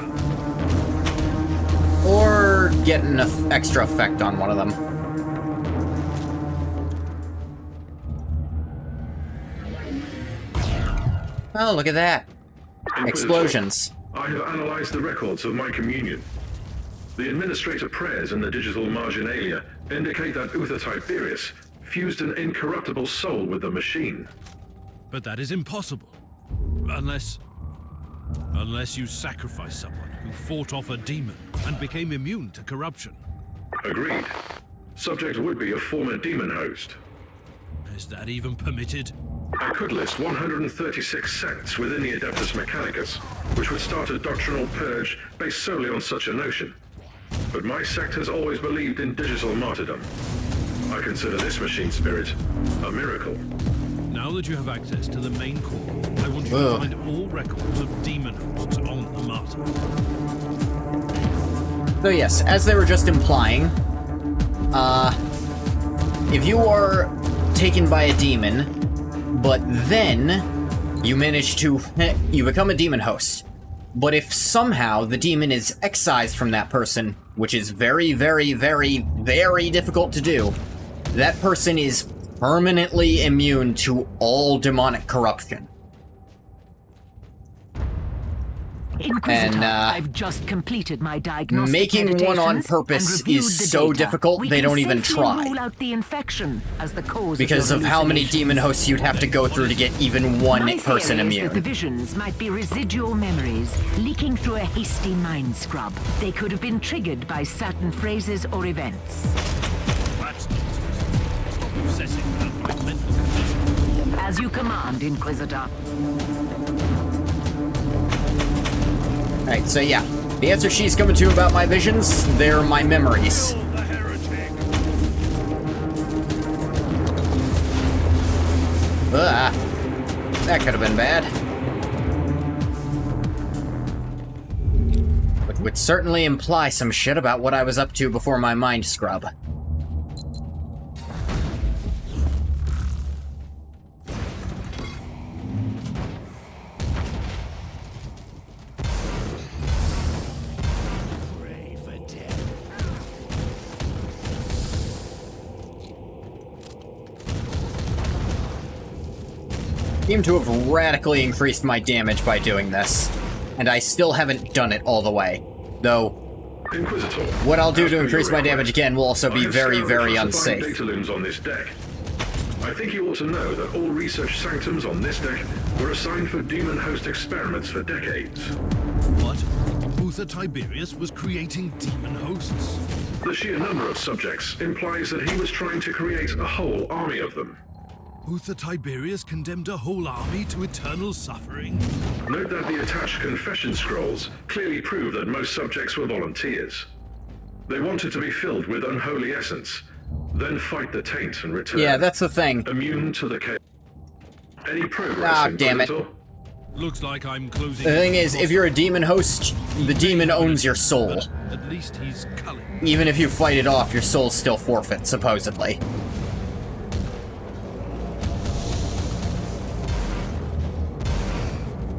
Or get an extra effect on one of them. Oh, look at that. Explosions. I have analyzed the records of my communion. The administrator prayers in the digital marginalia indicate that Uther Tiberius fused an incorruptible soul with the machine. But that is impossible. Unless you sacrifice someone who fought off a demon and became immune to corruption. Agreed. Subject would be a former demon host. Is that even permitted? I could list 136 sects within the Adeptus Mechanicus, which would start a doctrinal purge based solely on such a notion. But my sect has always believed in digital martyrdom. I consider this machine spirit a miracle. Now that you have access to the main core, I want you to find all records of demon hosts on the Martyr. So yes, as they were just implying, if you are taken by a demon, but then you manage to, you become a demon host. But if somehow the demon is excised from that person, which is very, very, very, very difficult to do, that person is permanently immune to all demonic corruption. Inquisitor, I've just completed my diagnostic making one on purpose is so difficult they don't even try. Rule out the infection as the cause because of how many demon hosts you'd have to go through to get even one person immune. That the visions might be residual memories leaking through a hasty mind scrub. They could have been triggered by certain phrases or events. That's nonsense. Stop obsessing about my mental condition. As you command, Inquisitor. Alright, so yeah. The answer she's coming to about my visions, they're my memories. That could have been bad. Which would certainly imply some shit about what I was up to before my mind scrub. Seem to have radically increased my damage by doing this, and I still haven't done it all the way. Though, Inquisitor, what I'll do to increase my damage again will also be very, very unsafe. Data looms on this deck. I think you ought to know that all research sanctums on this deck were assigned for demon host experiments for decades. What? Uther Tiberius was creating demon hosts? The sheer number of subjects implies that he was trying to create a whole army of them. Uther Tiberius condemned a whole army to eternal suffering? Note that the attached confession scrolls clearly prove that most subjects were volunteers. They wanted to be filled with unholy essence, then fight the taint and return. Yeah, that's the thing. Immune to the chaos. Any progress? Ah, damn it. Looks like I'm closing. The thing is, if you're a demon host, the demon owns your soul. At least he's culling. Even if you fight it off, your soul's still forfeit, supposedly.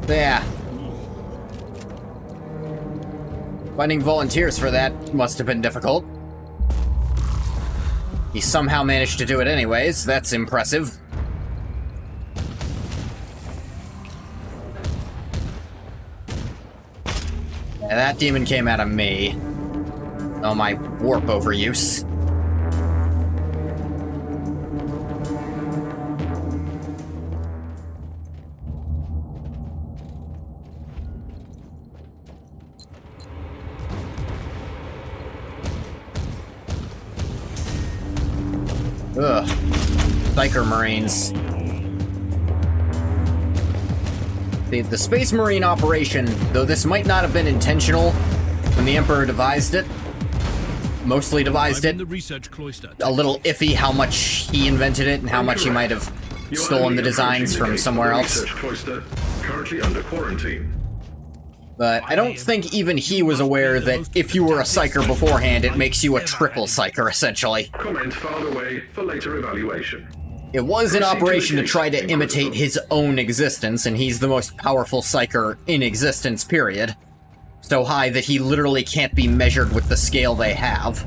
Yeah. Finding volunteers for that must have been difficult. He somehow managed to do it anyways. That's impressive. Yeah, that demon came out of me. Oh, my warp overuse. Ugh. Psyker Marines. The Space Marine operation, though this might not have been intentional when the Emperor devised it, mostly devised it, the research cloister. A little iffy how much he invented it and how much he might have stolen the designs from somewhere else. Research cloister, currently under quarantine. But I don't think even he was aware that if you were a Psyker beforehand, it makes you a triple Psyker, essentially. Comment filed away for later evaluation. It was an operation to try to imitate his own existence, and he's the most powerful Psyker in existence, period. So high that he literally can't be measured with the scale they have.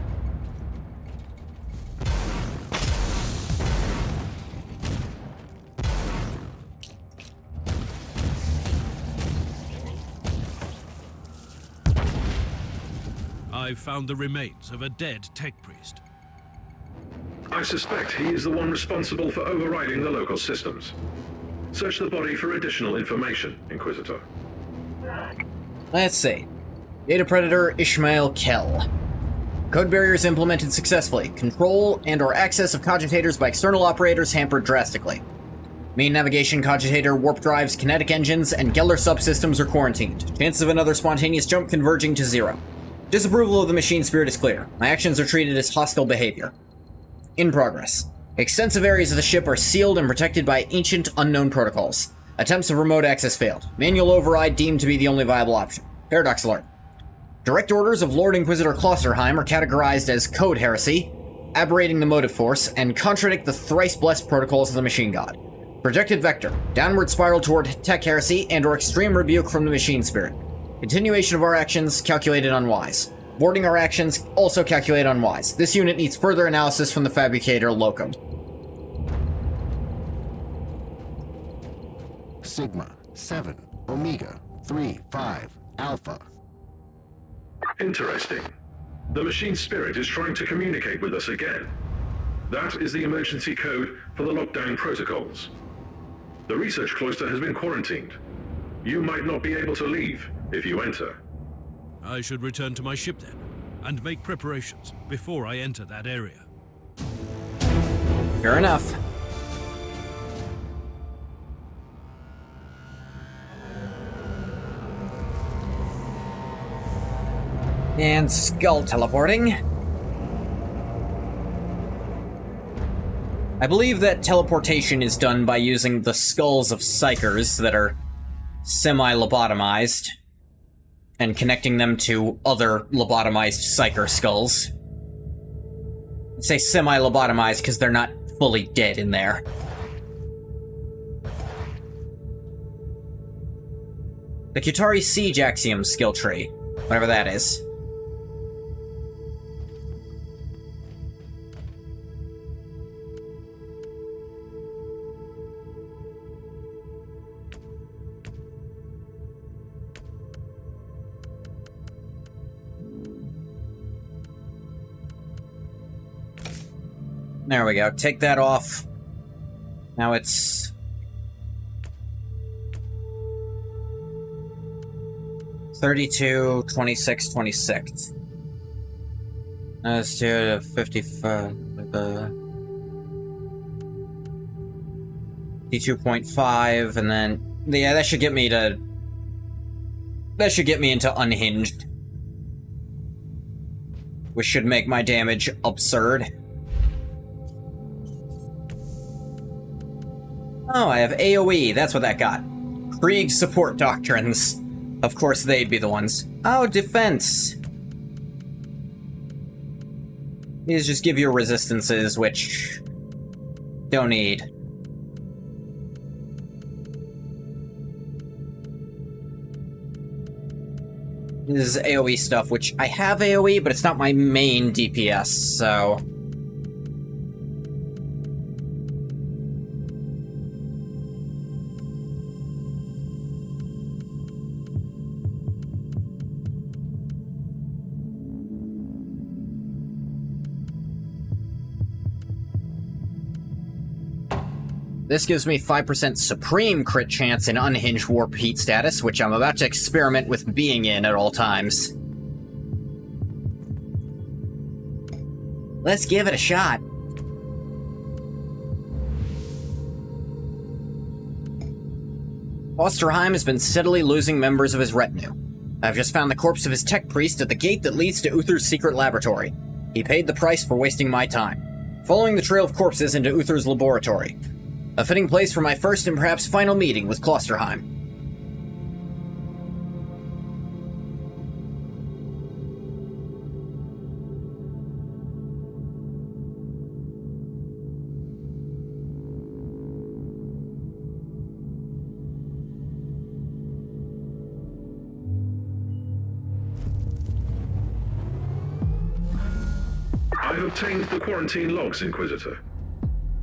I've found the remains of a dead tech priest. I suspect he is the one responsible for overriding the local systems. Search the body for additional information, Inquisitor. Let's see. Data Predator Ishmael Kell. Code barriers implemented successfully. Control and/or access of cogitators by external operators hampered drastically. Main navigation, cogitator, warp drives, kinetic engines, and Geller subsystems are quarantined. Chances of another spontaneous jump converging to 0. Disapproval of the machine spirit is clear. My actions are treated as hostile behavior. In progress. Extensive areas of the ship are sealed and protected by ancient, unknown protocols. Attempts of remote access failed. Manual override deemed to be the only viable option. Paradox alert. Direct orders of Lord Inquisitor Klosterheim are categorized as code heresy, aberrating the motive force, and contradict the thrice-blessed protocols of the machine god. Projected vector, downward spiral toward tech heresy and/or extreme rebuke from the machine spirit. Continuation of our actions, calculated unwise. Boarding our actions, also calculated unwise. This unit needs further analysis from the fabricator locum. Sigma 7 Omega 3 5 Alpha. Interesting. The machine spirit is trying to communicate with us again. That is the emergency code for the lockdown protocols. The research cloister has been quarantined. You might not be able to leave if you enter. I should return to my ship then, and make preparations before I enter that area. Fair enough. And skull teleporting. I believe that teleportation is done by using the skulls of psychers that are semi-lobotomized and connecting them to other lobotomized psycher skulls. I say semi-lobotomized because they're not fully dead in there. The Qatari Siege Axiom skill tree, whatever that is. There we go. Take that off. Now it's... $32, $26, $26. Let's do 55. 52.5, and then yeah, that should get me to. That should get me into unhinged, which should make my damage absurd. Oh, I have AoE, that's what that got. Krieg support doctrines. Of course they'd be the ones. Oh, defense. These just give you resistances, which... don't need. This is AoE stuff, which I have AoE, but it's not my main DPS, so... This gives me 5% supreme crit chance in unhinged warp heat status, which I'm about to experiment with being in at all times. Let's give it a shot. Osterheim has been steadily losing members of his retinue. I've just found the corpse of his tech priest at the gate that leads to Uther's secret laboratory. He paid the price for wasting my time. Following the trail of corpses into Uther's laboratory. A fitting place for my first and perhaps final meeting with Klosterheim. I've obtained the quarantine logs, Inquisitor.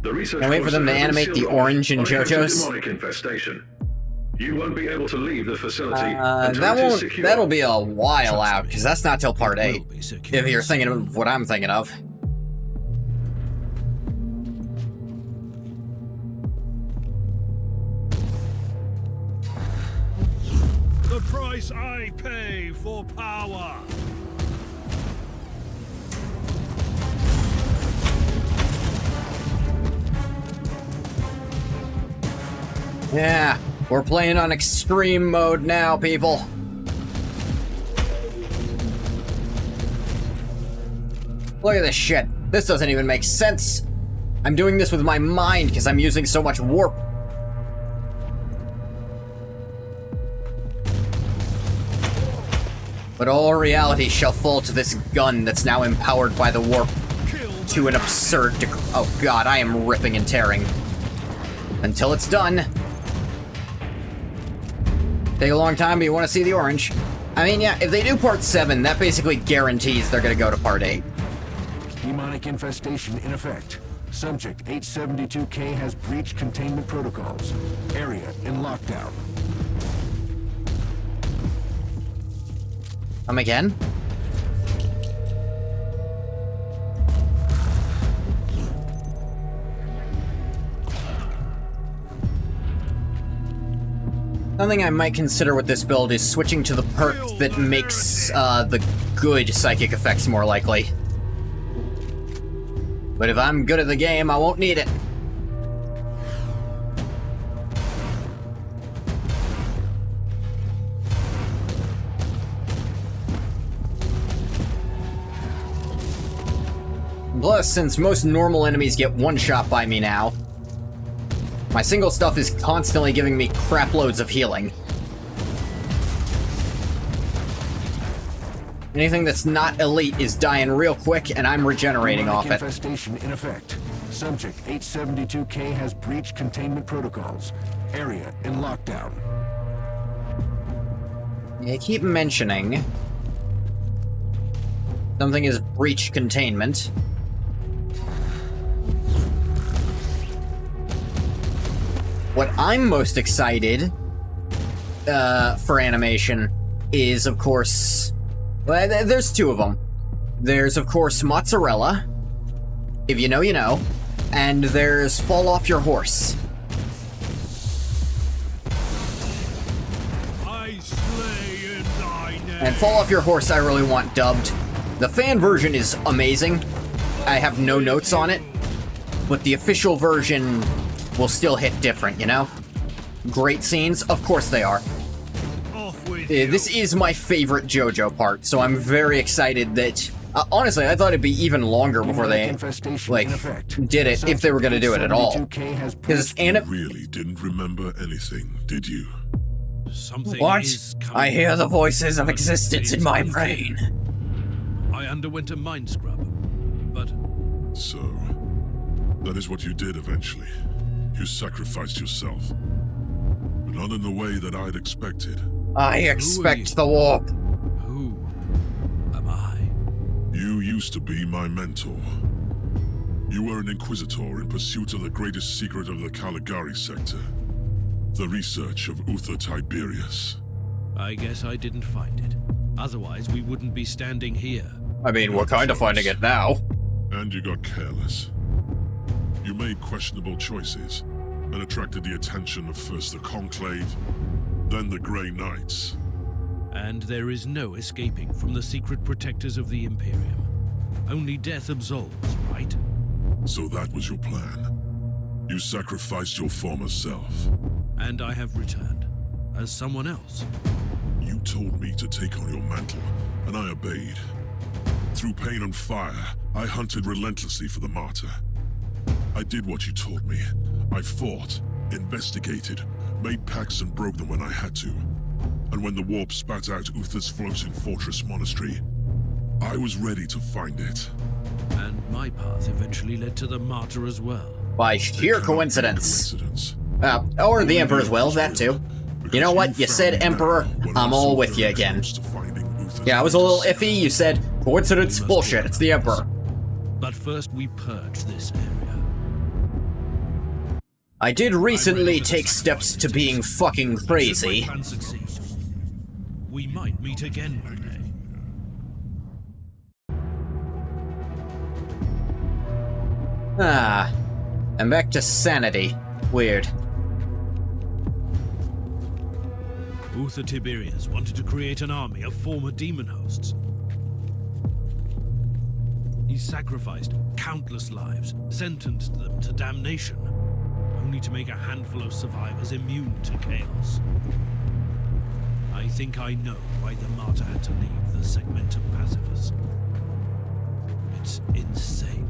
The research. Can't wait for them to animate the orange in JoJo's. Demonic infestation. You won't be able to leave the facility. That'll be a while out, because that's not till part 8. If you're thinking of what I'm thinking of. The price I pay for power. Yeah, we're playing on extreme mode now, people. Look at this shit. This doesn't even make sense. I'm doing this with my mind because I'm using so much warp. But all reality shall fall to this gun that's now empowered by the warp to an absurd degree. Oh god, I am ripping and tearing. Until it's done. Take a long time, but you want to see the orange. I mean, yeah, if they do part 7, that basically guarantees they're gonna go to part 8. Demonic infestation in effect. Subject 872K has breached containment protocols. Area in lockdown. Come again? Something I might consider with this build is switching to the perk that makes the good psychic effects more likely. But if I'm good at the game, I won't need it. Plus, since most normal enemies get one shot by me now, my single stuff is constantly giving me crap loads of healing. Anything that's not elite is dying real quick, and I'm regenerating off it. Infestation in effect. Subject 872K has breached containment protocols. Area in lockdown. You keep mentioning something is breach containment. What I'm most excited for animation is, of course, well, there's two of them. There's, of course, mozzarella. If you know, you know. And there's fall off your horse. I slay in thy name. And fall off your horse I really want dubbed. The fan version is amazing. I have no notes on it. But the official version will still hit different, you know? Great scenes? Of course they are. This is my favorite JoJo part, so I'm very excited that... honestly, I thought it'd be even longer before they, like, did it, if they were gonna do it at all. Because You really didn't remember anything, did you? Something What? is coming. I hear the voices of existence in my brain. I underwent a mind scrub, but So, that is what you did eventually. You sacrificed yourself. But not in the way that I'd expected. I expect the warp. who am I? You used to be my mentor. You were an Inquisitor in pursuit of the greatest secret of the Caligari sector. The research of Uther Tiberius. I guess I didn't find it. Otherwise, we wouldn't be standing here. I mean, we're kind of finding it now. And you got careless. You made questionable choices, and attracted the attention of first the Conclave, then the Grey Knights. And there is no escaping from the secret protectors of the Imperium. Only death absolves, right? So that was your plan. You sacrificed your former self. And I have returned, as someone else. You told me to take on your mantle, and I obeyed. Through pain and fire, I hunted relentlessly for the Martyr. I did what you told me. I fought, investigated, made pacts and broke them when I had to. And when the warp spat out Uther's floating fortress monastery, I was ready to find it. And my path eventually led to the Martyr as well. By sheer coincidence. Or the Emperor's will, that too. You know what? You said Emperor, I'm all with you again. Yeah, I was a little iffy. You said, coincidence, bullshit, it's the Emperor. But first we purge this area. I did recently take steps to being fucking crazy. Should my plan succeed, we might meet again one day. Ah. I'm back to sanity. Weird. Uther Tiberius wanted to create an army of former demon hosts. He sacrificed countless lives, sentenced them to damnation, only to make a handful of survivors immune to chaos. I think I know why the Martyr had to leave the Segmentum Pacifus. It's insane.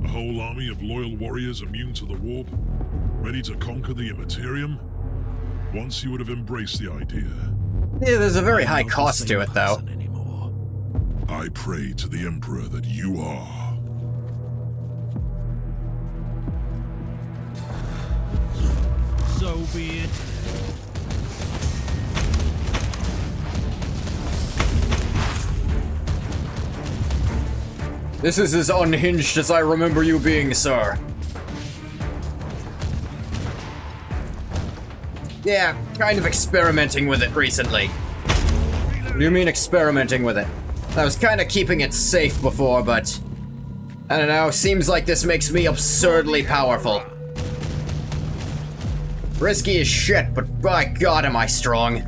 A whole army of loyal warriors immune to the warp, ready to conquer the Immaterium? Once you would have embraced the idea. Yeah, there's a very high cost to it, though. I pray to the Emperor that you are. So be it. This is as unhinged as I remember you being, sir. Yeah, kind of experimenting with it recently. What do you mean experimenting with it? I was kind of keeping it safe before, but... I don't know, seems like this makes me absurdly powerful. Risky as shit, but by God am I strong.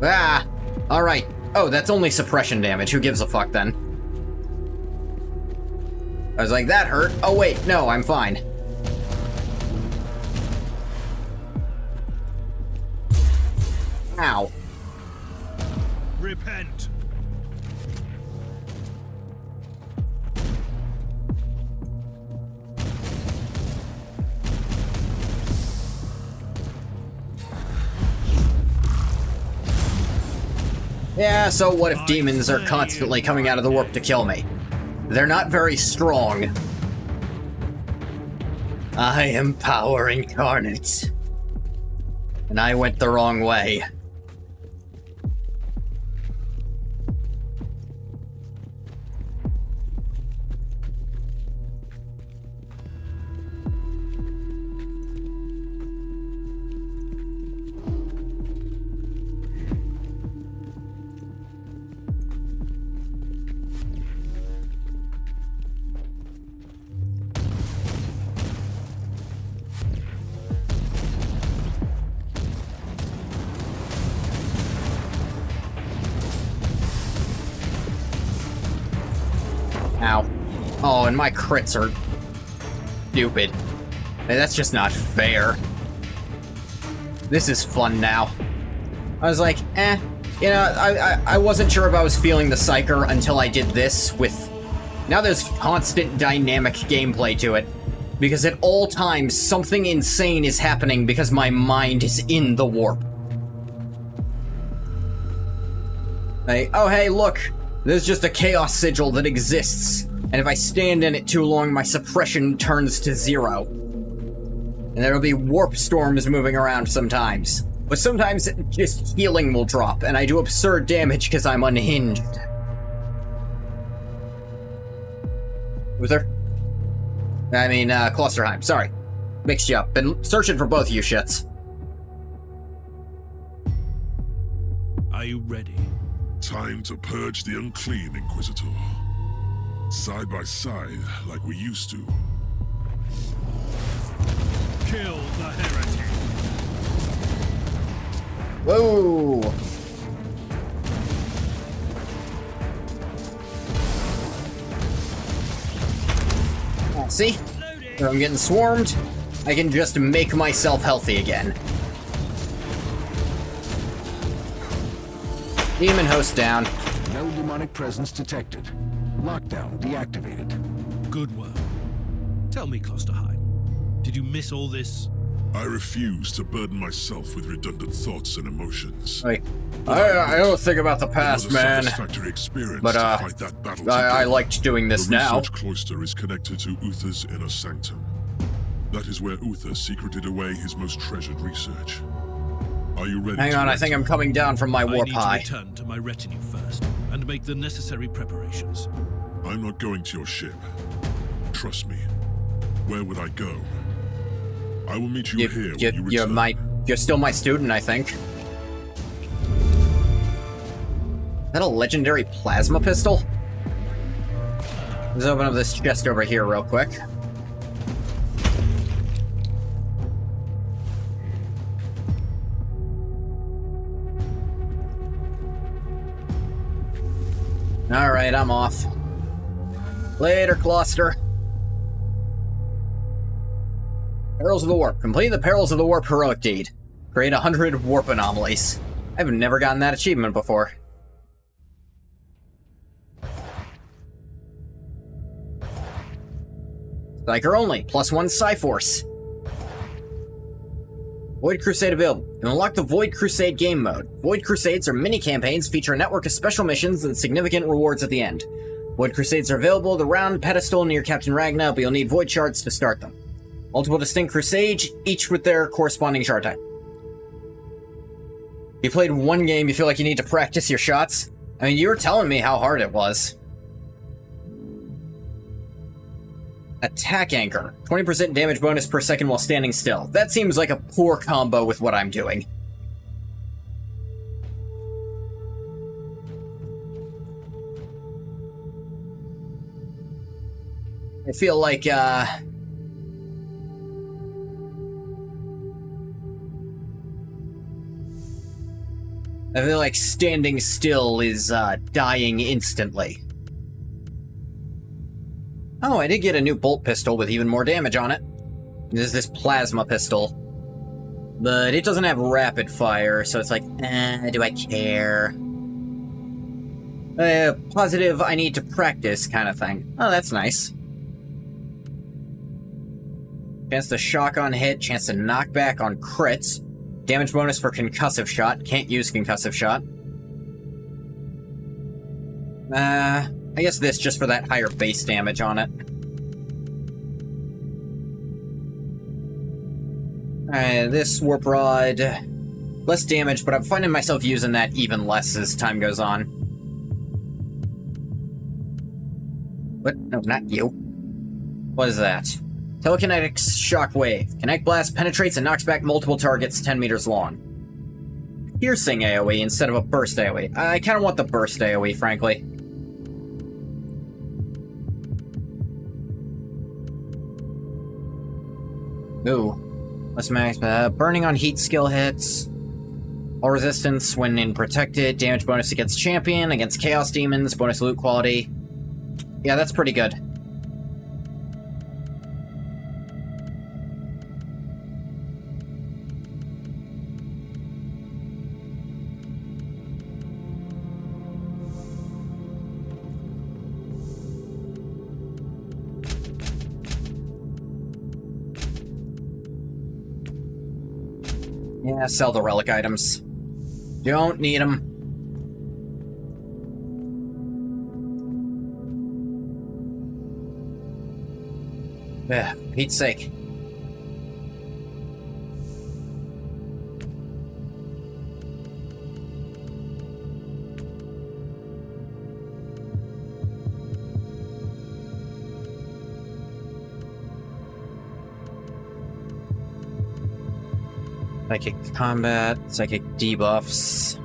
Ah, alright. Oh, that's only suppression damage, who gives a fuck then? I was like, that hurt. Oh wait, no, I'm fine. Ow. Repent. Yeah, so what if demons are constantly coming out of the warp to kill me? They're not very strong. I am power incarnate. And I went the wrong way. Ow. Oh, and my crits are stupid. Hey, that's just not fair. This is fun now. I was like, eh. You know, I wasn't sure if I was feeling the Psyker until I did this with... Now there's constant dynamic gameplay to it. Because at all times, something insane is happening because my mind is in the warp. Hey, oh hey, look! There's just a chaos sigil that exists, and if I stand in it too long, my suppression turns to 0. And there'll be warp storms moving around sometimes. But sometimes just healing will drop, and I do absurd damage because I'm unhinged. Uther? I mean, Klosterheim, sorry. Mixed you up. Been searching for both you shits. Are you ready? Time to purge the unclean, Inquisitor. Side by side, like we used to. Kill the heretic. Whoa! See? If I'm getting swarmed, I can just make myself healthy again. Demon host down. No demonic presence detected. Lockdown deactivated. Good work. Tell me, Klosterheim, did you miss all this? I refuse to burden myself with redundant thoughts and emotions. Like, I don't think about the past, man. Experience But, to fight that battle I liked doing this the now. research cloister is connected to Uther's inner sanctum. That is where Uther secreted away his most treasured research. Are you ready? Hang on, I think I'm coming down from my warp high. I need to return to my retinue first and make the necessary preparations. I'm not going to your ship. Trust me. Where would I go? I will meet you here when you return. You're still my student, I think. Is that a legendary plasma pistol? Let's open up this chest over here real quick. Alright, I'm off. Later, Kloster. Perils of the Warp. Complete the Perils of the Warp heroic deed. Create 100 warp anomalies. I've never gotten that achievement before. Psyker only, +1 Psyforce. Void Crusade available. You can unlock the Void Crusade game mode. Void Crusades are mini-campaigns, feature a network of special missions and significant rewards at the end. Void Crusades are available at the round pedestal near Captain Ragna, but you'll need Void Shards to start them. Multiple distinct Crusades, each with their corresponding shard type. You played one game, you feel like you need to practice your shots? I mean, you were telling me how hard it was. Attack Anchor. 20% damage bonus per second while standing still. That seems like a poor combo with what I'm doing. I feel like, I feel like standing still is, dying instantly. Oh, I did get a new bolt pistol with even more damage on it. There's this plasma pistol. But it doesn't have rapid fire, so it's like, do I care? Positive I need to practice kind of thing. Oh, that's nice. Chance to shock on hit, chance to knock back on crits. Damage bonus for concussive shot. Can't use concussive shot. I guess this just for that higher base damage on it. Alright, this Warp Rod. Less damage, but I'm finding myself using that even less as time goes on. What? No, not you. What is that? Telekinetics Shockwave. Kinetic Blast penetrates and knocks back multiple targets 10 meters long. Piercing AoE instead of a burst AoE. I kind of want the burst AoE, frankly. Ooh. Let's max. Burning on heat skill hits. All resistance when in protected. Damage bonus against champion, against chaos demons, bonus loot quality. Yeah, that's pretty good. Yeah, sell the relic items. Don't need them. Yeah, Pete's sake. Psychic combat, psychic debuffs.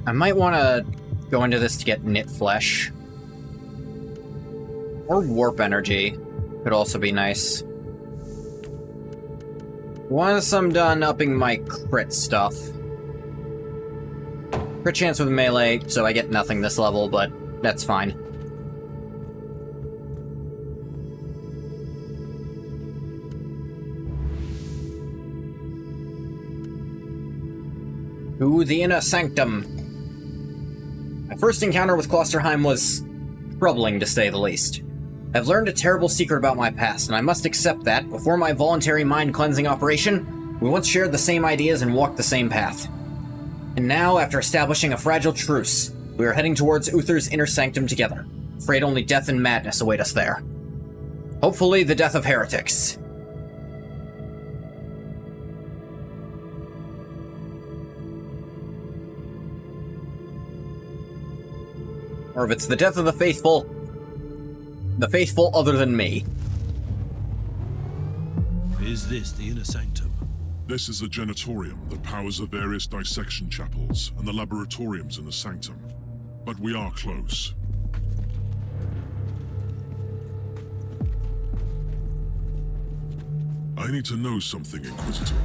I might want to go into this to get knit flesh. Or warp energy could also be nice. Once I'm done upping my crit stuff. Crit chance with melee, so I get nothing this level, but that's fine. To the Inner Sanctum. My first encounter with Klosterheim was troubling, to say the least. I've learned a terrible secret about my past, and I must accept that, before my voluntary mind-cleansing operation, we once shared the same ideas and walked the same path. And now, after establishing a fragile truce, we are heading towards Uther's Inner Sanctum together, afraid only death and madness await us there. Hopefully the death of heretics. Or if it's the death of the faithful other than me. Is this the Inner Sanctum? This is the Genitorium that powers the various dissection chapels and the laboratoriums in the Sanctum. But we are close. I need to know something, Inquisitor.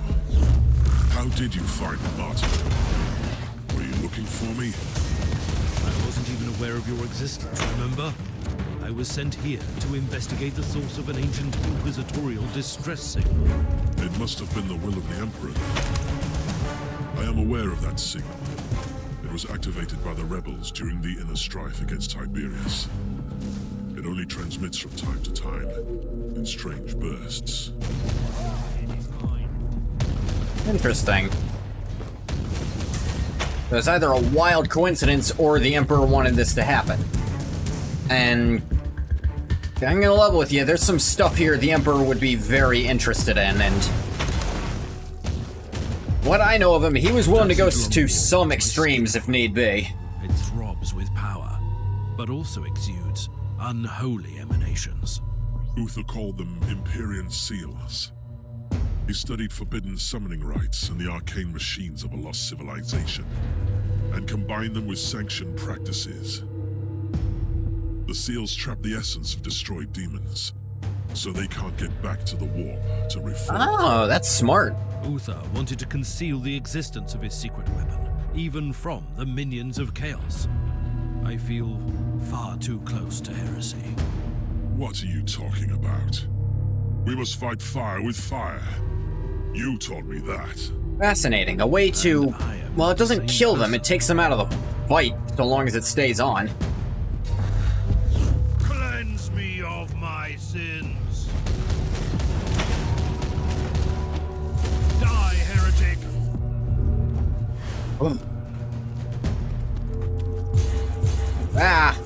How did you find the Martyr? Were you looking for me? I wasn't even aware of your existence, remember? I was sent here to investigate the source of an ancient inquisitorial distress signal. It must have been the will of the Emperor, then. I am aware of that signal. It was activated by the rebels during the inner strife against Tiberius. It only transmits from time to time, in strange bursts. Interesting. It was either a wild coincidence or the Emperor wanted this to happen. And I'm gonna level with you, there's some stuff here the Emperor would be very interested in, and what I know of him, he was willing to go to some extremes if need be. It throbs with power, but also exudes unholy emanations. Uther called them Empyrean seals. He studied forbidden summoning rites and the arcane machines of a lost civilization, and combined them with sanctioned practices. The seals trap the essence of destroyed demons, so they can't get back to the warp to reform. Oh, that's smart. Uther wanted to conceal the existence of his secret weapon, even from the minions of chaos. I feel far too close to heresy. What are you talking about? We must fight fire with fire. You told me that. Fascinating. A way to... Well, it doesn't kill them, it takes them out of the fight, so long as it stays on. Cleanse me of my sins. Die, heretic. Ah!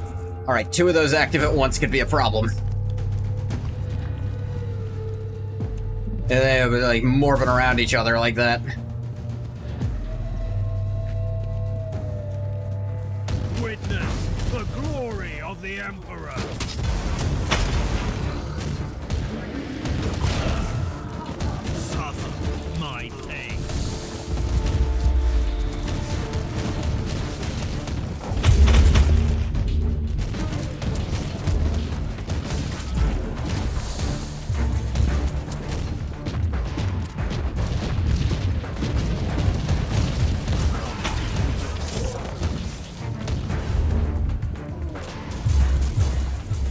Alright, 2 of those active at once could be a problem. They were like morphing around each other like that. Witness the glory of the Emperor. Suffer my pain.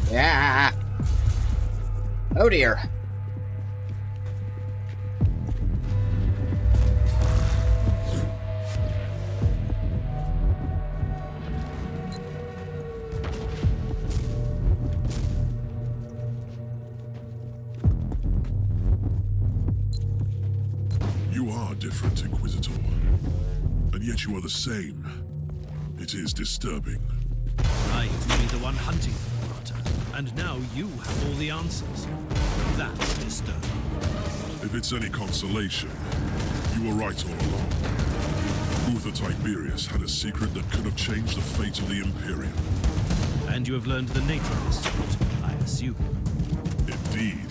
Yeah. Oh dear. You are different, Inquisitor. And yet you are the same. It is disturbing. I used to be the one hunting for the Martyr, and now you have all the answers. That's disturbing. If it's any consolation, you were right all along. Uther Tiberius had a secret that could have changed the fate of the Imperium. And you have learned the nature of this secret, I assume. Indeed.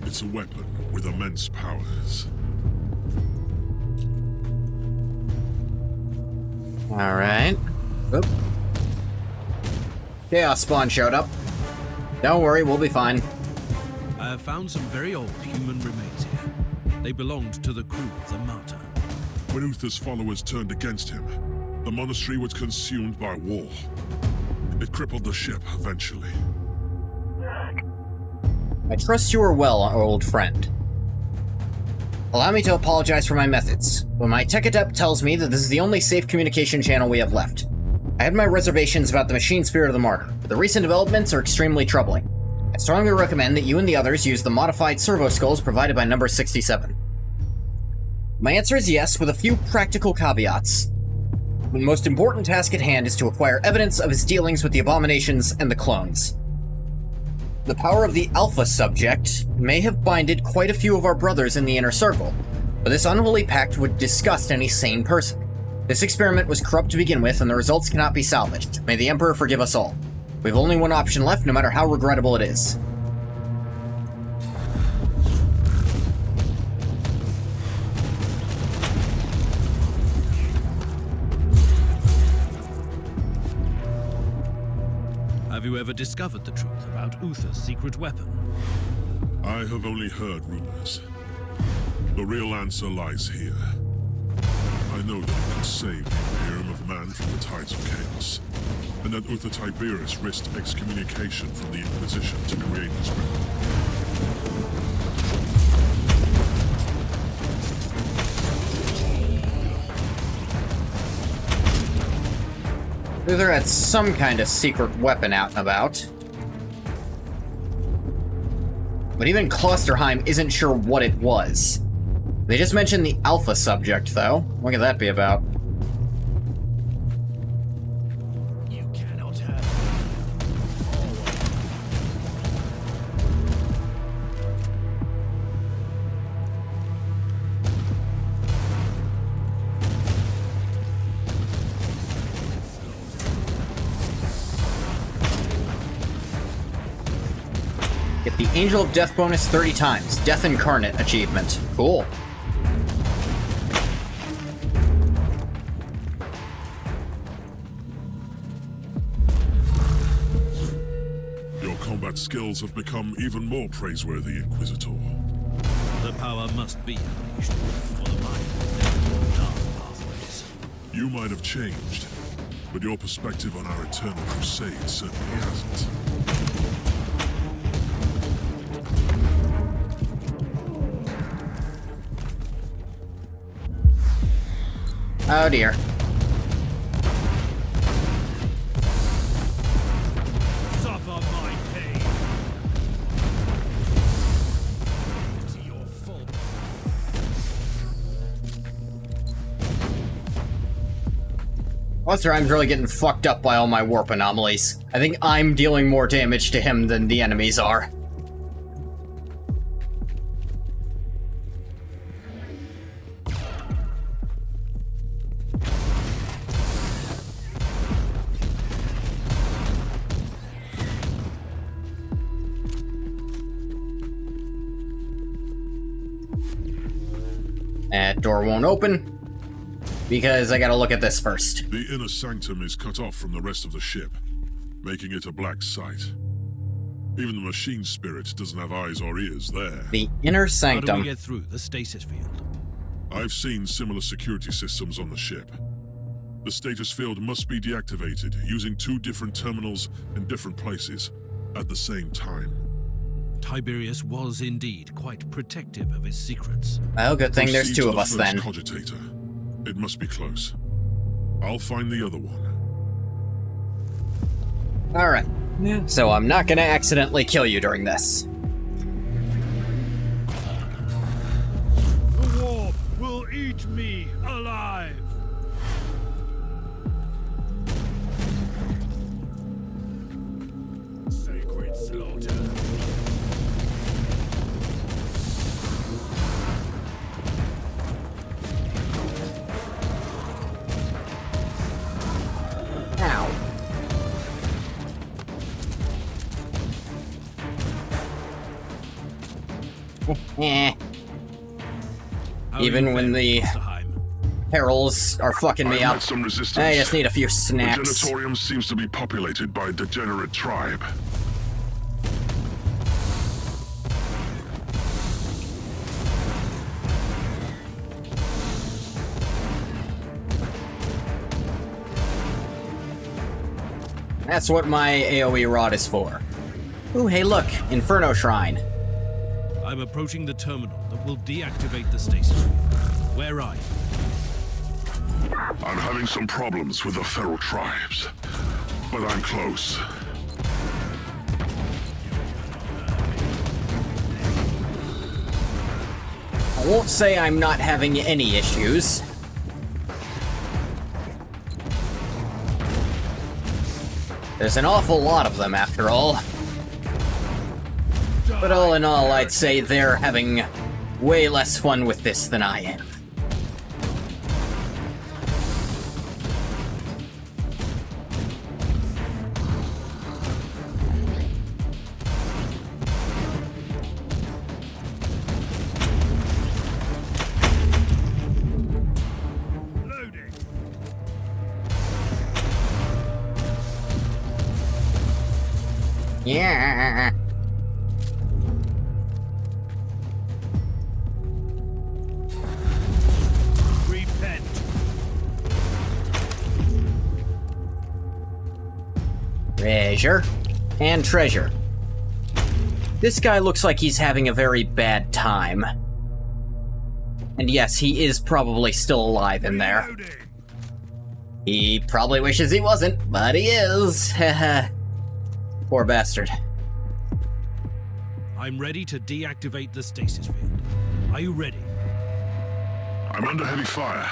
It's a weapon with immense powers. Alright. Oop. Chaos Spawn showed up. Don't worry, we'll be fine. I have found some very old human remains here. They belonged to the crew of the Martyr. When Uther's followers turned against him, the monastery was consumed by war. It crippled the ship eventually. I trust you are well, our old friend. Allow me to apologize for my methods. When my tech adept tells me that this is the only safe communication channel we have left. I had my reservations about the machine spirit of the Martyr, but the recent developments are extremely troubling. I strongly recommend that you and the others use the modified servo skulls provided by number 67. My answer is yes, with a few practical caveats. The most important task at hand is to acquire evidence of his dealings with the abominations and the clones. The power of the Alpha subject may have binded quite a few of our brothers in the inner circle, but this unholy pact would disgust any sane person. This experiment was corrupt to begin with, and the results cannot be salvaged. May the Emperor forgive us all. We have only one option left, no matter how regrettable it is. Have you ever discovered the truth about Uther's secret weapon? I have only heard rumors. The real answer lies here. I know that it can save the Imperium of Man from the tides of chaos, and that Uther Tiberius risked excommunication from the Inquisition to create this weapon. Luther had some kind of secret weapon out and about. But even Klosterheim isn't sure what it was. They just mentioned the Alpha subject, though. What could that be about? You cannot hurt. Get the Angel of Death bonus 30 times. Death Incarnate achievement. Cool. Your combat skills have become even more praiseworthy, Inquisitor. The power must be unleashed, for the mind of dark pathways. You might have changed, but your perspective on our eternal crusade certainly hasn't. Oh dear. Suffer my pain. To your full. Klosterheim's really getting fucked up by all my warp anomalies. I think I'm dealing more damage to him than the enemies are. That door won't open, because I gotta look at this first. The inner sanctum is cut off from the rest of the ship, making it a black site. Even the machine spirit doesn't have eyes or ears there. The inner sanctum. How do we get through the stasis field? I've seen similar security systems on the ship. The status field must be deactivated using 2 different terminals in different places at the same time. Tiberius was indeed quite protective of his secrets. Well, good thing there's Proceed 2 to of the us first then. Cogitator. It must be close. I'll find the other one. Alright. So I'm not gonna accidentally kill you during this. The warp will eat me alive. Sacred slaughter. Ow. Eh. Even when the perils are fucking me I've up, met some resistance. I just need a few The snacks. Genitorium seems to be populated by a degenerate tribe. That's what my AoE rod is for. Ooh, hey look, Inferno Shrine. I'm approaching the terminal that will deactivate the stasis field. Where are you? I'm having some problems with the feral tribes, but I'm close. I won't say I'm not having any issues. There's an awful lot of them, after all. But all in all, I'd say they're having way less fun with this than I am. Yeah. Repent. Treasure. And treasure. This guy looks like he's having a very bad time. And yes, he is probably still alive in there. He probably wishes he wasn't, but he is. Poor bastard. I'm ready to deactivate the stasis field. Are you ready? I'm under heavy fire,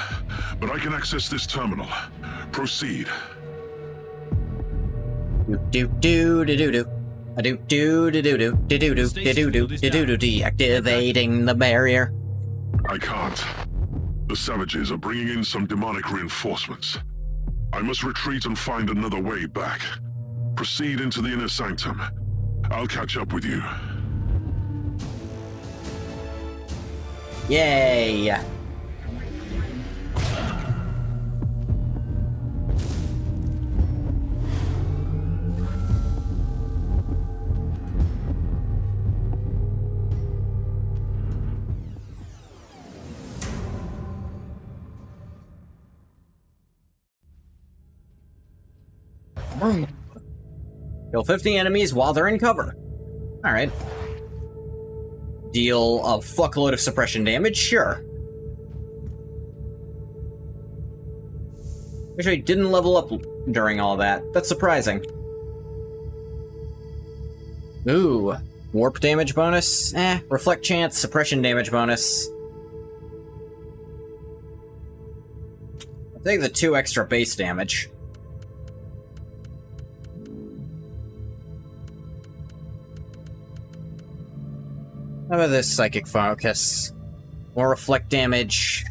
but I can access this terminal. Proceed. Deactivating the barrier. I can't. The savages are bringing in some demonic reinforcements. I must retreat and find another way back. Proceed into the inner sanctum. I'll catch up with you. Yay! Kill 50 enemies while they're in cover. Alright. Deal a fuckload of suppression damage? Sure. Actually, didn't level up during all that. That's surprising. Ooh. Warp damage bonus? Reflect chance, suppression damage bonus. I'll take the 2 extra base damage. How about this psychic focus? More reflect damage.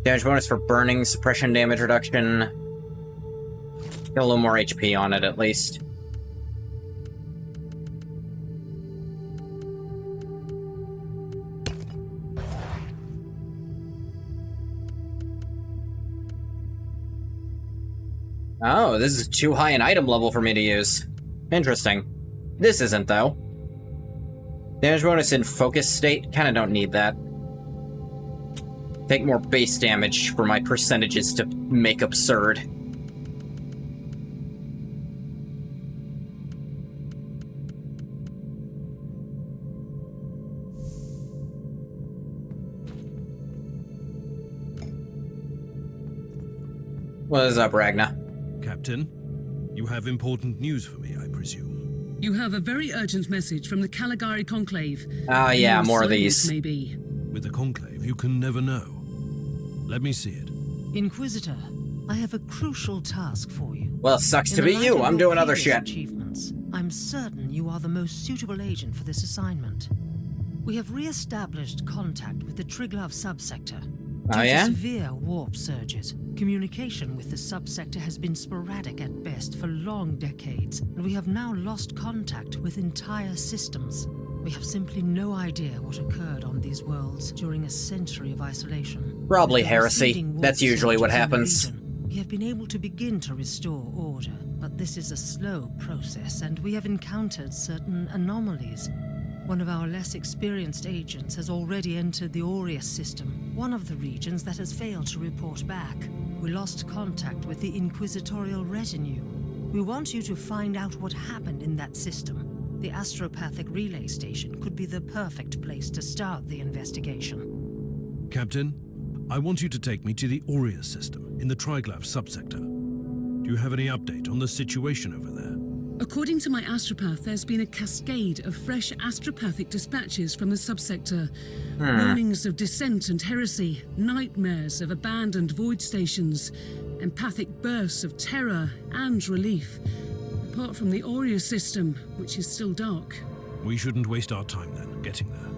Damage bonus for burning, suppression damage reduction. Get a little more HP on it, at least. Oh, this is too high an item level for me to use. Interesting. This isn't, though. Damage bonus in focus state? Kinda don't need that. Take more base damage for my percentages to make absurd. What is up, Ragna? Captain, you have important news for me, I presume. You have a very urgent message from the Caligari Conclave. Oh yeah, more of these. Maybe. With the Conclave, you can never know. Let me see it. Inquisitor, I have a crucial task for you. Well, sucks to be you. I'm doing other shit. Achievements, I'm certain you are the most suitable agent for this assignment. We have re-established contact with the Triglav subsector. Oh yeah? Due to severe warp surges, communication with the subsector has been sporadic at best for long decades, and we have now lost contact with entire systems. We have simply no idea what occurred on these worlds during a century of isolation. Probably heresy. That's usually what happens. We have been able to begin to restore order, but this is a slow process, and we have encountered certain anomalies. One of our less experienced agents has already entered the Aureus system, one of the regions that has failed to report back. We lost contact with the inquisitorial retinue. We want you to find out what happened in that system. The astropathic relay station could be the perfect place to start the investigation. Captain, I want you to take me to the Aureus system in the Triglav subsector. Do you have any update on the situation over there? According to my astropath, there's been a cascade of fresh astropathic dispatches from the subsector. Warnings of dissent and heresy, nightmares of abandoned void stations, empathic bursts of terror and relief. Apart from the Aureus system, which is still dark. We shouldn't waste our time then, getting there.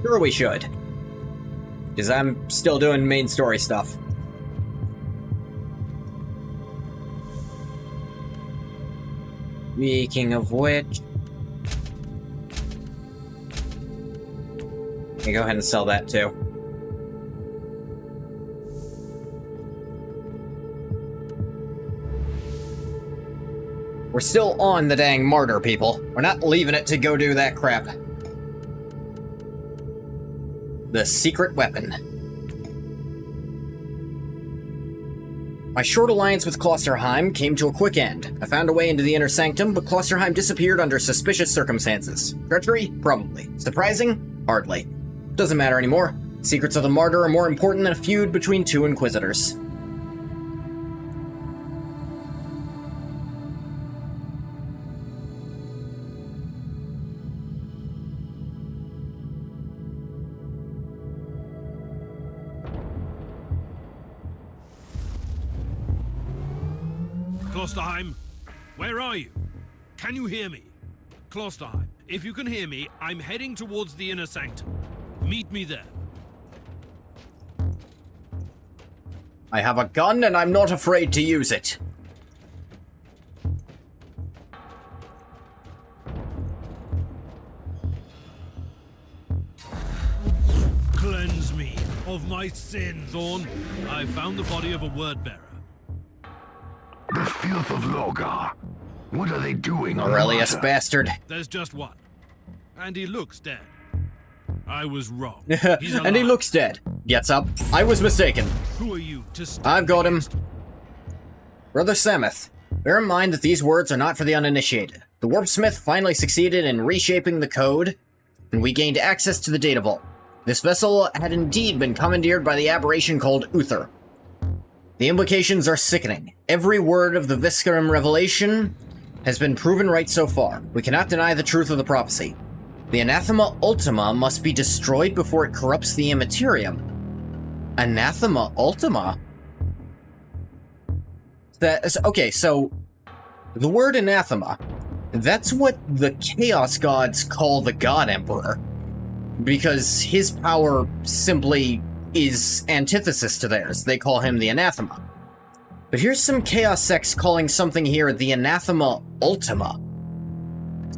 Sure we should. Because I'm still doing main story stuff. Speaking of which... let me go ahead and sell that too. We're still on the dang martyr, people. We're not leaving it to go do that crap. The secret weapon. My short alliance with Klosterheim came to a quick end. I found a way into the inner sanctum, but Klosterheim disappeared under suspicious circumstances. Treachery? Probably. Surprising? Hardly. Doesn't matter anymore. Secrets of the Martyr are more important than a feud between two Inquisitors. Klosterheim? Where are you? Can you hear me? Klosterheim, if you can hear me, I'm heading towards the inner sanctum. Meet me there. I have a gun and I'm not afraid to use it. Cleanse me of my sin, Thorn. I found the body of a word-bearer. The filth of Logar. What are they doing on Aurelius the Martyr? bastard. There's just one. And he looks dead. I was wrong. He's And he alive. looks dead. Gets up. I was mistaken. Who are you to stand I've got him. against me? Brother Sameth, bear in mind that these words are not for the uninitiated. The Warpsmith finally succeeded in reshaping the code, and we gained access to the data vault. This vessel had indeed been commandeered by the aberration called Uther. The implications are sickening. Every word of the Viscarum revelation has been proven right so far. We cannot deny the truth of the prophecy. The Anathema Ultima must be destroyed before it corrupts the Immaterium. Anathema Ultima? Okay, so the word anathema, that's what the Chaos Gods call the God Emperor, because his power simply is antithesis to theirs. They call him the anathema. But here's some Chaos sects calling something here the Anathema Ultima.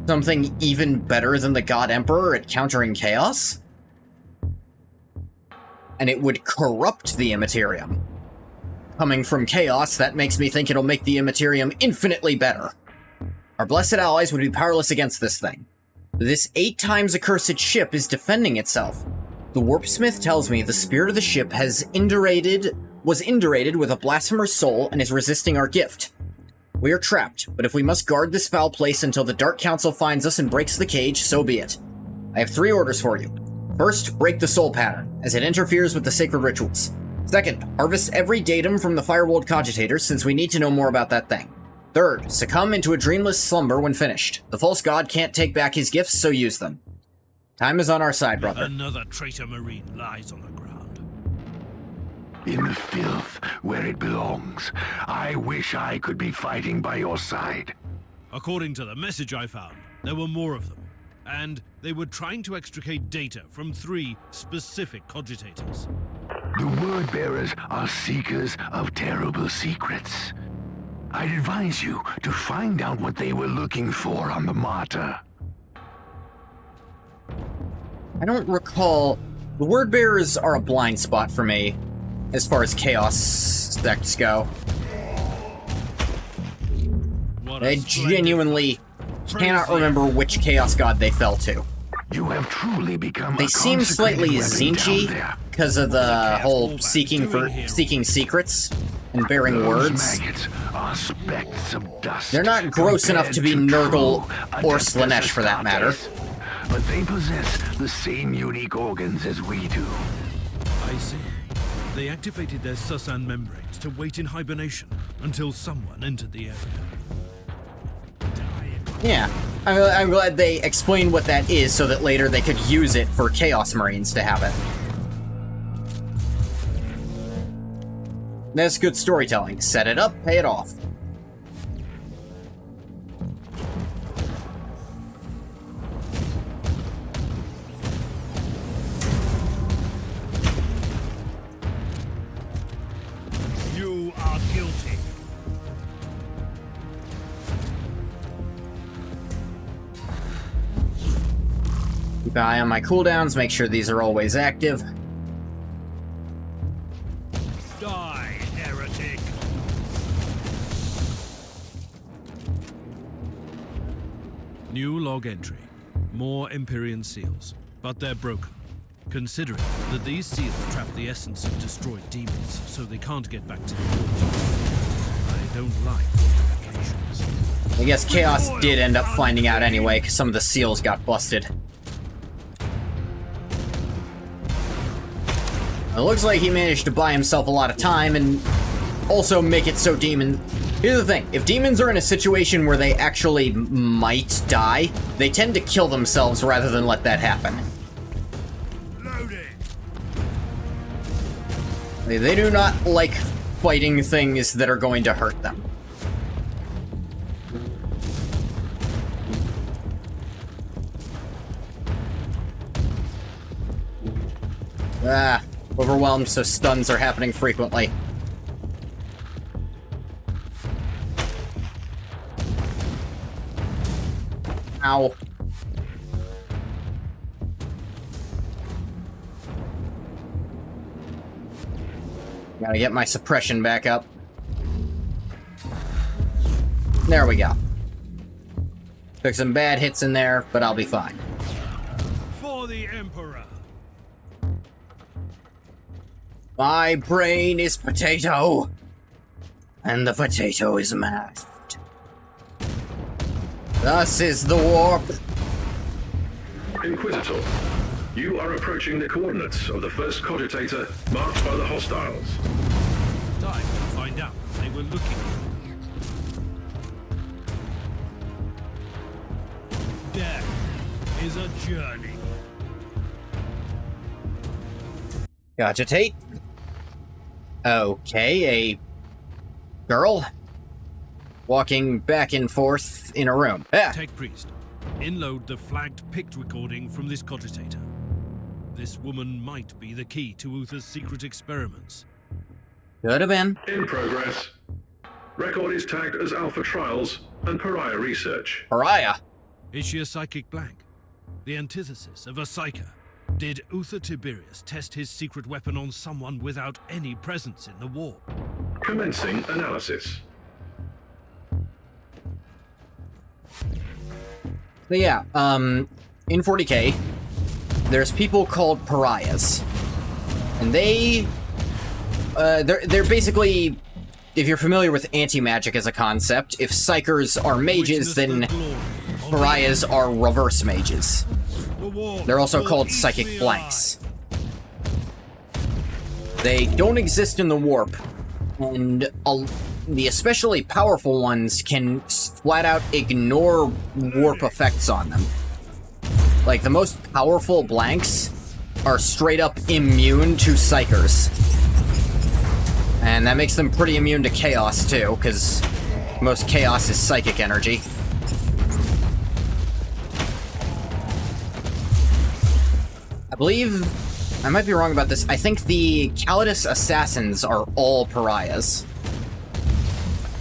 Something even better than the God Emperor at countering chaos? And it would corrupt the Immaterium. Coming from chaos, that makes me think it'll make the Immaterium infinitely better. Our blessed allies would be powerless against this thing. This 8 times accursed ship is defending itself. The Warpsmith tells me the spirit of the ship was indurated with a blasphemer's soul and is resisting our gift. We are trapped, but if we must guard this foul place until the Dark Council finds us and breaks the cage, so be it. I have 3 orders for you. First, break the soul pattern, as it interferes with the sacred rituals. Second, harvest every datum from the Firewalled Cogitators, since we need to know more about that thing. Third, succumb into a dreamless slumber when finished. The false god can't take back his gifts, so use them. Time is on our side, brother. Another traitor marine lies on the ground. In the filth where it belongs. I wish I could be fighting by your side. According to the message I found, there were more of them. And they were trying to extricate data from 3 specific cogitators. The word-bearers are seekers of terrible secrets. I'd advise you to find out what they were looking for on the Martyr. I don't recall... The word-bearers are a blind spot for me, as far as chaos sects go. I genuinely cannot remember which chaos god they fell to. You have truly become They seem slightly Zinchi because of the whole seeking secrets and bearing words. They're not gross enough to be Nurgle or Slanesh for that matter. But they possess the same unique organs as we do. I see. They activated their Susan membranes to wait in hibernation until someone entered the area. Yeah, I'm glad they explained what that is so that later they could use it for Chaos Marines to have it. That's good storytelling. Set it up, pay it off. You are guilty. Keep an eye on my cooldowns, make sure these are always active. Die, heretic. New log entry. More Empyrean seals, but they're broken. Considering that these seals trap the essence of destroyed demons, so they can't get back to the portal. I don't like fortifications. I guess Chaos did end up finding out anyway, because some of the seals got busted. It looks like he managed to buy himself a lot of time and also make it so demon... Here's the thing, if demons are in a situation where they actually might die, they tend to kill themselves rather than let that happen. They do not like fighting things that are going to hurt them. Ah, overwhelmed, so stuns are happening frequently. Ow. Gotta get my suppression back up. There we go. Took some bad hits in there, but I'll be fine. For the Emperor. My brain is potato, and the potato is mashed. Thus is the warp. Inquisitor, you are approaching the coordinates of the first cogitator marked by the hostiles. Time to find out what they were looking for. Death is a journey. Cogitate. Okay, a girl walking back and forth in a room. Ah. Tech Priest, inload the flagged pict recording from this cogitator. This woman might be the key to Uther's secret experiments. Could have been. In progress. Record is tagged as Alpha Trials and Pariah Research. Pariah? Is she a psychic blank? The antithesis of a psyker? Did Uther Tiberius test his secret weapon on someone without any presence in the war? Commencing analysis. So yeah, in 40K, there's people called Pariahs. And they're basically, if you're familiar with anti-magic as a concept, if psychers are mages, then Pariahs are reverse mages. They're also called psychic blanks. They don't exist in the warp, and the especially powerful ones can flat out ignore warp effects on them. Like, the most powerful blanks are straight up immune to psychers. And that makes them pretty immune to chaos, too, because most chaos is psychic energy. I believe, I might be wrong about this, I think the Calidus Assassins are all Pariahs.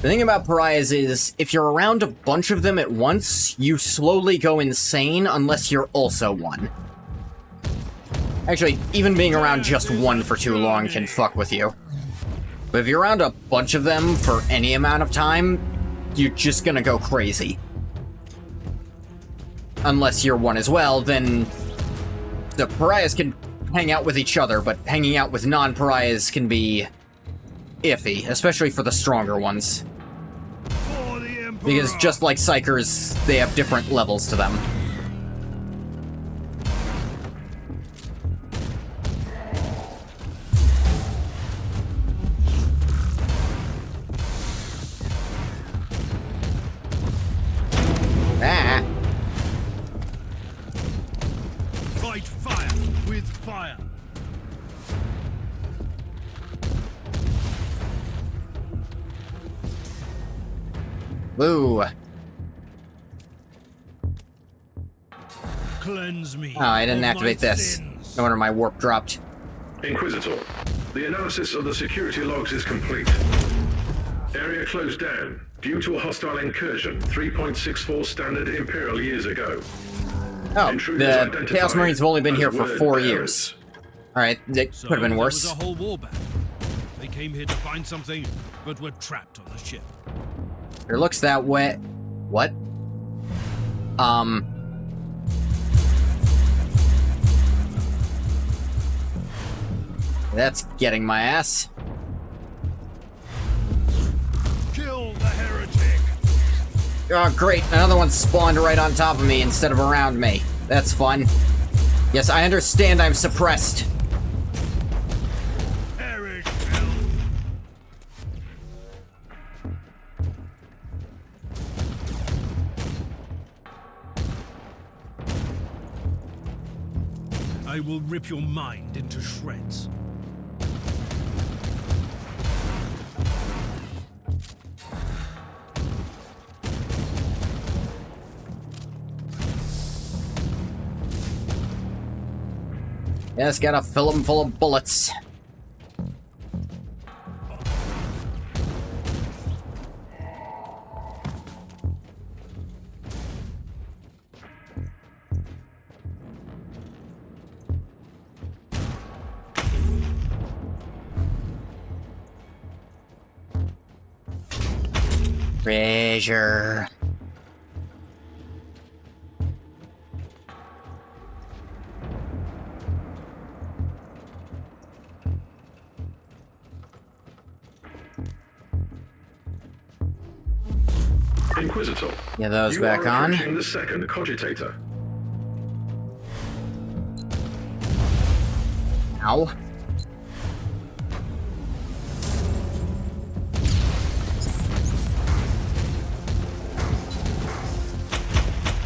The thing about Pariahs is, if you're around a bunch of them at once, you slowly go insane unless you're also one. Actually, even being around just one for too long can fuck with you. But if you're around a bunch of them for any amount of time, you're just gonna go crazy. Unless you're one as well, then the Pariahs can hang out with each other, but hanging out with non-Pariahs can be iffy, especially for the stronger ones. Because just like psychers, they have different levels to them. Ah! Fight fire with fire. Woo! Cleanse me. Oh, I didn't activate this. No wonder my warp dropped. Inquisitor, the analysis of the security logs is complete. Area closed down due to a hostile incursion 3.64 standard Imperial years ago. Oh, the Chaos Marines have only been here for 4 years. Alright, it could have been worse. There was a whole war back. They came here to find something, but were trapped on the ship. It looks that way. What? That's getting my ass. Kill the heretic. Oh, great. Another one spawned right on top of me instead of around me. That's fun. Yes, I understand I'm suppressed. I will rip your mind into shreds. Yes, gotta fill them full of bullets. Treasure. Inquisitor. Yeah, those you back are on. approaching the second cogitator. Ow.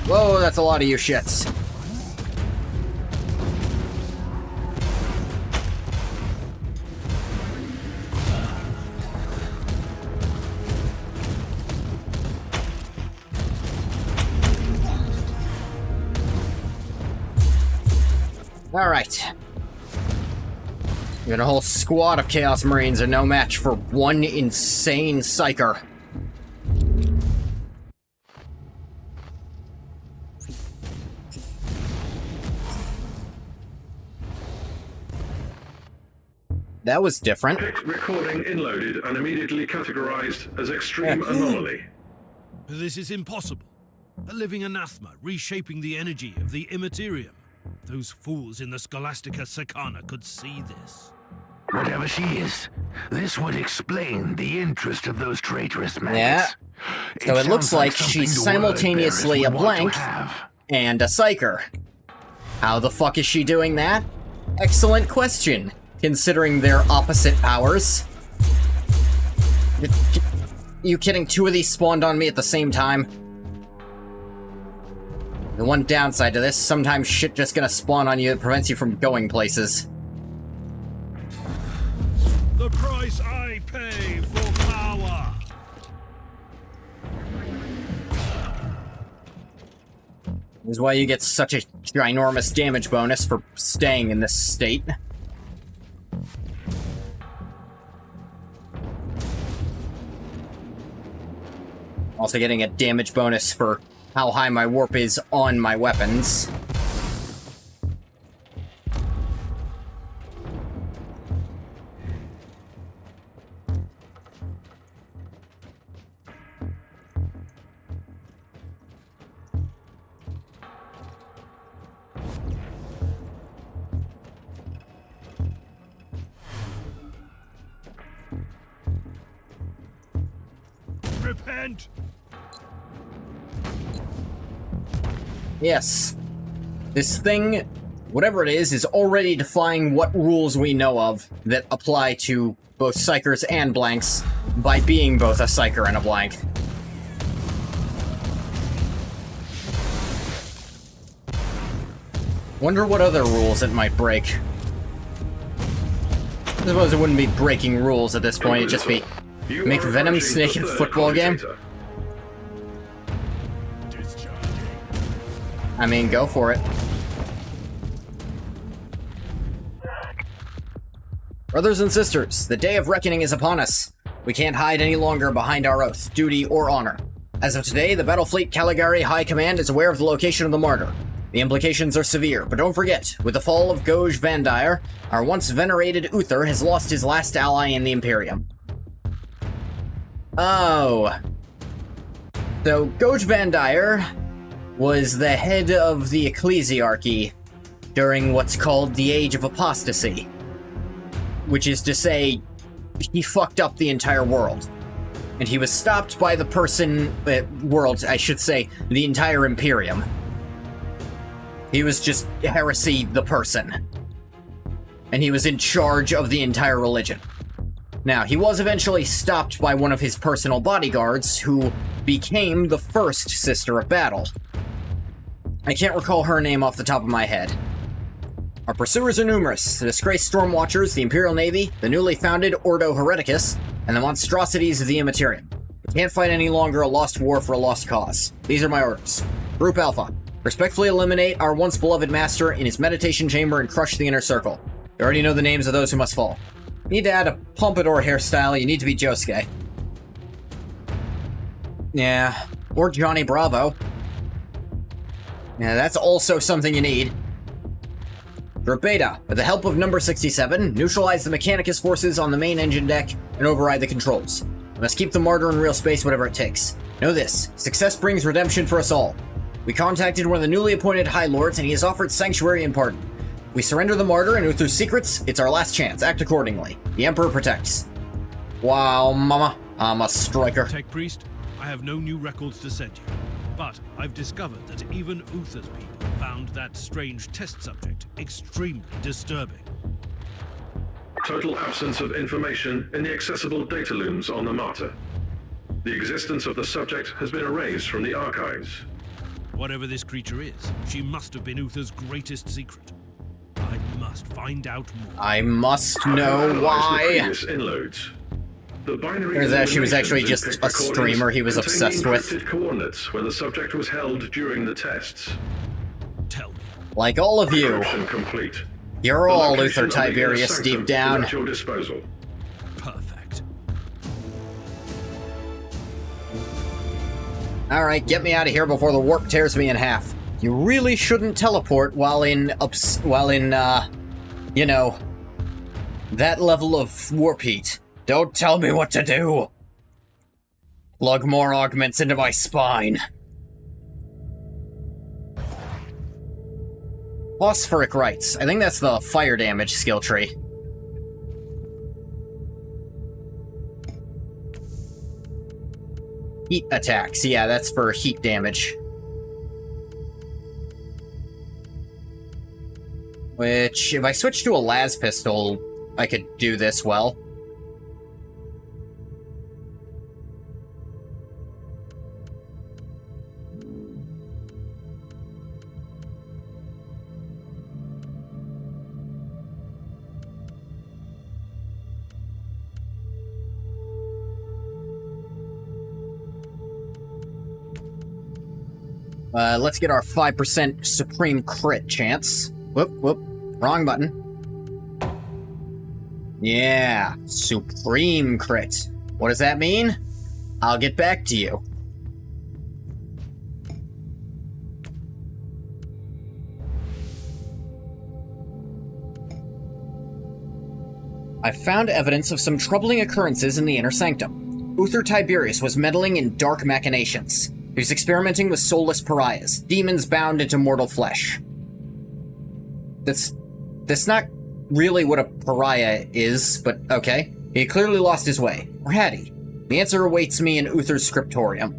Whoa, that's a lot of you shits. Alright. Even a whole squad of Chaos Marines are no match for one insane psyker. That was different. Pick recording inloaded and immediately categorized as extreme anomaly. This is impossible. A living anathema reshaping the energy of the Immaterium. Those fools in the Scholastica Secana could see this. Whatever she is, this would explain the interest of those traitorous men. Yeah. So it looks like she's simultaneously a blank and a psyker. How the fuck is she doing that? Excellent question, considering their opposite powers. You kidding? Two of these spawned on me at the same time? The one downside to this, sometimes shit just gonna spawn on you that prevents you from going places. The price I pay for power! This is why you get such a ginormous damage bonus for staying in this state. Also getting a damage bonus for how high my warp is on my weapons. Repent! Yes. This thing, whatever it is already defying what rules we know of that apply to both psychers and blanks by being both a psyker and a blank. Wonder what other rules it might break. I suppose it wouldn't be breaking rules at this point, it'd just be make Venom Snake in a football game. I mean, go for it. Brothers and sisters, the day of reckoning is upon us. We can't hide any longer behind our oath, duty, or honor. As of today, the Battlefleet Caligari High Command is aware of the location of the Martyr. The implications are severe, but don't forget, with the fall of Goj Vandyre, our once venerated Uther has lost his last ally in the Imperium. Oh. So, Goj Vandyre was the head of the Ecclesiarchy during what's called the Age of Apostasy. Which is to say, he fucked up the entire world. And he was stopped by the world, I should say, the entire Imperium. He was just Heresy the person. And he was in charge of the entire religion. Now, he was eventually stopped by one of his personal bodyguards, who became the first Sister of Battle. I can't recall her name off the top of my head. Our pursuers are numerous: the disgraced Stormwatchers, the Imperial Navy, the newly founded Ordo Hereticus, and the monstrosities of the Immaterium. We can't fight any longer a lost war for a lost cause. These are my orders. Group Alpha, Respectfully eliminate our once beloved master in his meditation chamber and crush the inner circle. You already know the names of those who must fall. Need to add a pompadour hairstyle, you need to be Josuke. Yeah, or Johnny Bravo. Yeah, that's also something you need. Group Beta, with the help of number 67, neutralize the Mechanicus forces on the main engine deck and override the controls. We must keep the Martyr in real space whatever it takes. Know this, success brings redemption for us all. We contacted one of the newly appointed High Lords and he has offered sanctuary and pardon. If we surrender the Martyr and Uther's secrets, it's our last chance. Act accordingly. The Emperor protects. Wow, mama. I'm a striker. Tech Priest, I have no new records to send you. But I've discovered that even Uther's people found that strange test subject extremely disturbing. Total absence of information in the accessible data looms on the Martyr. The existence of the subject has been erased from the archives. Whatever this creature is, she must have been Uther's greatest secret. I must find out more. I must know why. Or that she was actually just a streamer he was obsessed with. Coordinates where the subject was held during the tests. Tell me. Like all of you. Complete. You're all Luther Tiberius deep down. At your disposal. Perfect. Alright, get me out of here before the warp tears me in half. You really shouldn't teleport while in, you know, that level of warp heat. Don't tell me what to do! Plug more augments into my spine. Phosphoric Rites. I think that's the fire damage skill tree. Heat attacks. Yeah, that's for heat damage. Which, if I switch to a las pistol, I could do this well. Let's get our 5% Supreme Crit chance. Whoop, whoop. Wrong button. Yeah, Supreme Crit. What does that mean? I'll get back to you. I found evidence of some troubling occurrences in the Inner Sanctum. Uther Tiberius was meddling in dark machinations. He was experimenting with soulless pariahs, demons bound into mortal flesh. That's not really what a pariah is, but okay. He clearly lost his way. Or had he? The answer awaits me in Uther's scriptorium.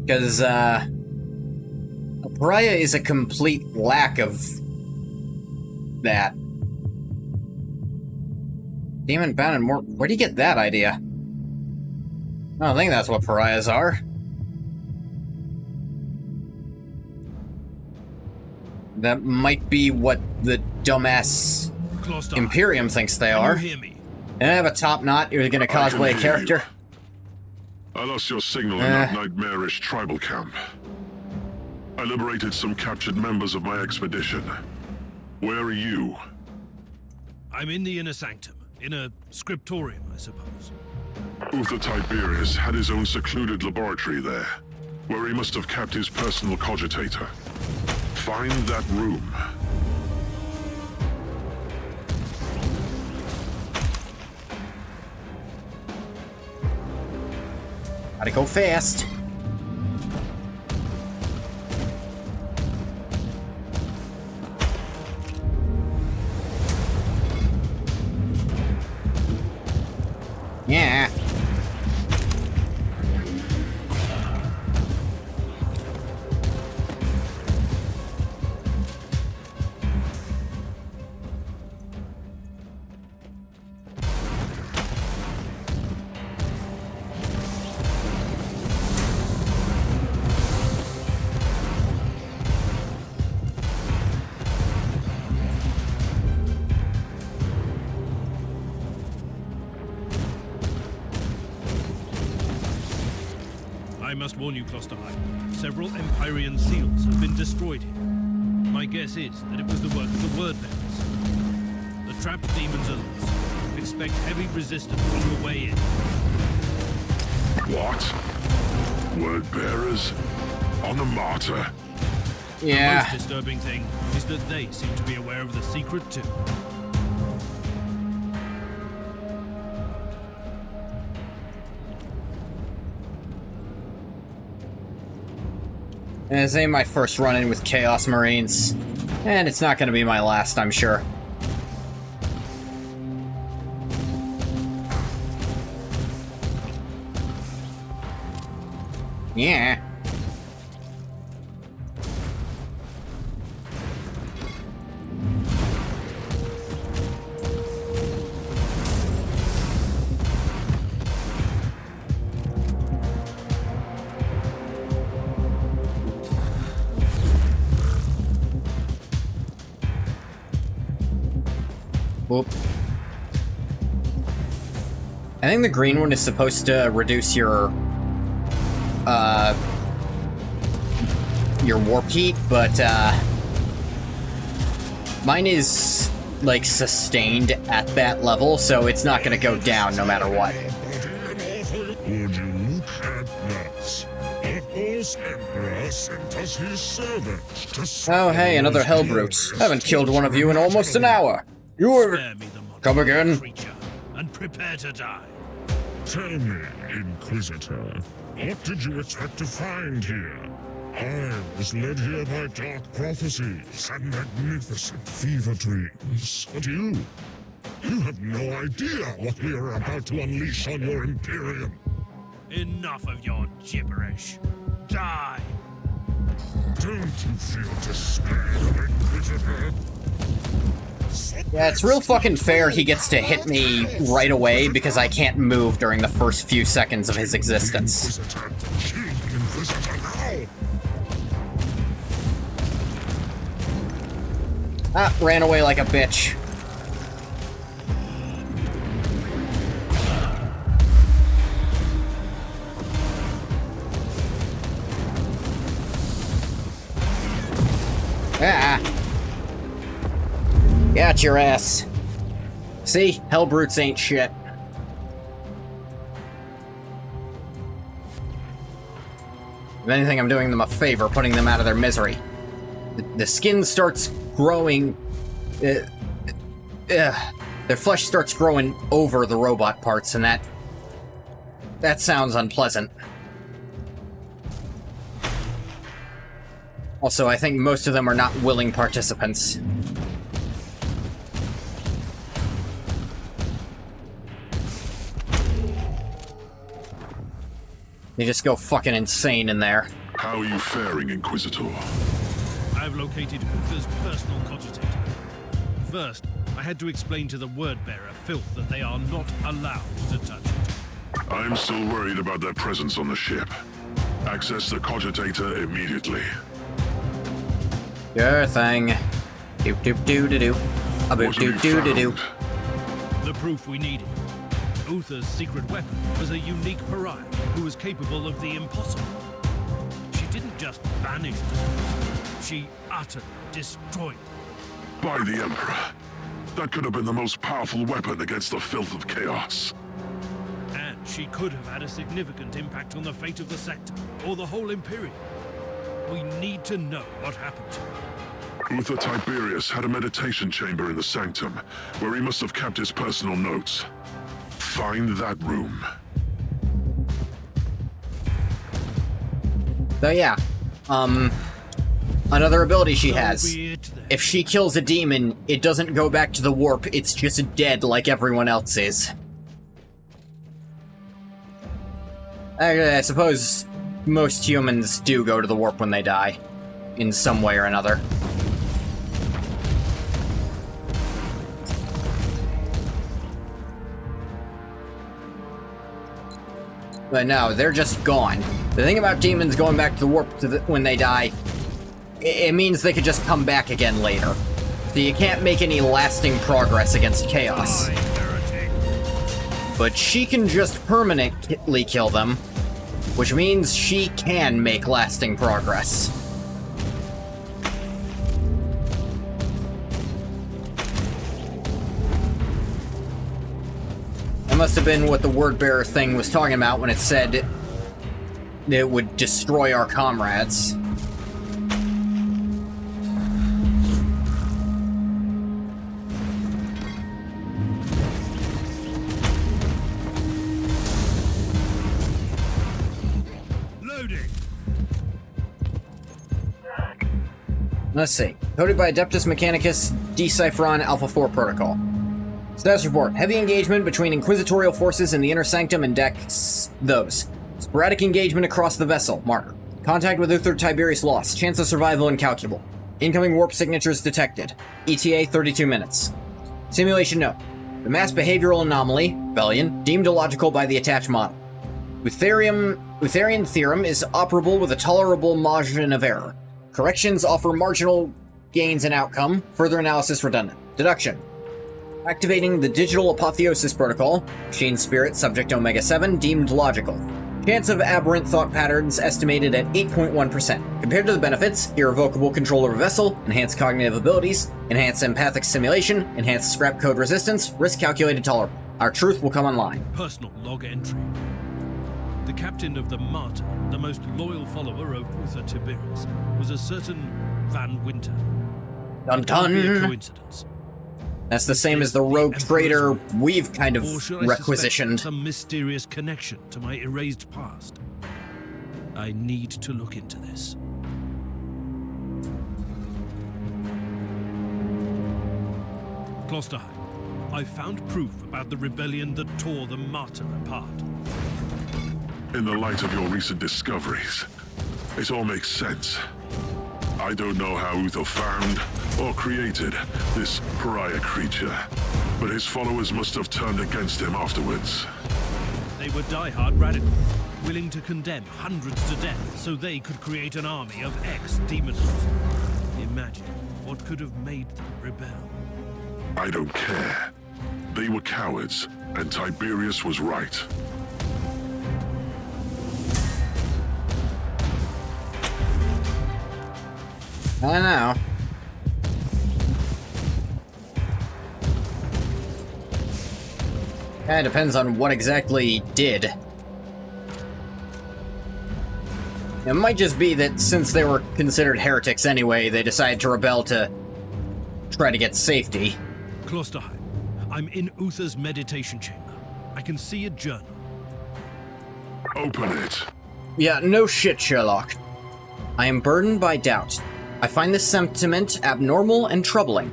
Because, a pariah is a complete lack of that. Demon bound and more. Where'd you get that idea? I don't think that's what pariahs are. That might be what the dumbass Imperium thinks they are. And I have a top knot. You're gonna cosplay a character. I lost your signal in that nightmarish tribal camp. I liberated some captured members of my expedition. Where are you? I'm in the Inner Sanctum. In a scriptorium, I suppose. Uther Tiberius had his own secluded laboratory there, where he must have kept his personal cogitator. Find that room. Gotta go fast. Yeah. I must warn you, Klosterheim. Several Empyrean seals have been destroyed here. My guess is that it was the work of the word bearers. The trapped demons are loose. Expect heavy resistance on the way in. What? Word bearers? On the Martyr? Yeah. The most disturbing thing is that they seem to be aware of the secret too. This ain't my first run-in with Chaos Marines. And it's not gonna be my last, I'm sure. Yeah. Whoop. I think the green one is supposed to reduce your warp heat, but mine is like sustained at that level, so it's not gonna go down no matter what. Would you look at that? Of course, Emperor sent us his servant to Oh hey, another Hellbrute. Haven't killed one of you in almost an hour. You were... Spare me the monster Come again? creature, and prepare to die. Tell me, Inquisitor, what did you expect to find here? I was led here by dark prophecies and magnificent fever dreams. But you have no idea what we are about to unleash on your Imperium. Enough of your gibberish. Die! Don't you feel despair, Inquisitor? Yeah, it's real fucking fair he gets to hit me right away because I can't move during the first few seconds of his existence. Ah, ran away like a bitch. Ah. Got your ass. See? Hellbrutes ain't shit. If anything, I'm doing them a favor, putting them out of their misery. The skin starts growing... their flesh starts growing over the robot parts, and that sounds unpleasant. Also, I think most of them are not willing participants. They just go fucking insane in there. How are you faring, Inquisitor? I've located Uther's personal cogitator. First, I had to explain to the word-bearer filth that they are not allowed to touch it. I'm still worried about their presence on the ship. Access the cogitator immediately. Sure thing. Doop doop doo doo doo. A boop doop doo doo doo. The proof we needed. Uther's secret weapon was a unique pariah who was capable of the impossible. She didn't just banish them, she utterly destroyed them. By the Emperor. That could have been the most powerful weapon against the filth of chaos. And she could have had a significant impact on the fate of the sector, or the whole Imperium. We need to know what happened to her. Uther Tiberius had a meditation chamber in the sanctum, where he must have kept his personal notes. Find that room. So yeah, another ability she has. If she kills a demon, it doesn't go back to the warp, it's just dead like everyone else is. I suppose most humans do go to the warp when they die, in some way or another. But no, they're just gone. The thing about demons going back to the warp when they die, it means they could just come back again later. So you can't make any lasting progress against chaos. But she can just permanently kill them, which means she can make lasting progress. That must have been what the word bearer thing was talking about when it said it would destroy our comrades. Let's see. Coded by Adeptus Mechanicus Decipheron Alpha 4 Protocol. Status report. Heavy engagement between Inquisitorial forces in the Inner Sanctum and decks. Those. Sporadic engagement across the vessel. Martyr. Contact with Uther Tiberius lost. Chance of survival incalculable. Incoming warp signatures detected. ETA 32 minutes. Simulation note. The mass behavioral anomaly, Rebellion, deemed illogical by the attached model. Utherian theorem is operable with a tolerable margin of error. Corrections offer marginal gains in outcome. Further analysis redundant. Deduction. Activating the Digital Apotheosis Protocol. Machine Spirit, Subject Omega-7, deemed logical. Chance of aberrant thought patterns estimated at 8.1%. Compared to the benefits, irrevocable control of a vessel, enhanced cognitive abilities, enhanced empathic simulation, enhanced scrap code resistance, risk calculated tolerable. Our truth will come online. Personal log entry. The captain of the Martyr, the most loyal follower of Uther Tiberius, was a certain Van Winter. Dun dun! It could be a coincidence. That's the same as the rogue trader we've kind of requisitioned. Some mysterious connection to my erased past. I need to look into this. Klosterheim, I found proof about the rebellion that tore the Martyr apart. In the light of your recent discoveries, it all makes sense. I don't know how Uther found or created this Pariah creature, but his followers must have turned against him afterwards. They were die-hard radicals, willing to condemn hundreds to death so they could create an army of ex-demoners. Imagine what could have made them rebel. I don't care. They were cowards, and Tiberius was right. I know. It depends on what exactly he did. It might just be that since they were considered heretics anyway, they decided to rebel to try to get safety. Klosterheim, I'm in Uther's meditation chamber. I can see a journal. Open it. Yeah, no shit, Sherlock. I am burdened by doubt. I find this sentiment abnormal and troubling.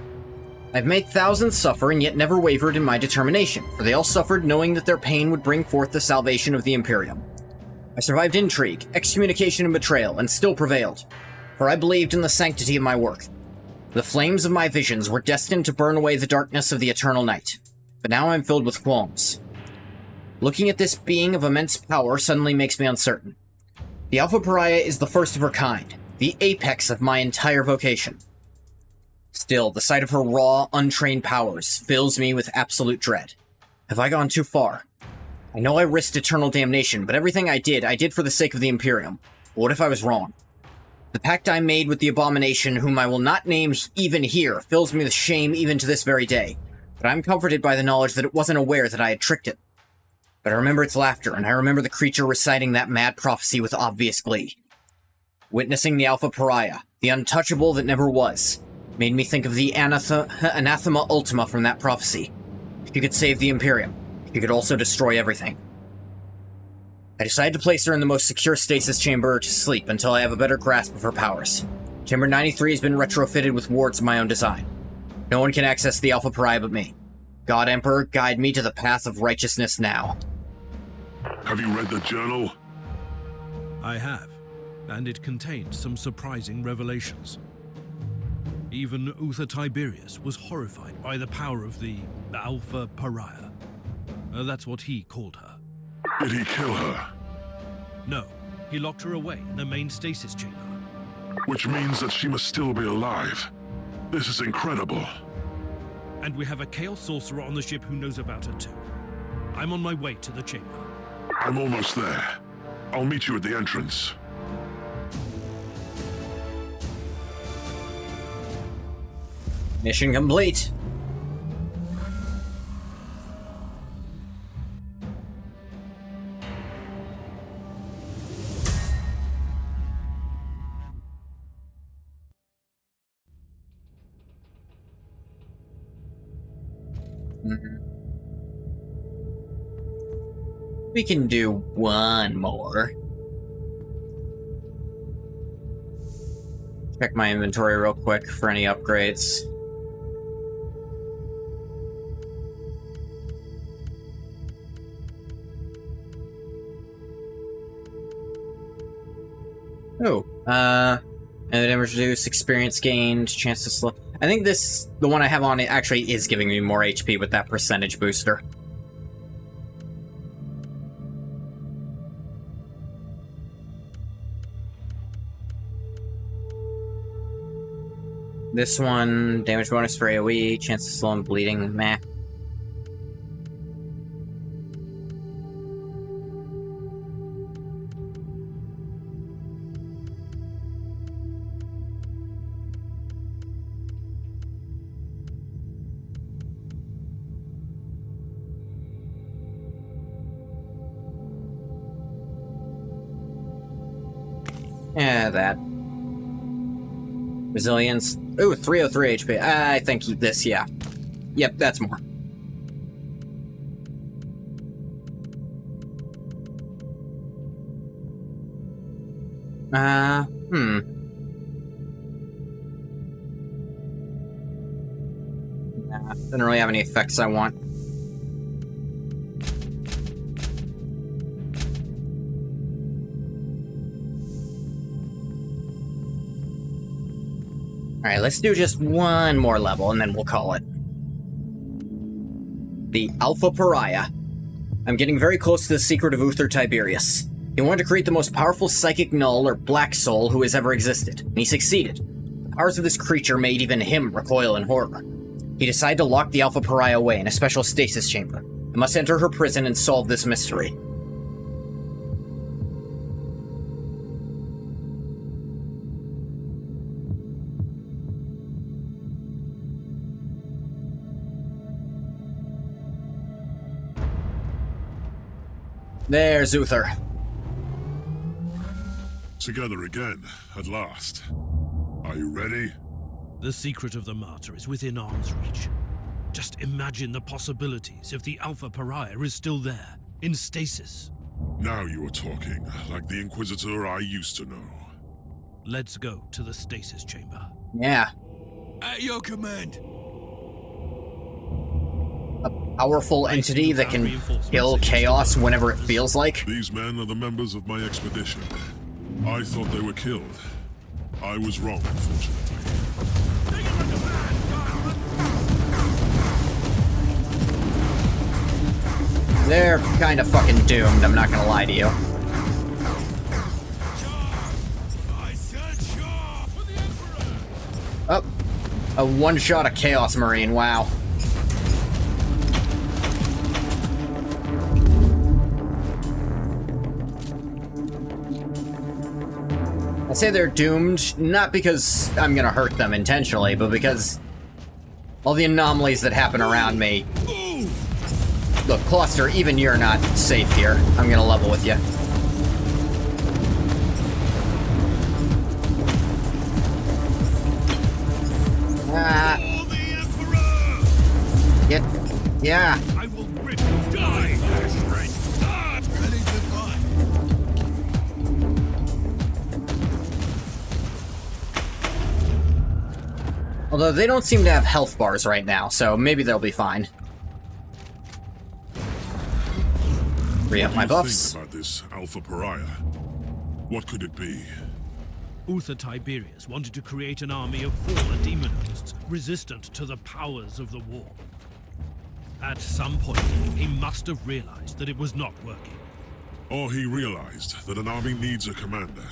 I've made thousands suffer and yet never wavered in my determination, for they all suffered knowing that their pain would bring forth the salvation of the Imperium. I survived intrigue, excommunication, and betrayal, and still prevailed, for I believed in the sanctity of my work. The flames of my visions were destined to burn away the darkness of the eternal night, but now I'm filled with qualms. Looking at this being of immense power suddenly makes me uncertain. The Alpha Pariah is the first of her kind, the apex of my entire vocation. Still, the sight of her raw, untrained powers fills me with absolute dread. Have I gone too far? I know I risked eternal damnation, but everything I did for the sake of the Imperium. What if I was wrong? The pact I made with the abomination, whom I will not name even here, fills me with shame even to this very day, but I'm comforted by the knowledge that it wasn't aware that I had tricked it. But I remember its laughter, and I remember the creature reciting that mad prophecy with obvious glee. Witnessing the Alpha Pariah, the untouchable that never was, made me think of the anathema ultima from that prophecy. She could save the Imperium. She could also destroy everything. I decided to place her in the most secure stasis chamber to sleep until I have a better grasp of her powers. Chamber 93 has been retrofitted with wards of my own design. No one can access the Alpha Pariah but me. God Emperor, guide me to the path of righteousness now. Have you read the journal? I have, and it contained some surprising revelations. Even Uther Tiberius was horrified by the power of the Alpha Pariah. That's what he called her. Did he kill her? No, he locked her away in the main stasis chamber. Which means that she must still be alive. This is incredible. And we have a Chaos Sorcerer on the ship who knows about her too. I'm on my way to the chamber. I'm almost there. I'll meet you at the entrance. Mission complete. We can do one more. Check my inventory real quick for any upgrades. Oh, and damage reduced, experience gained, chance to slow. I think the one I have on it actually is giving me more HP with that percentage booster. This one, damage bonus for AoE, chance to slow and bleeding, meh. Yeah, that. Resilience. Ooh, 303 HP. I think this, yeah. Yep, that's more. Nah, doesn't really have any effects I want. Alright, let's do just one more level, and then we'll call it. The Alpha Pariah. I'm getting very close to the secret of Uther Tiberius. He wanted to create the most powerful psychic null, or black soul, who has ever existed, and he succeeded. The powers of this creature made even him recoil in horror. He decided to lock the Alpha Pariah away in a special stasis chamber. I must enter her prison and solve this mystery. There's Uther. Together again, at last. Are you ready? The secret of the Martyr is within arm's reach. Just imagine the possibilities if the Alpha Pariah is still there, in stasis. Now you are talking, like the Inquisitor I used to know. Let's go to the stasis chamber. Yeah. At your command. A powerful entity that can kill chaos whenever it feels like. These men are the members of my expedition. I thought they were killed. I was wrong, unfortunately. They're kind of fucking doomed, I'm not gonna lie to you. Oh, a one-shot of Chaos Marine, wow. I say they're doomed, not because I'm gonna hurt them intentionally, but because all the anomalies that happen around me. Look, Cluster, even you're not safe here. I'm gonna level with you. Yeah. I will rip you die. Ready to fight. Although they don't seem to have health bars right now, so maybe they'll be fine. Re-up my buffs. Think about this Alpha Pariah. What could it be? Uther Tiberius wanted to create an army of fallen demon hosts, resistant to the powers of the war. At some point, he must have realized that it was not working. Or he realized that an army needs a commander.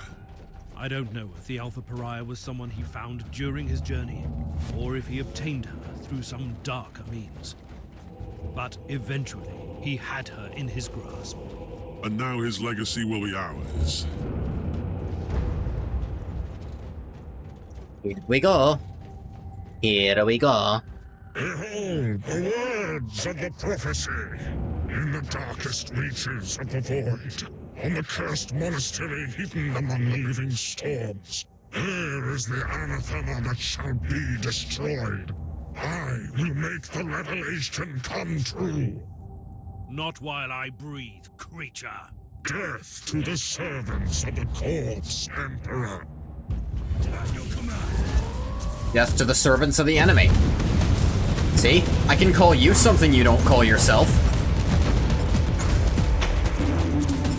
I don't know if the Alpha Pariah was someone he found during his journey, or if he obtained her through some darker means. But eventually, he had her in his grasp. And now his legacy will be ours. Here we go. Here we go. Behold the words of the prophecy. In the darkest reaches of the void, on the cursed monastery hidden among the living storms, there is the anathema that shall be destroyed. I will make the revelation come true. Not while I breathe, creature. Death to the servants of the corpse emperor. Death to the servants of the enemy. See? I can call you something you don't call yourself.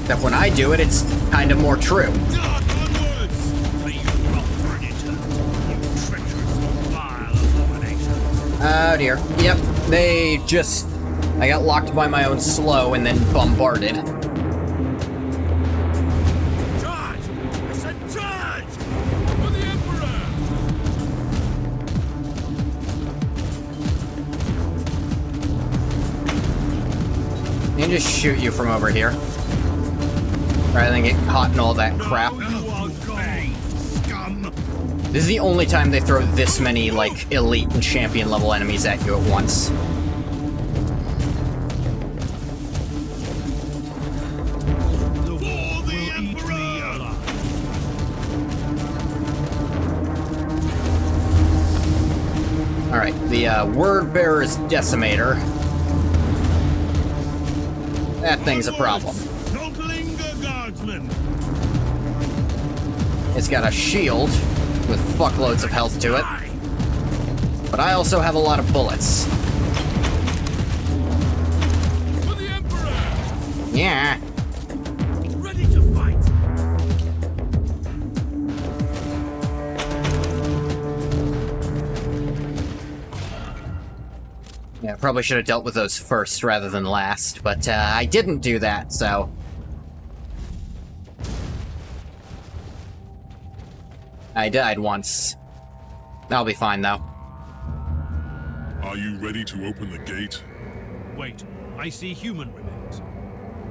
Except when I do it, it's kind of more true. Oh dear. Yep, they just... I got locked by my own slow and then bombarded. Charge! I said charge! For the Emperor! I can just shoot you from over here. Rather than get caught in all that crap. This is the only time they throw this many, like, elite and champion level enemies at you at once. Alright, the Word Bearer's Decimator. That thing's a problem. It's got a shield with fuckloads of health to it. But I also have a lot of bullets. For the Emperor! Yeah. Ready to fight! Yeah, probably should have dealt with those first rather than last, but I didn't do that, so... I died once. I'll be fine, though. Are you ready to open the gate? Wait, I see human remains.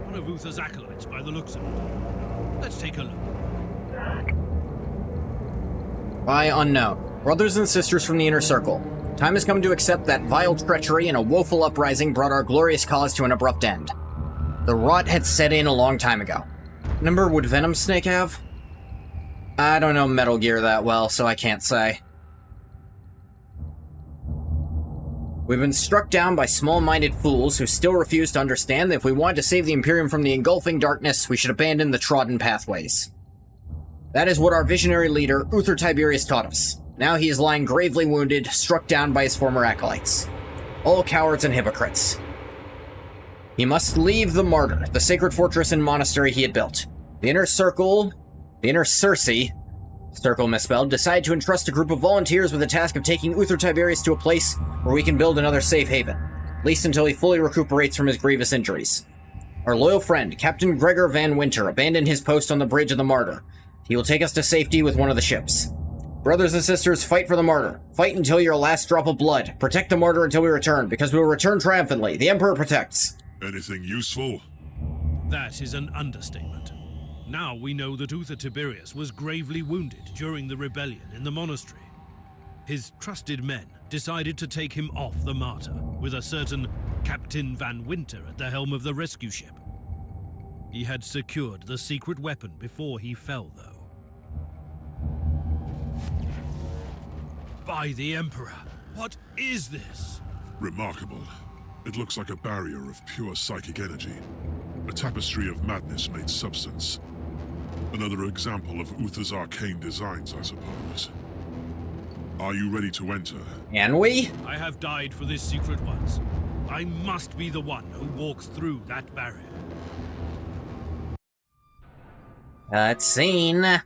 One of Uther's acolytes by the looks of it. Let's take a look. By unknown. Brothers and sisters from the Inner Circle. Time has come to accept that vile treachery and a woeful uprising brought our glorious cause to an abrupt end. The rot had set in a long time ago. Number would Venom Snake have? I don't know Metal Gear that well, so I can't say. We've been struck down by small-minded fools who still refuse to understand that if we want to save the Imperium from the engulfing darkness, we should abandon the trodden pathways. That is what our visionary leader, Uther Tiberius, taught us. Now he is lying gravely wounded, struck down by his former acolytes. All cowards and hypocrites. He must leave the Martyr, the sacred fortress and monastery he had built. The Inner Circle... The Inner Circe, circle misspelled, decided to entrust a group of volunteers with the task of taking Uther Tiberius to a place where we can build another safe haven, at least until he fully recuperates from his grievous injuries. Our loyal friend, Captain Gregor Van Winter, abandoned his post on the bridge of the Martyr. He will take us to safety with one of the ships. Brothers and sisters, fight for the Martyr. Fight until your last drop of blood. Protect the Martyr until we return, because we will return triumphantly. The Emperor protects. Anything useful? That is an understatement. Now we know that Uther Tiberius was gravely wounded during the rebellion in the monastery. His trusted men decided to take him off the Martyr, with a certain Captain Van Winter at the helm of the rescue ship. He had secured the secret weapon before he fell, though. By the Emperor, what is this? Remarkable. It looks like a barrier of pure psychic energy. A tapestry of madness made substance. Another example of Uther's arcane designs, I suppose. Are you ready to enter? Can we? I have died for this secret once. I must be the one who walks through that barrier. Cutscene.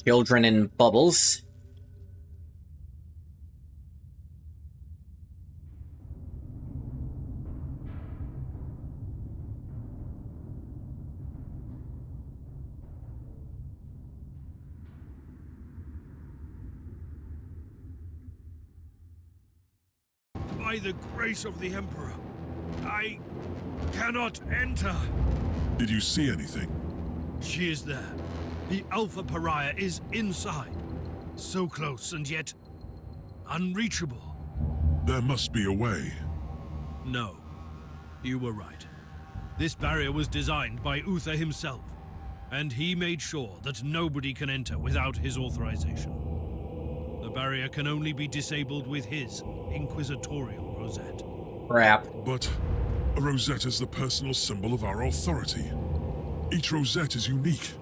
Children in bubbles. By the grace of the Emperor, I cannot enter. Did you see anything? She is there. The Alpha Pariah is inside. So close and yet unreachable. There must be a way. No, you were right. This barrier was designed by Uther himself, and he made sure that nobody can enter without his authorization. The barrier can only be disabled with his inquisitorial rosette. Crap. But a rosette is the personal symbol of our authority. Each rosette is unique,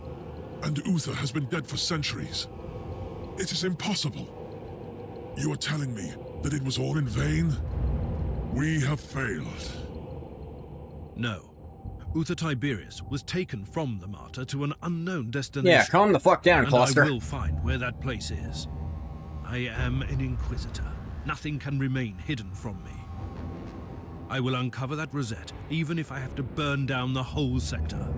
and Uther has been dead for centuries. It is impossible. You are telling me that it was all in vain? We have failed. No. Uther Tiberius was taken from the Martyr to an unknown destination. Yeah, calm the fuck down, Cluster. And I will find where that place is. I am an Inquisitor. Nothing can remain hidden from me. I will uncover that rosette, even if I have to burn down the whole sector.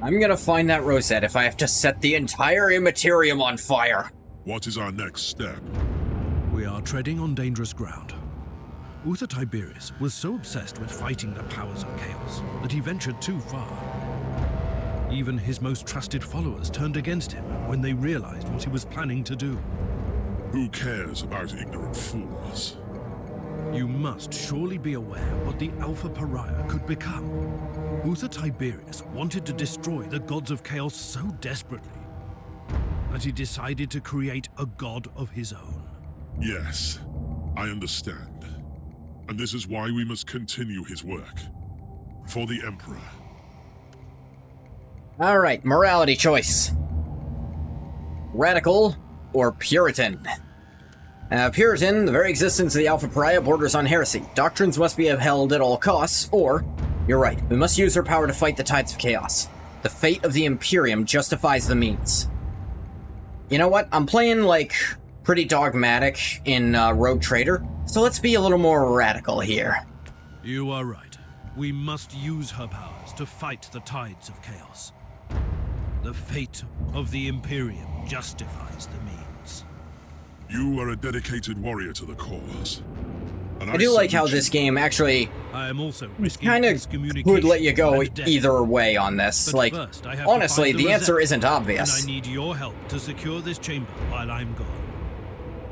I'm gonna find that rosette if I have to set the entire Immaterium on fire. What is our next step? We are treading on dangerous ground. Uther Tiberius was so obsessed with fighting the powers of chaos that he ventured too far. Even his most trusted followers turned against him when they realized what he was planning to do. Who cares about ignorant fools? You must surely be aware what the Alpha Pariah could become. Uther Tiberius wanted to destroy the gods of chaos so desperately that he decided to create a god of his own. Yes, I understand. And this is why we must continue his work. For the Emperor. Alright, morality choice. Radical or Puritan? Puritan, the very existence of the Alpha Pariah borders on heresy. Doctrines must be upheld at all costs, or, you're right, we must use our power to fight the tides of chaos. The fate of the Imperium justifies the means. You know what? I'm playing, like, pretty dogmatic in Rogue Trader, so let's be a little more radical here. You are right. We must use her powers to fight the tides of chaos. The fate of the Imperium justifies the means. You are a dedicated warrior to the cause. And I do like how this game actually I am also kind of would let you go either way on this. But like, first, I have honestly, to find the answer rosette, isn't obvious. And I need your help to secure this chamber while I'm gone.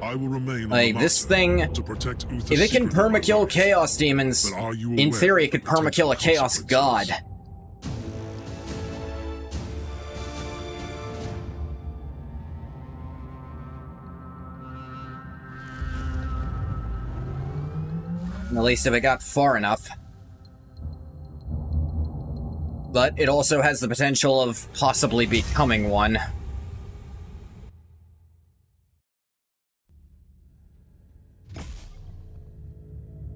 I will remain on Like, the this Martyr thing, to protect Uther's if it can secret permakill lives. chaos demons, But are you in aware theory of it could the potential permakill a chaos god. consequences? At least if it got far enough. But it also has the potential of possibly becoming one.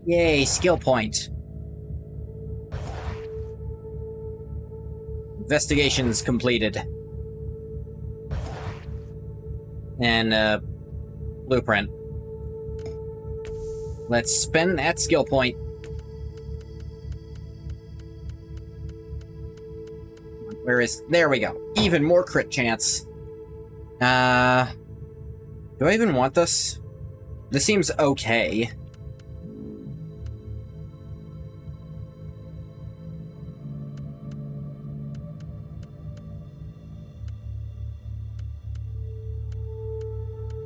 Yay, skill point. Investigations completed. And, blueprint. Let's spend that skill point. Where is... There we go. Even more crit chance. Do I even want this? This seems okay.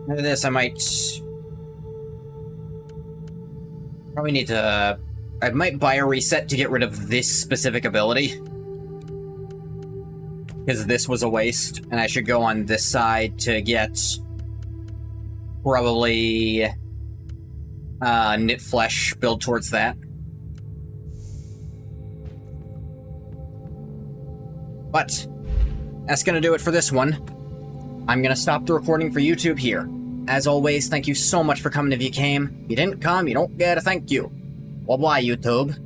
After this, I might... Probably need to... I might buy a reset to get rid of this specific ability. Because this was a waste, and I should go on this side to get... probably... knit flesh, build towards that. But, that's gonna do it for this one. I'm gonna stop the recording for YouTube here. As always, thank you so much for coming if you came. If you didn't come, you don't get a thank you. Bye-bye, YouTube.